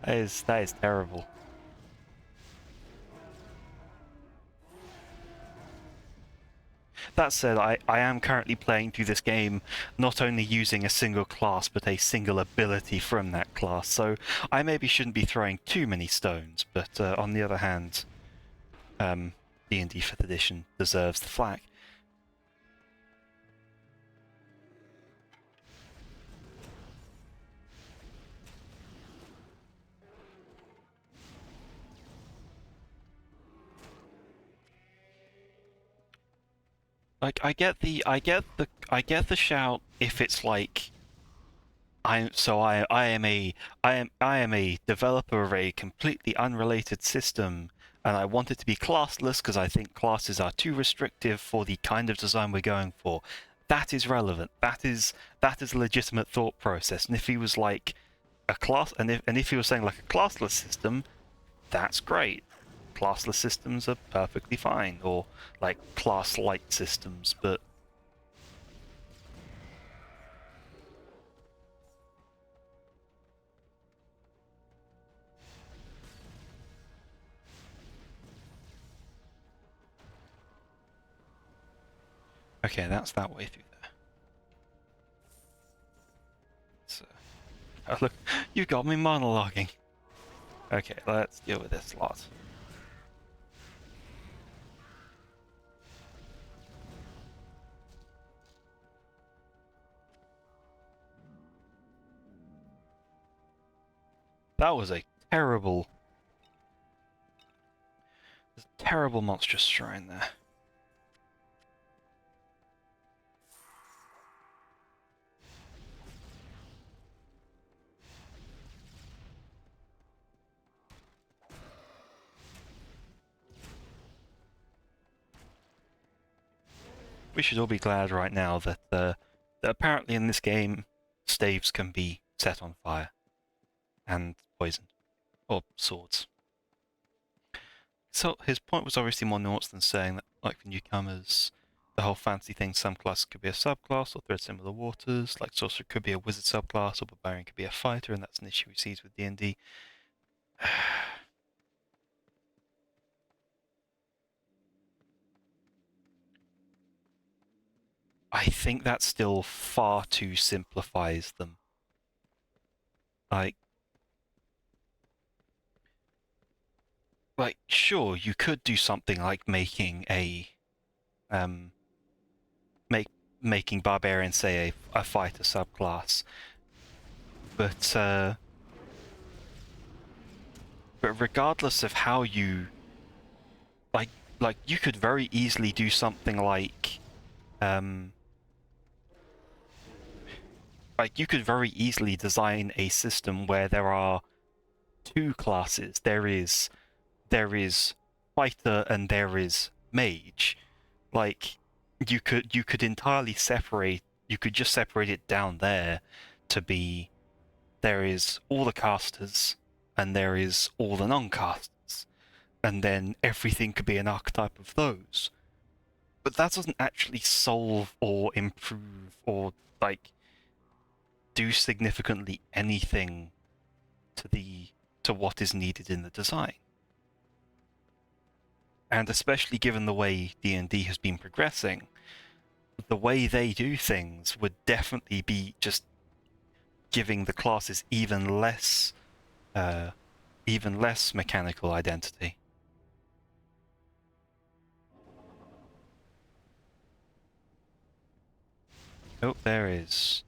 that is terrible. That said, I am currently playing through this game not only using a single class, but a single ability from that class, so I maybe shouldn't be throwing too many stones, but on the other hand, D&D 5th edition deserves the flack. Like, I get the shout if it's like I am a developer of a completely unrelated system, and I want it to be classless because I think classes are too restrictive for the kind of design we're going for. That is relevant. That is a legitimate thought process. And if he was like, a class, and if you were saying like a classless system, that's great. Classless systems are perfectly fine, or like class light systems, but okay, that's that way through there. So, oh look, you got me monologuing. Okay, let's deal with this lot. That was a terrible monstrous shrine there. We should all be glad right now that, that apparently in this game, staves can be set on fire and poisoned, or swords. So his point was obviously more nuanced than saying that, like for newcomers, the whole fancy thing, some class could be a subclass or thread similar waters, like sorcerer could be a wizard subclass or barbarian could be a fighter, and that's an issue he sees with D&D. I think that still far too simplifies them. Like, sure, you could do something like making a, making barbarian, say, a fighter subclass, but regardless of how you, like you could very easily do something like you could very easily design a system where there are two classes. There is fighter and there is mage. Like you could entirely separate. You could just separate it down there to be there is all the casters and there is all the non-casters, and then everything could be an archetype of those. But that doesn't actually solve or improve or like do significantly anything to what is needed in the design. And especially given the way D&D has been progressing, the way they do things would definitely be just giving the classes even less mechanical identity. Oh, there is.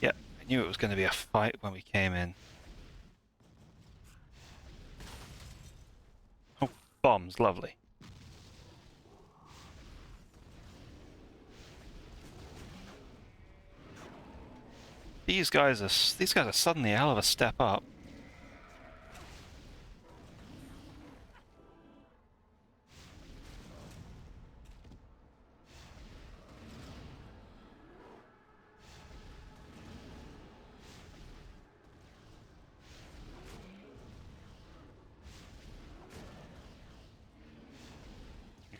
Yep, I knew it was going to be a fight when we came in. Oh, bombs, lovely. These guys are suddenly a hell of a step up.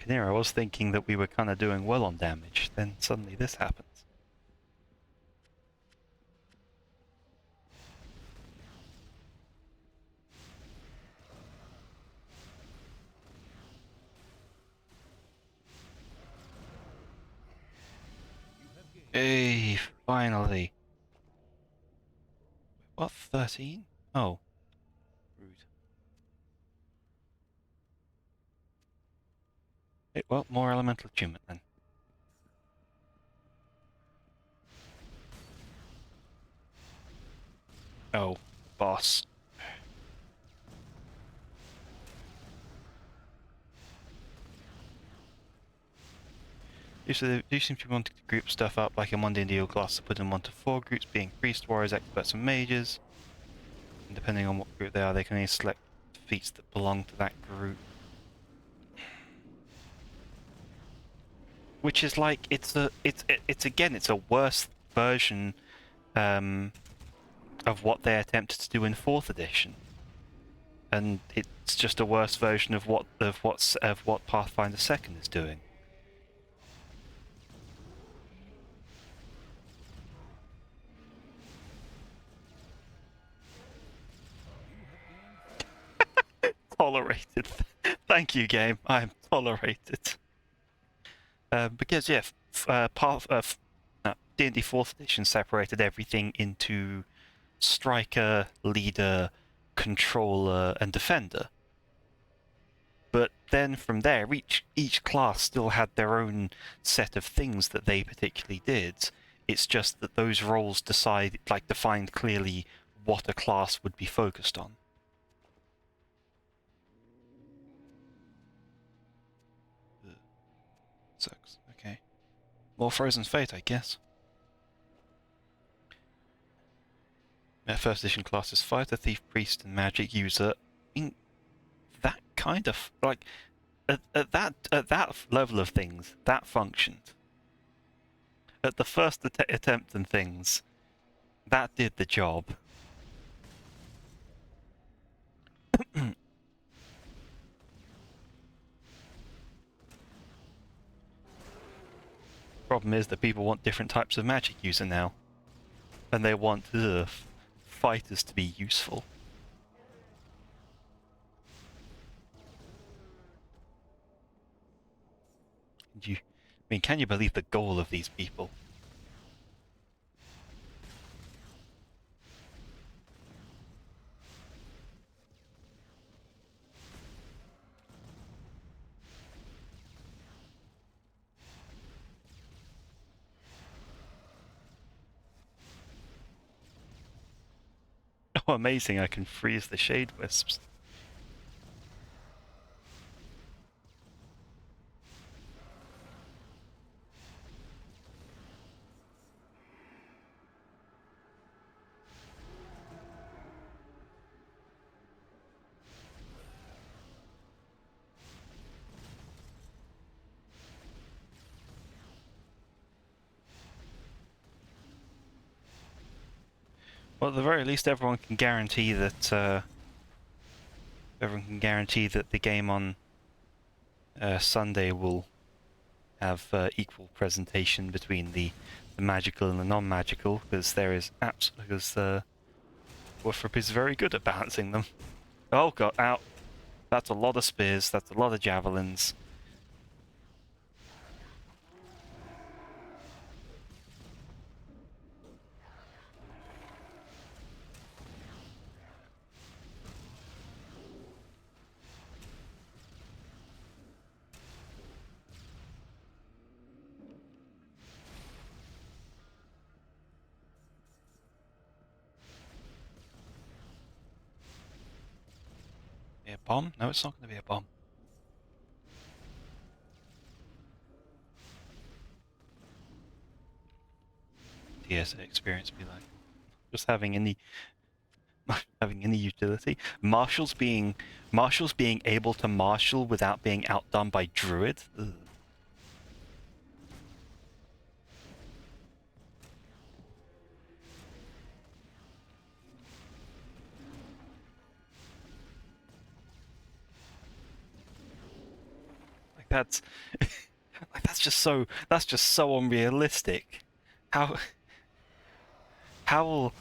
Here, I was thinking that we were kind of doing well on damage, then suddenly this happens. Hey, finally. What, 13? Oh. Rude. Hey, well, more elemental attunement then. Oh, boss. Usually, do seem to be wanting to group stuff up like in one D&D or class to put in 1 to 4 groups, being priest, warriors, experts, and mages. And depending on what group they are, they can only select feats that belong to that group. Which is like it's again it's a worse version. of what they attempted to do in 4th edition, and it's just a worse version of what Pathfinder 2nd is doing. Tolerated. Thank you, game. I'm tolerated. Because yeah, D&D 4th edition separated everything into striker, leader, controller, and defender. But then from there, each class still had their own set of things that they particularly did. It's just that those roles defined clearly what a class would be focused on. Sucks. Okay. More Frozen Fate, I guess. First edition classes: fighter, thief, priest, and magic user. That kind of like at that level of things, that functioned. At the first attempt and things, that did the job. Problem is that people want different types of magic user now, and they want fighters to be useful. Can you believe the goal of these people? Oh, amazing, I can freeze the Shade Wisps. Well, at the very least, everyone can guarantee that the game on Sunday will have equal presentation between the magical and the non-magical, because Wolfrip is very good at balancing them. Oh god, out! That's a lot of spears. That's a lot of javelins. Be a bomb? No, it's not going to be a bomb. TSA experience be like just having any utility. Marshals being able to marshal without being outdone by druid. Ugh. Like that's that's just so unrealistic. How will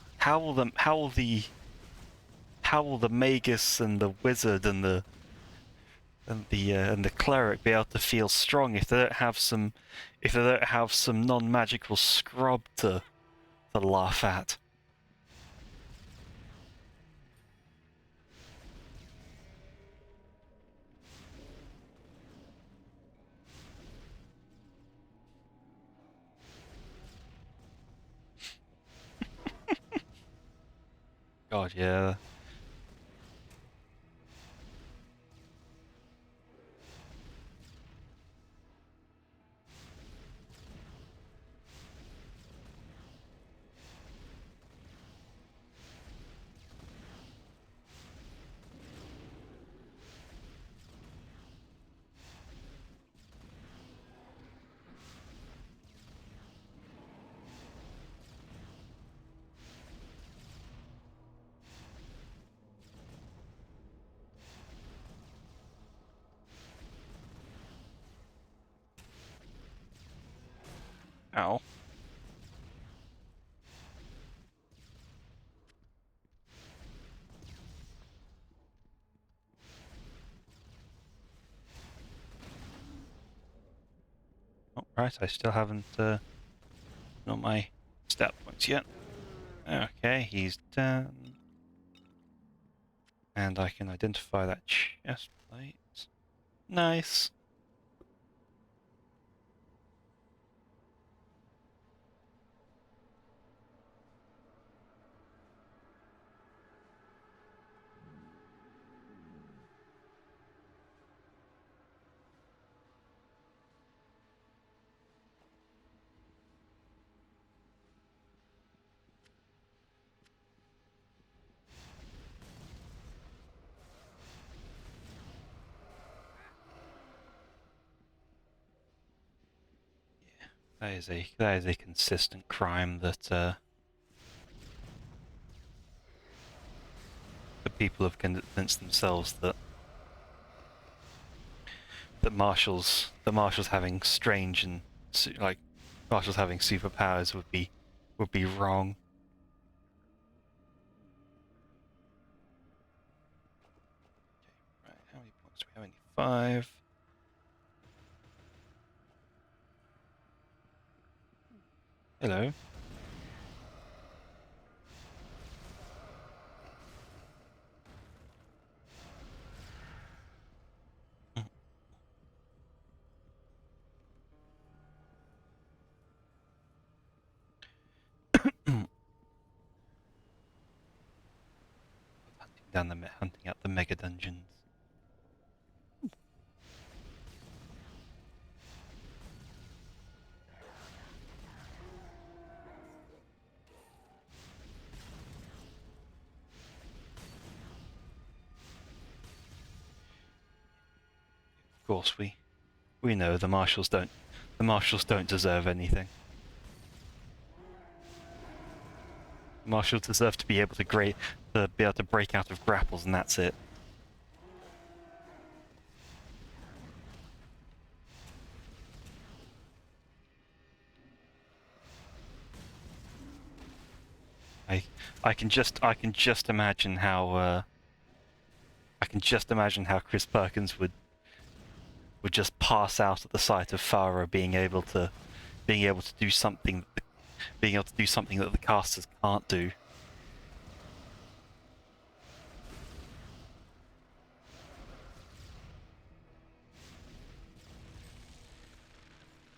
the magus and the wizard and the cleric be able to feel strong if they don't have some non-magical scrub to laugh at? God, yeah. Ow. Oh, right, I still haven't got my stat points yet. Okay, he's done. And I can identify that chest plate. Nice. That is a consistent crime that the people have convinced themselves that the marshals having strange and like marshals having superpowers would be wrong. Okay, right, how many points do we have? Only 5. Hello. Hunting out the mega dungeons. Of course, we know the marshals don't deserve anything. The marshals deserve to be able to break out of grapples, and that's it. I can just imagine how Chris Perkins would just pass out at the sight of Farah being able to do something that the casters can't do.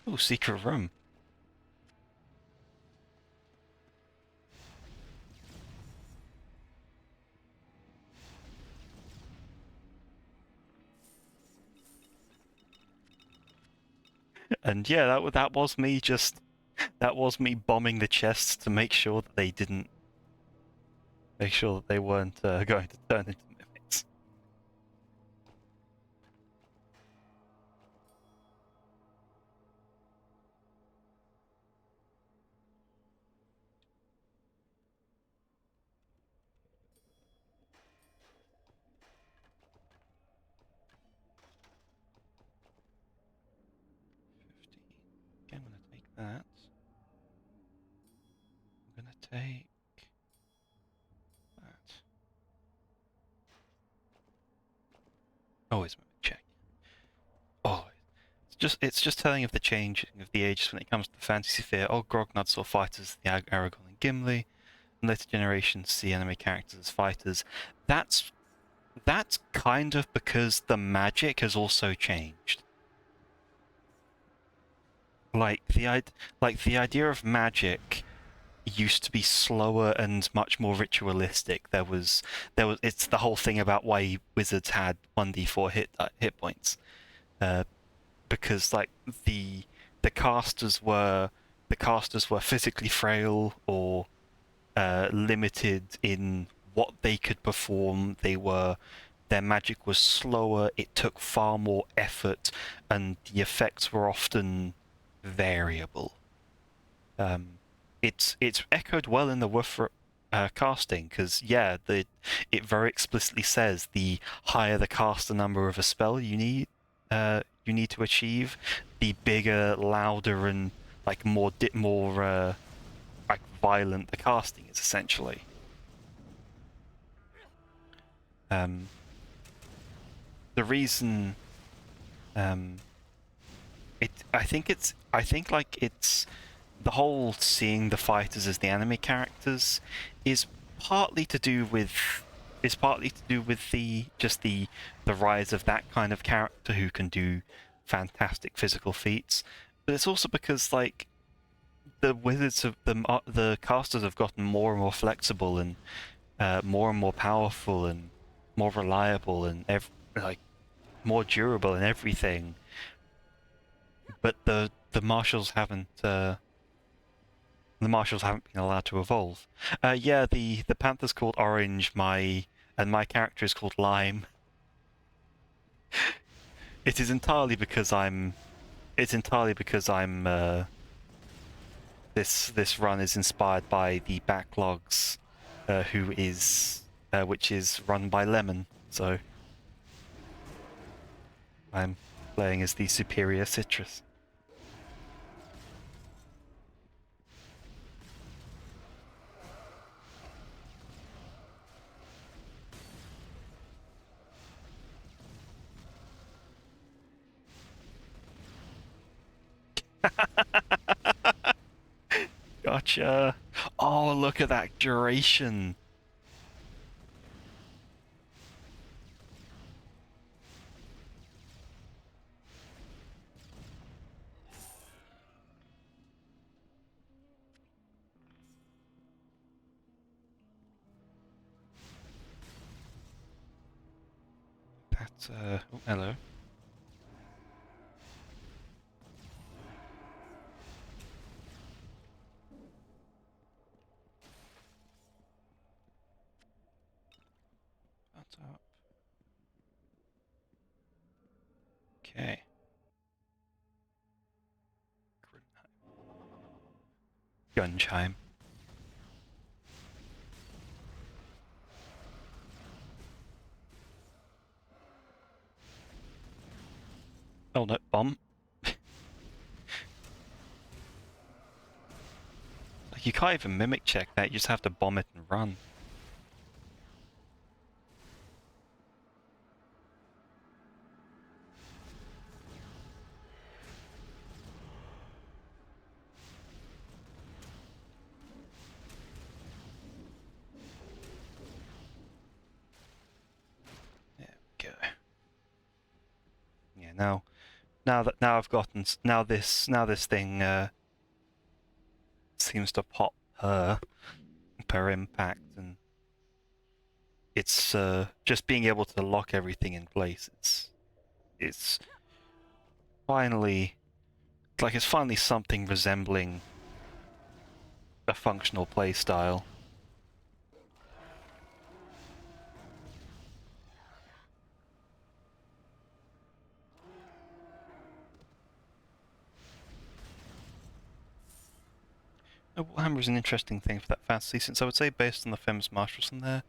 Oh, secret room. And yeah, that was me bombing the chests to make sure that they weren't going to turn into mimics. Okay, I'm gonna take that. I'm gonna take that. Always check. Oh, it's just telling of the changing of the ages when it comes to the fantasy sphere. Old Grognard saw fighters the Aragorn and Gimli, and later generations see anime characters as fighters. That's kind of because the magic has also changed. Like the idea of magic used to be slower and much more ritualistic. There was it's the whole thing about why wizards had 1d4 hit points, because like the casters were physically frail or limited in what they could perform. Their magic was slower. It took far more effort, and the effects were often variable. It's echoed well in the Woof casting, because yeah, it very explicitly says the higher the caster number of a spell you need to achieve, the bigger, louder, and like more like violent the casting is essentially. The reason I think like it's the whole seeing the fighters as the anime characters is partly to do with the rise of that kind of character who can do fantastic physical feats, but it's also because like the wizards of the casters have gotten more and more flexible and more powerful and more reliable and like more durable and everything, but the marshals haven't been allowed to evolve. Yeah, the panther's called Orange, and my character is called Lime. It is entirely because I'm. This run is inspired by the backlogs, which is run by Lemon. So I'm playing as the superior citrus. Gotcha. Oh, look at that duration. That's oh, hello. That's up. Okay. Gun chime. Oh no, bomb. Like you can't even mimic check that, you just have to bomb it and run. There we go. Yeah, now I've gotten this thing seems to pop per impact, and it's just being able to lock everything in place. It's finally it's finally something resembling a functional playstyle. Warhammer is an interesting thing for that fantasy, since I would say based on the famous marshals in there,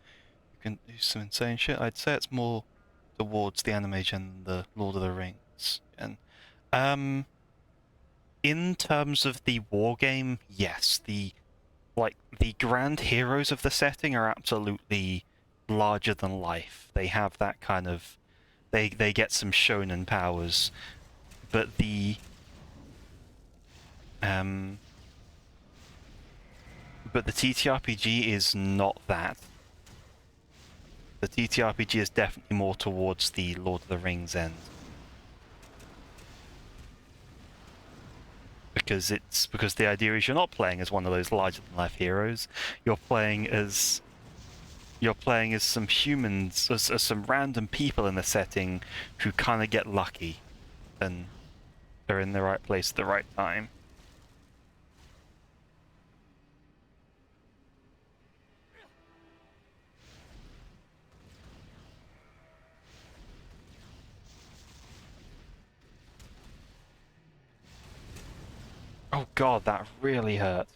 you can do some insane shit. I'd say it's more towards the anime than the Lord of the Rings. And in terms of the war game, yes, the grand heroes of the setting are absolutely larger than life. They have that kind of they get some shonen powers, but the TTRPG is not that. The TTRPG is definitely more towards the Lord of the Rings end. Because the idea is you're not playing as one of those larger than life heroes. You're playing as some humans, as some random people in the setting who kind of get lucky and are in the right place at the right time. Oh god, that really hurt.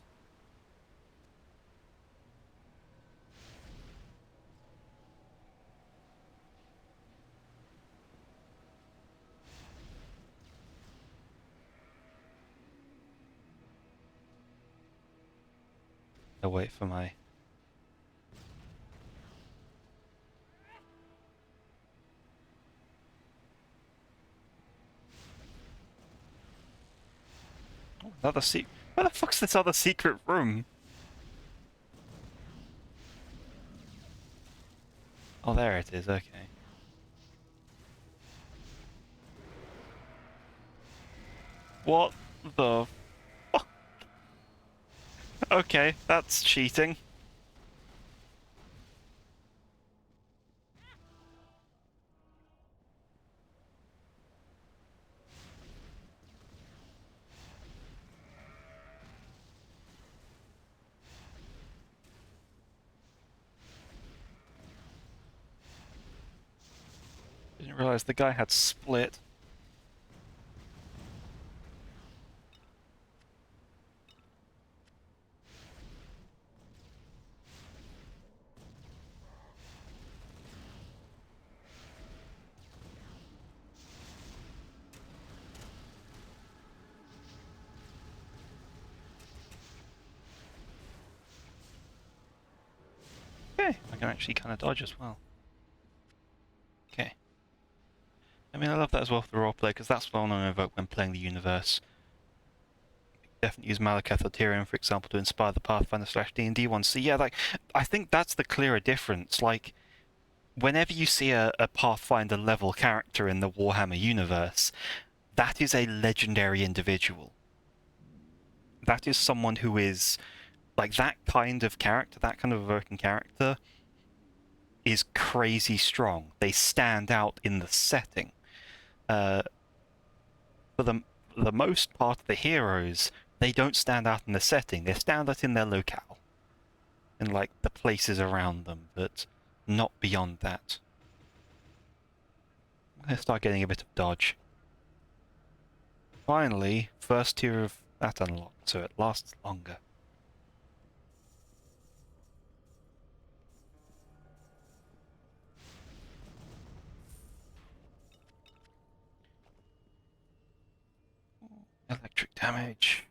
I'll wait for my... Oh, another secret... Where the fuck's this other secret room? Oh, there it is, okay. What the fuck? Okay, that's cheating. Didn't realize the guy had split. Okay, I can actually kind of dodge as well. Okay. I mean, I love that as well for the roleplay, because that's what I want to invoke when playing the universe. Definitely use Malekith or Tyrion, for example, to inspire the Pathfinder / D&D ones. So yeah, like, I think that's the clearer difference. Like, whenever you see a Pathfinder level character in the Warhammer universe, that is a legendary individual. That is someone who is, like, that kind of character, that kind of evoking character, is crazy strong. They stand out in the setting. For the most part of the heroes, they don't stand out in the setting. They stand out in their locale, in like the places around them, but not beyond that. I'm gonna start getting a bit of dodge. Finally, first tier of that unlocked, so it lasts longer. Electric damage.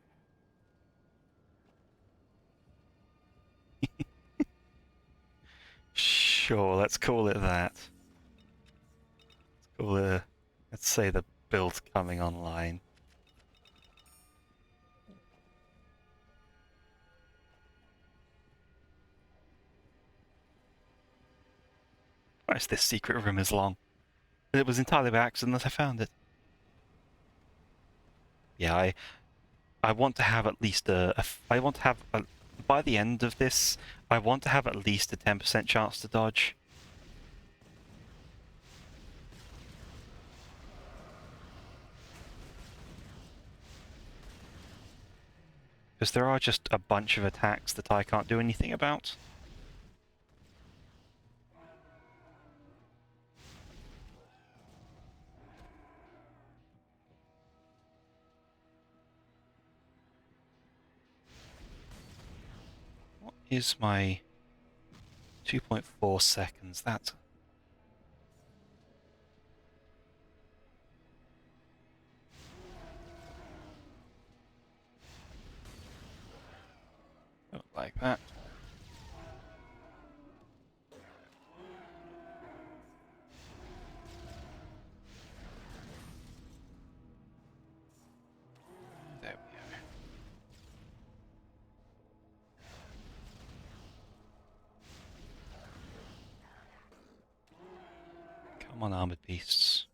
Sure, let's call it that. Let's say the build's coming online. Christ, this secret room is long. It was entirely by accident that I found it. Yeah, I want to have at least I want to have by the end of this, I want to have at least a 10% chance to dodge. Because there are just a bunch of attacks that I can't do anything about. What is my 2.4 seconds? That's... Don't like that. There we go. Come on, armored beasts.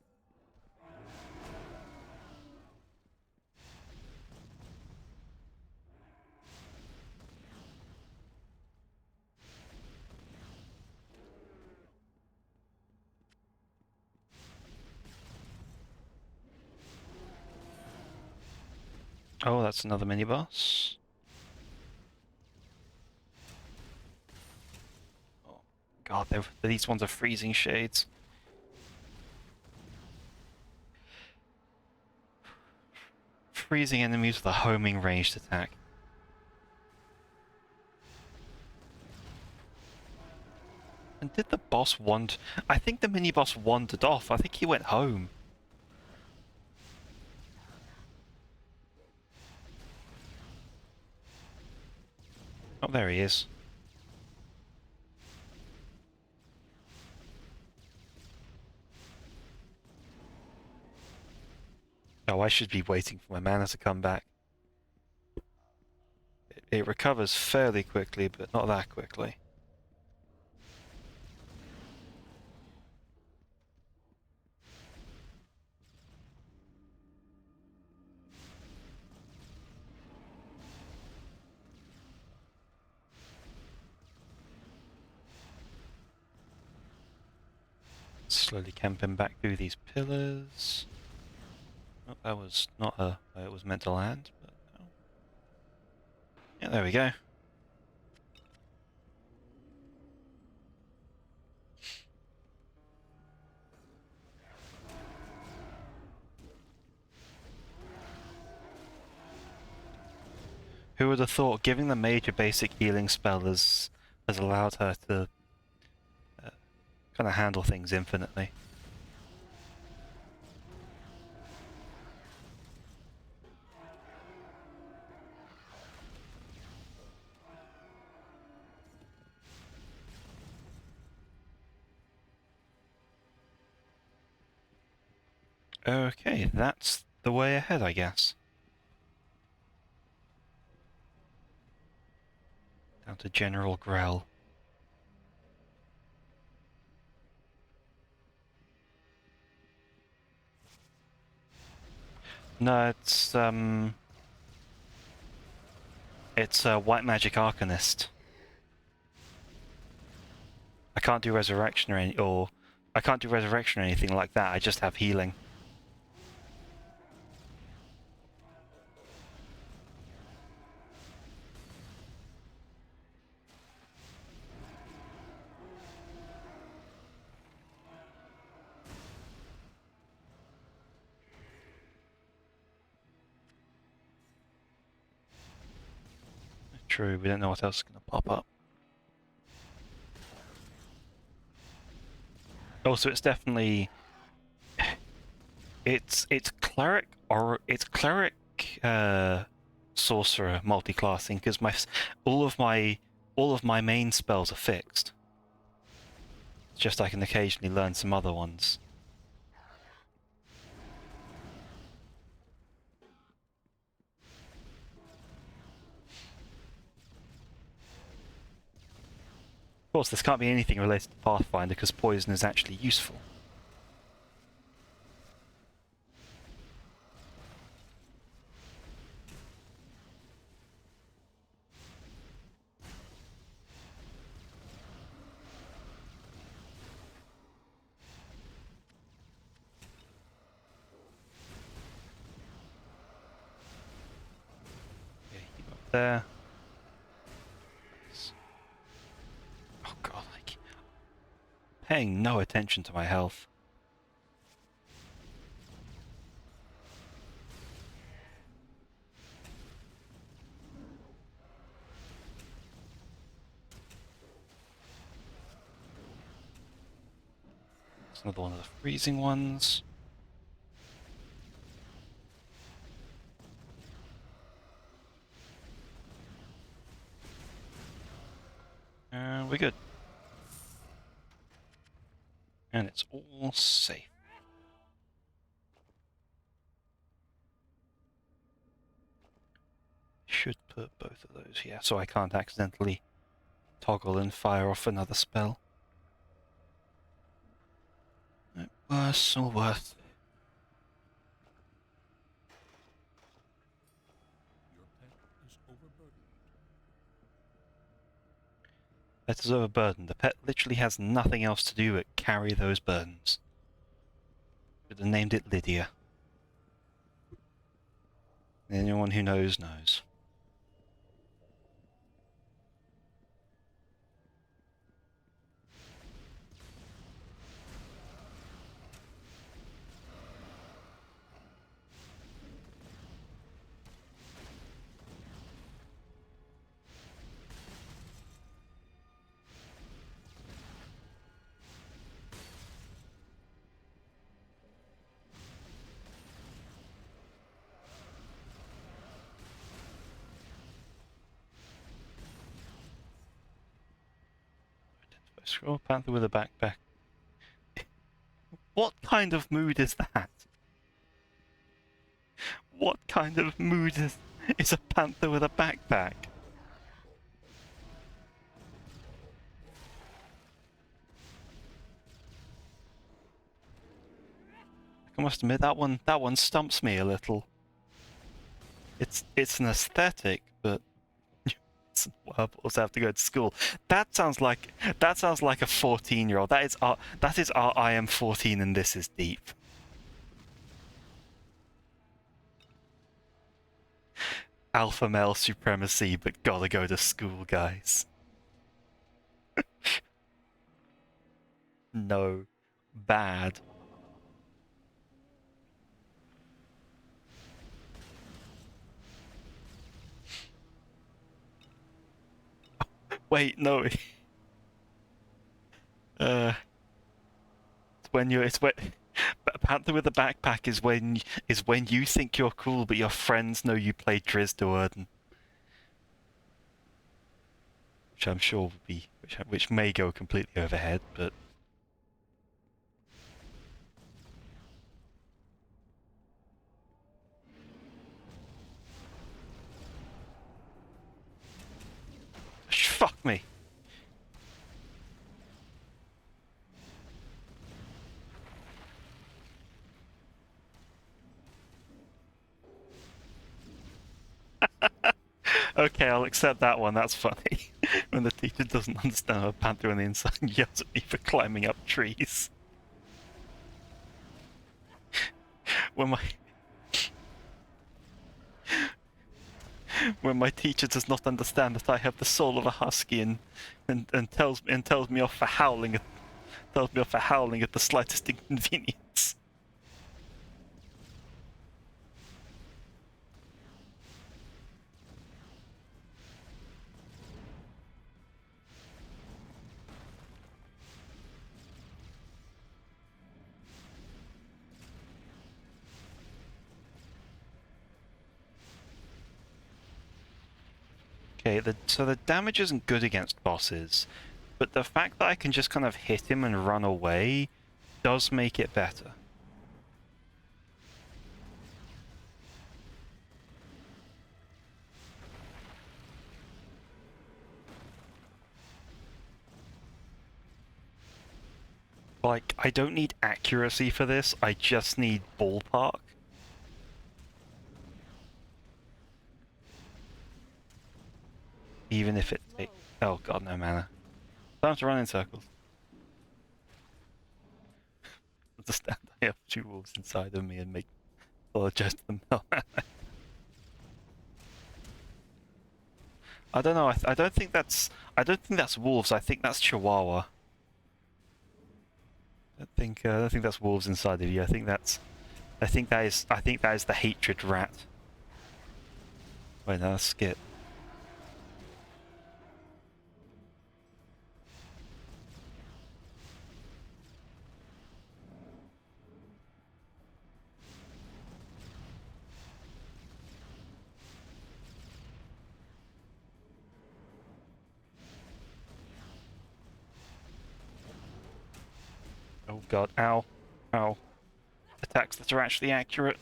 Oh, that's another mini-boss. Oh, God, these ones are freezing shades. Freezing enemies with a homing ranged attack. And did the boss wander? I think the mini-boss wandered off. I think he went home. Oh, there he is. Oh, I should be waiting for my mana to come back. It recovers fairly quickly, but not that quickly. Slowly camping back through these pillars. Oh, that was not where it was meant to land, but oh. Yeah, there we go. Who would have thought giving the mage a basic healing spell has allowed her to kind of handle things infinitely? Okay, that's the way ahead, I guess. Down to General Grell. No, it's a White Magic Arcanist. I can't do resurrection or I can't do resurrection or anything like that. I just have healing. True, we don't know what else is going to pop up. Also, it's definitely it's cleric or it's cleric sorcerer multi-classing because all of my main spells are fixed. It's just I can occasionally learn some other ones. Of course, this can't be anything related to Pathfinder because poison is actually useful. Yeah, keep up there. Oh god, paying no attention to my health. It's another one of the freezing ones. We're good. And it's all safe. Should put both of those here so I can't accidentally toggle and fire off another spell. Worse or worth. Your pet is overburdened. Pet is overburdened. The pet literally has nothing else to do but carry those burdens. Should have named it Lydia. Anyone who knows, knows. Scroll panther with a backpack. What kind of mood is that? What kind of mood is a panther with a backpack? I must admit that one stumps me a little. It's an aesthetic, but I also have to go to school. That sounds like a 14-year-old. That is our I am 14 and this is deep. Alpha male supremacy, but gotta go to school, guys. No. Bad. Wait, no. It's when Panther with a backpack is when you think you're cool, but your friends know you play Driz to Erden. Which I'm sure will be which may go completely overhead, but fuck me. Okay, I'll accept that one. That's funny. When the teacher doesn't understand a panther on the inside and yells at me for climbing up trees. When my teacher does not understand that I have the soul of a husky and tells me off for howling at the slightest inconvenience. Okay, so the damage isn't good against bosses, but the fact that I can just kind of hit him and run away does make it better. Like, I don't need accuracy for this, I just need ballpark. Even if it takes... Oh god, no mana. Time to run in circles. Understand I have two wolves inside of me and make... apologize to them. I don't know, I don't think that's wolves, I think that's Chihuahua. I don't think that's wolves inside of you. I think that is the hatred rat. Wait, no, that's Skit. Oh god, ow. Ow. Attacks that are actually accurate.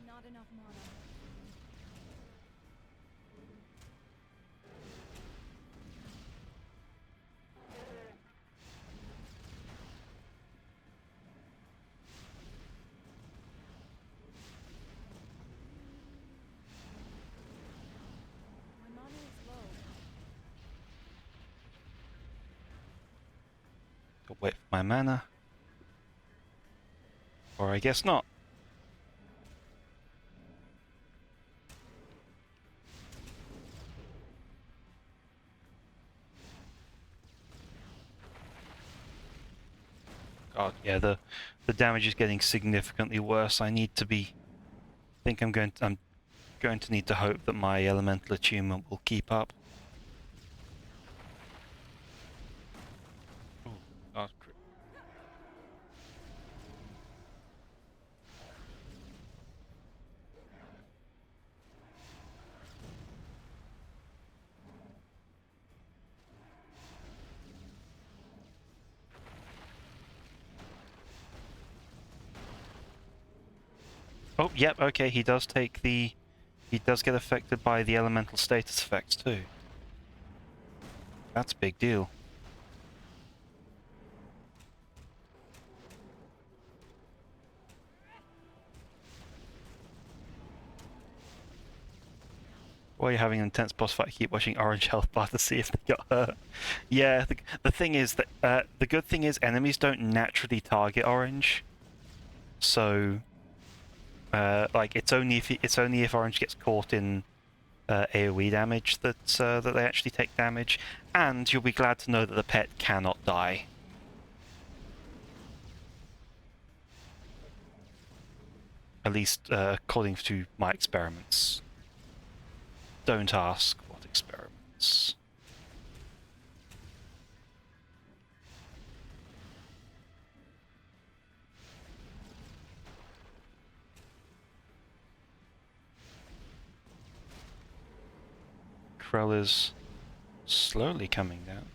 Not enough mana. My mana is low. Got wait for my mana. Or I guess not. God, yeah, the damage is getting significantly worse. I need to be... I'm going to need to hope that my elemental attunement will keep up. Ooh, God, Oh, yep, okay, he does take the... He does get affected by the elemental status effects too. That's a big deal. While you're having an intense boss fight, keep watching orange health bar to see if they got hurt. Yeah, the thing is that the good thing is enemies don't naturally target orange, so like it's only if orange gets caught in AOE damage that that they actually take damage, and you'll be glad to know that the pet cannot die. At least according to my experiments. Don't ask what experiments. Krell is slowly coming down.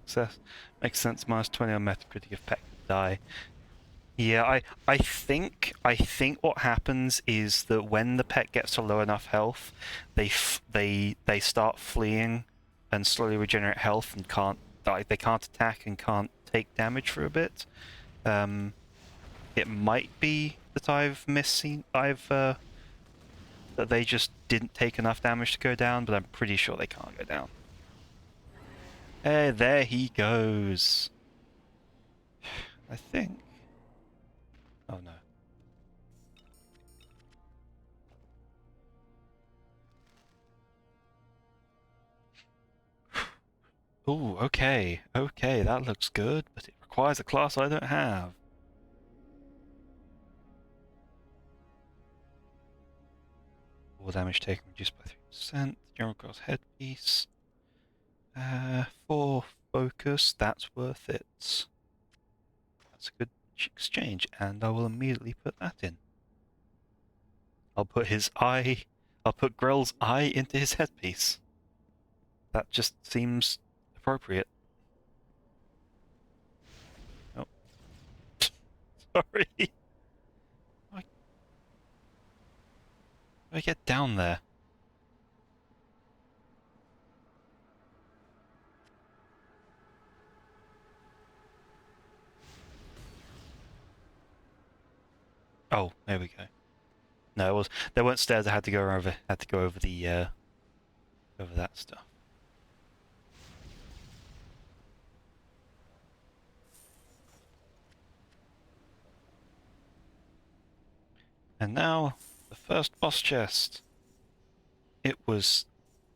Success. Makes sense, -20 on Metacritic if pet can die. Yeah, I think what happens is that when the pet gets to low enough health, they start fleeing and slowly regenerate health and can't die. They can't attack and can't take damage for a bit. It might be that that they just didn't take enough damage to go down, but I'm pretty sure they can't go down. Hey, there he goes. I think. Oh no. Ooh, okay, that looks good, but it requires a class I don't have. All damage taken reduced by 3%. General cost headpiece. For focus, that's worth it. That's a good exchange, and I will immediately put that in. I'll put Grell's eye into his headpiece. That just seems appropriate. Oh. Sorry. How do I get down there? Oh, there we go. No, there weren't stairs. I had to go over the over that stuff. And now the first boss chest. It was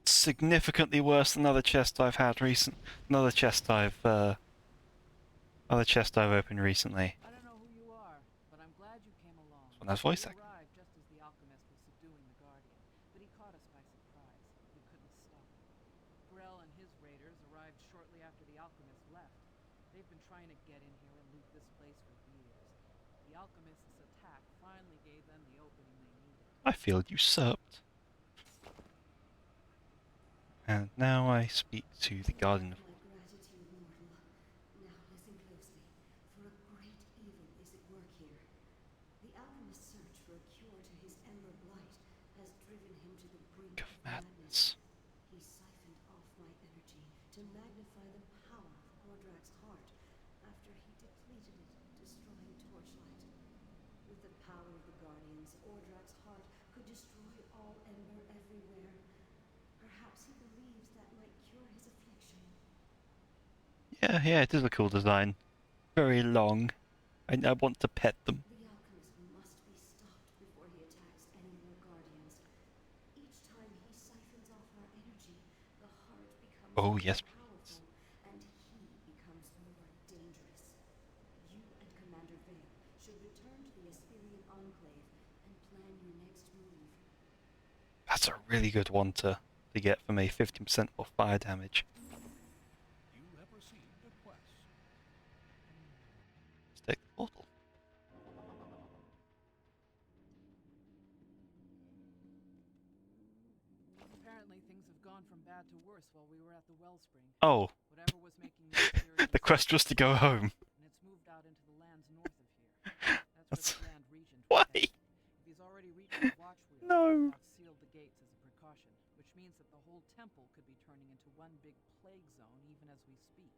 significantly worse than other chests I've had Another chest I've opened recently. I don't know who you are, but I'm glad you came along. This one has voice acting. You arrived just as the alchemist was subduing the Guardian, but he caught us by surprise. We couldn't stop him. Grell and his raiders arrived shortly after the alchemist left. They've been trying to get in here and loot this place for years. The alchemist's attack finally gave them the opening they needed. I feel usurped. And now I speak to the Guardian of... My gratitude, mortal. Now listen closely, for a great evil is at work here. The alchemist's search for a cure to his ember blight has driven him to the brink of of madness. He siphoned off my energy to magnify the power of Gordrak's heart after he depleted it, destroying Torchlight. With the power of the Guardians, Ordrak's heart could destroy all ember everywhere. Perhaps he believes that might cure his affliction. Yeah, it is a cool design. Very long. I want to pet them. The alchemist must be stopped before he attacks any more Guardians. Each time he siphons off our energy, the heart becomes Oh, more yes, powerful, and he becomes more dangerous. You and Commander Vale should return to the Asperian Enclave and plan your next move. That's a really good one to get for me. 15% more fire damage. You have received a quest. Let's take the portal. Things have gone from bad to worse while we were at the wellspring. Oh, Whatever was making the Assyrians the quest was to go home. and it's moved out into the lands north of here. That's where the Grand Regent was Why? headed. If he's already reached the Watchwheel, No. I've sealed the gates as a precaution, which means that the whole temple could be turning into one big plague zone even as we speak.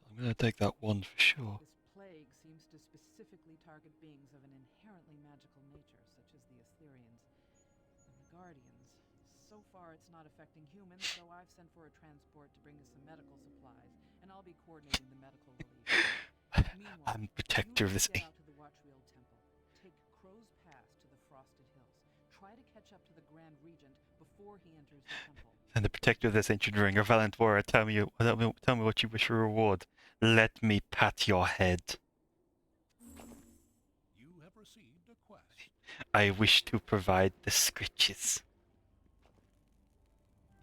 I'm gonna take that one for sure. This plague seems to specifically target beings of an inherently magical nature, such as the Assyrians and the Guardians. So far, it's not affecting humans, so I've sent for a transport to bring us some medical supplies, and I'll be coordinating the medical relief. Meanwhile, I'm protector of this. get out to the Watchwheel Temple. Take Crow's Pass to the Frosted Hills. Try to catch up to the Grand Regent before he enters the temple. And the protector of this ancient ring, a valiant warrior, tell me what you wish for reward. Let me pat your head. You have received a quest. I wish to provide the scritches.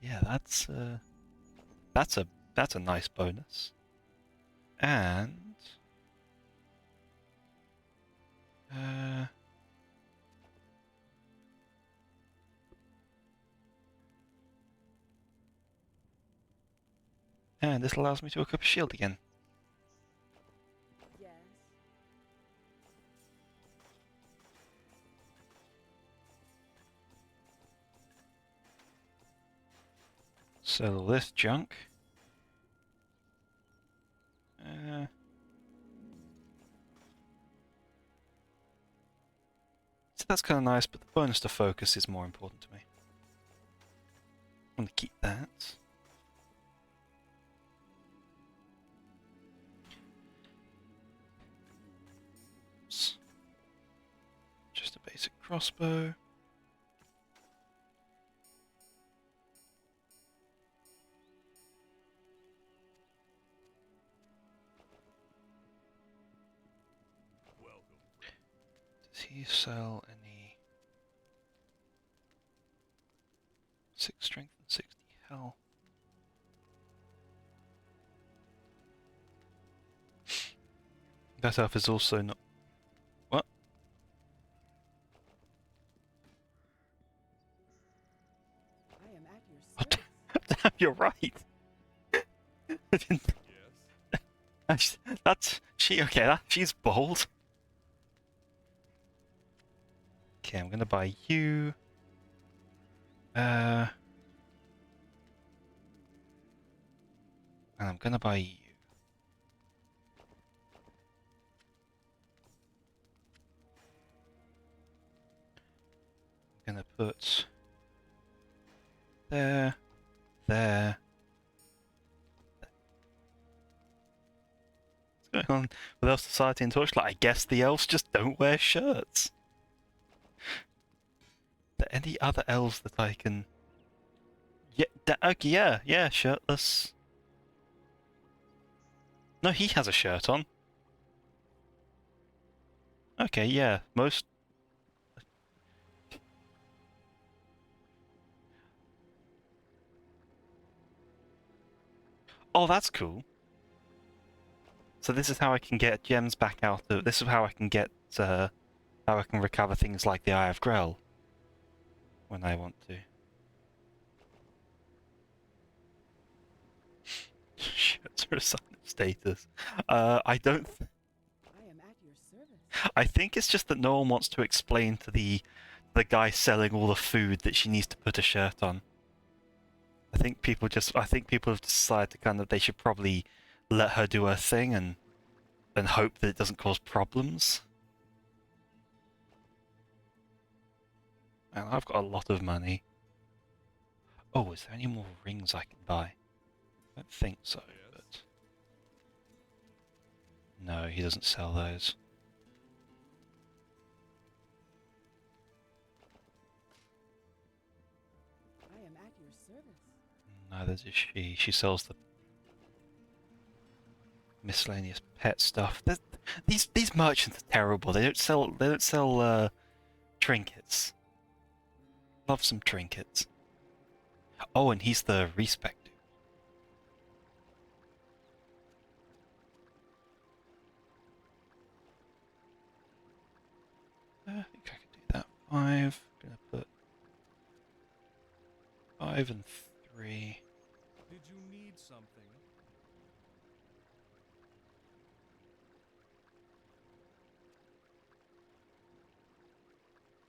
Yeah, that's a nice bonus. And and this allows me to equip a shield again. Yes. Sell all this junk. So that's kind of nice, but the bonus to focus is more important to me. I'm gonna keep that. Just a basic crossbow. Welcome. Does he sell any 6 strength and 60 health? That elf is also not. What? I am at your service. Damn, you're right. I didn't- Yes. That's she. Okay, she's bold. Okay, I'm gonna buy you. And I'm gonna buy you. I'm gonna put there. What's going on with Elf Society and Torchlight? I guess the elves just don't wear shirts. Are there any other elves that I can? Yeah, okay, yeah, shirtless. No, he has a shirt on. Okay, yeah, most. Oh, that's cool. So this is how I can get gems back out of. This is how I can get. How I can recover things like the Eye of Grell when I want to. Shirts are a sign of status. I don't. I am at your service. I think it's just that no one wants to explain to the guy selling all the food that she needs to put a shirt on. I think people have decided to kind of they should probably let her do her thing and hope that it doesn't cause problems. And I've got a lot of money. Oh, is there any more rings I can buy? I don't think so, but no, he doesn't sell those. I am at your service. Neither does she. She sells the miscellaneous pet stuff. These merchants are terrible. They don't sell trinkets. Love some trinkets. Oh, and he's the respec dude. I think I can do that. 5. Gonna put 5 and 3. Did you need something?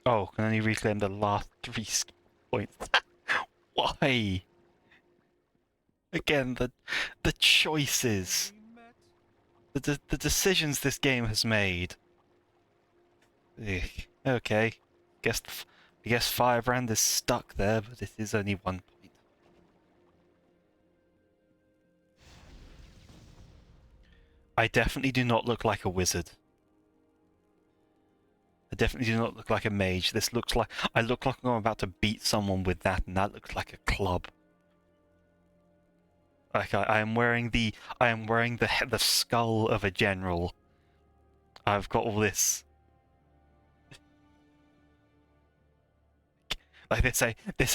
Oh, can only reclaim the last 3 skill points. Why? Again, the choices, We met? the decisions this game has made. Ugh. Okay, I guess Firebrand is stuck there, but it is only 1 point. I definitely do not look like a wizard. I definitely do not look like a mage. This looks like I look like I'm about to beat someone with that, and that looks like a club. Like I am wearing the the skull of a general. I've got all this. Like this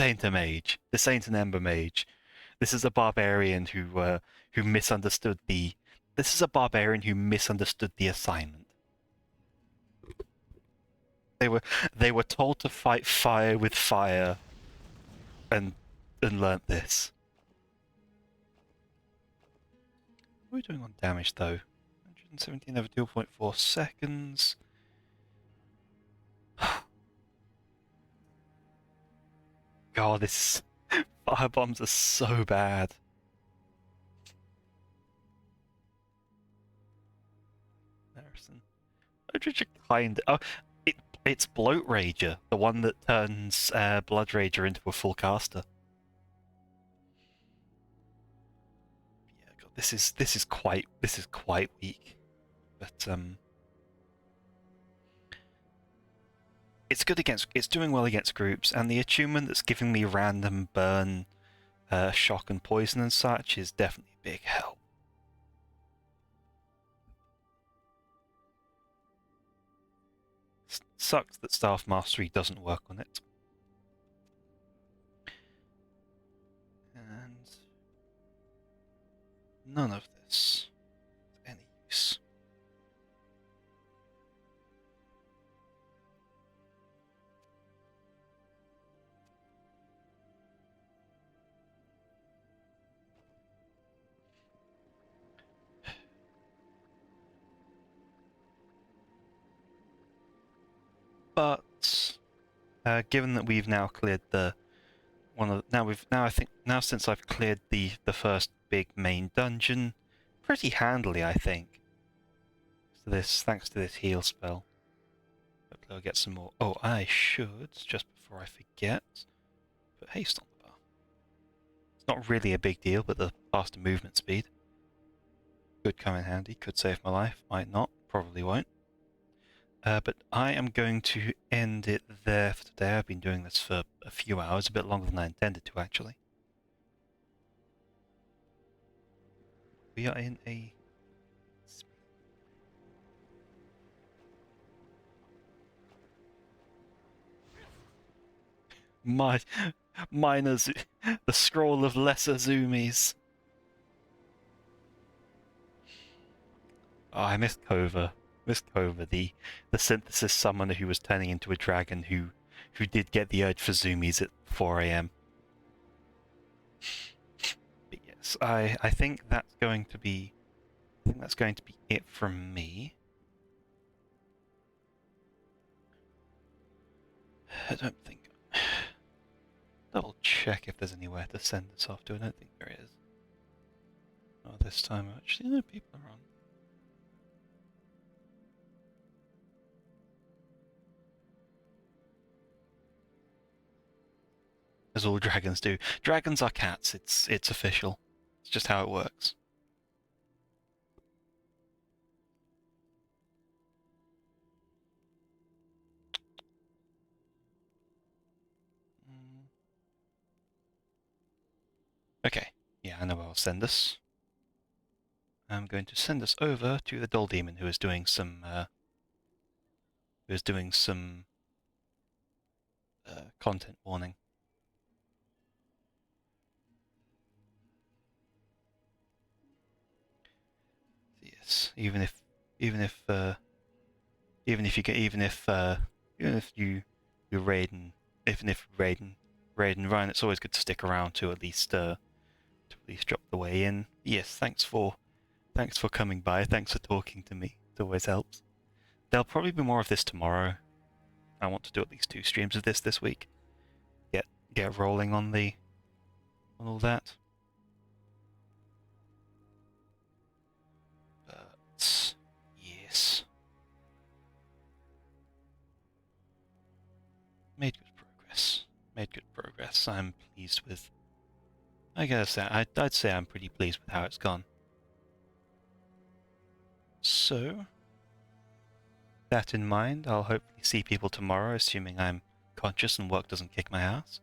ain't a mage. This ain't an ember mage. This is a barbarian who misunderstood the. This is a barbarian who misunderstood the assignment. They were told to fight fire with fire, and learnt this. What are we doing on damage though? 117 over 2.4 seconds. God, this firebombs are so bad. Harrison. It's Bloat Rager, the one that turns Blood Rager into a full caster. Yeah, God, this is quite weak, but it's doing well against groups, and the attunement that's giving me random burn, shock, and poison and such is definitely a big help. Sucks that Staff Mastery doesn't work on it. And none of this is any use. But given that we've now cleared since I've cleared the first big main dungeon pretty handily, I think. So thanks to this heal spell. Hopefully I'll get some more. Oh, I should, just before I forget, put haste on the bar. It's not really a big deal, but the faster movement speed could come in handy, could save my life, might not, probably won't. But I am going to end it there for today. I've been doing this for a few hours, a bit longer than I intended to, actually. We are in a... Miners, the scroll of lesser zoomies. Oh, I missed Kova. The synthesis summoner who was turning into a dragon who did get the urge for zoomies at 4 AM. But yes, I think that's going to be it from me. I don't think. Double check if there's anywhere to send this off to. I don't think there is. Oh, this time actually, no, people are on. As all dragons do. Dragons are cats. It's official. It's just how it works. Okay. Yeah, I know where I'll send this. I'm going to send this over to the Doll Demon, who is doing some content warning. Yes, even if Raiden, even if Raid and Ryan, it's always good to stick around to at least drop the way in. Yes, thanks for coming by. Thanks for talking to me. It always helps. There'll probably be more of this tomorrow. I want to do at least 2 streams of this week. Get rolling on all that. But yes. Made good progress. I'm pleased with. I guess I'd say I'm pretty pleased with how it's gone. So, that in mind, I'll hopefully see people tomorrow, assuming I'm conscious and work doesn't kick my ass.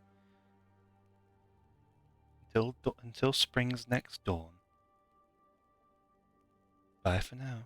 Until spring's next dawn. Bye for now.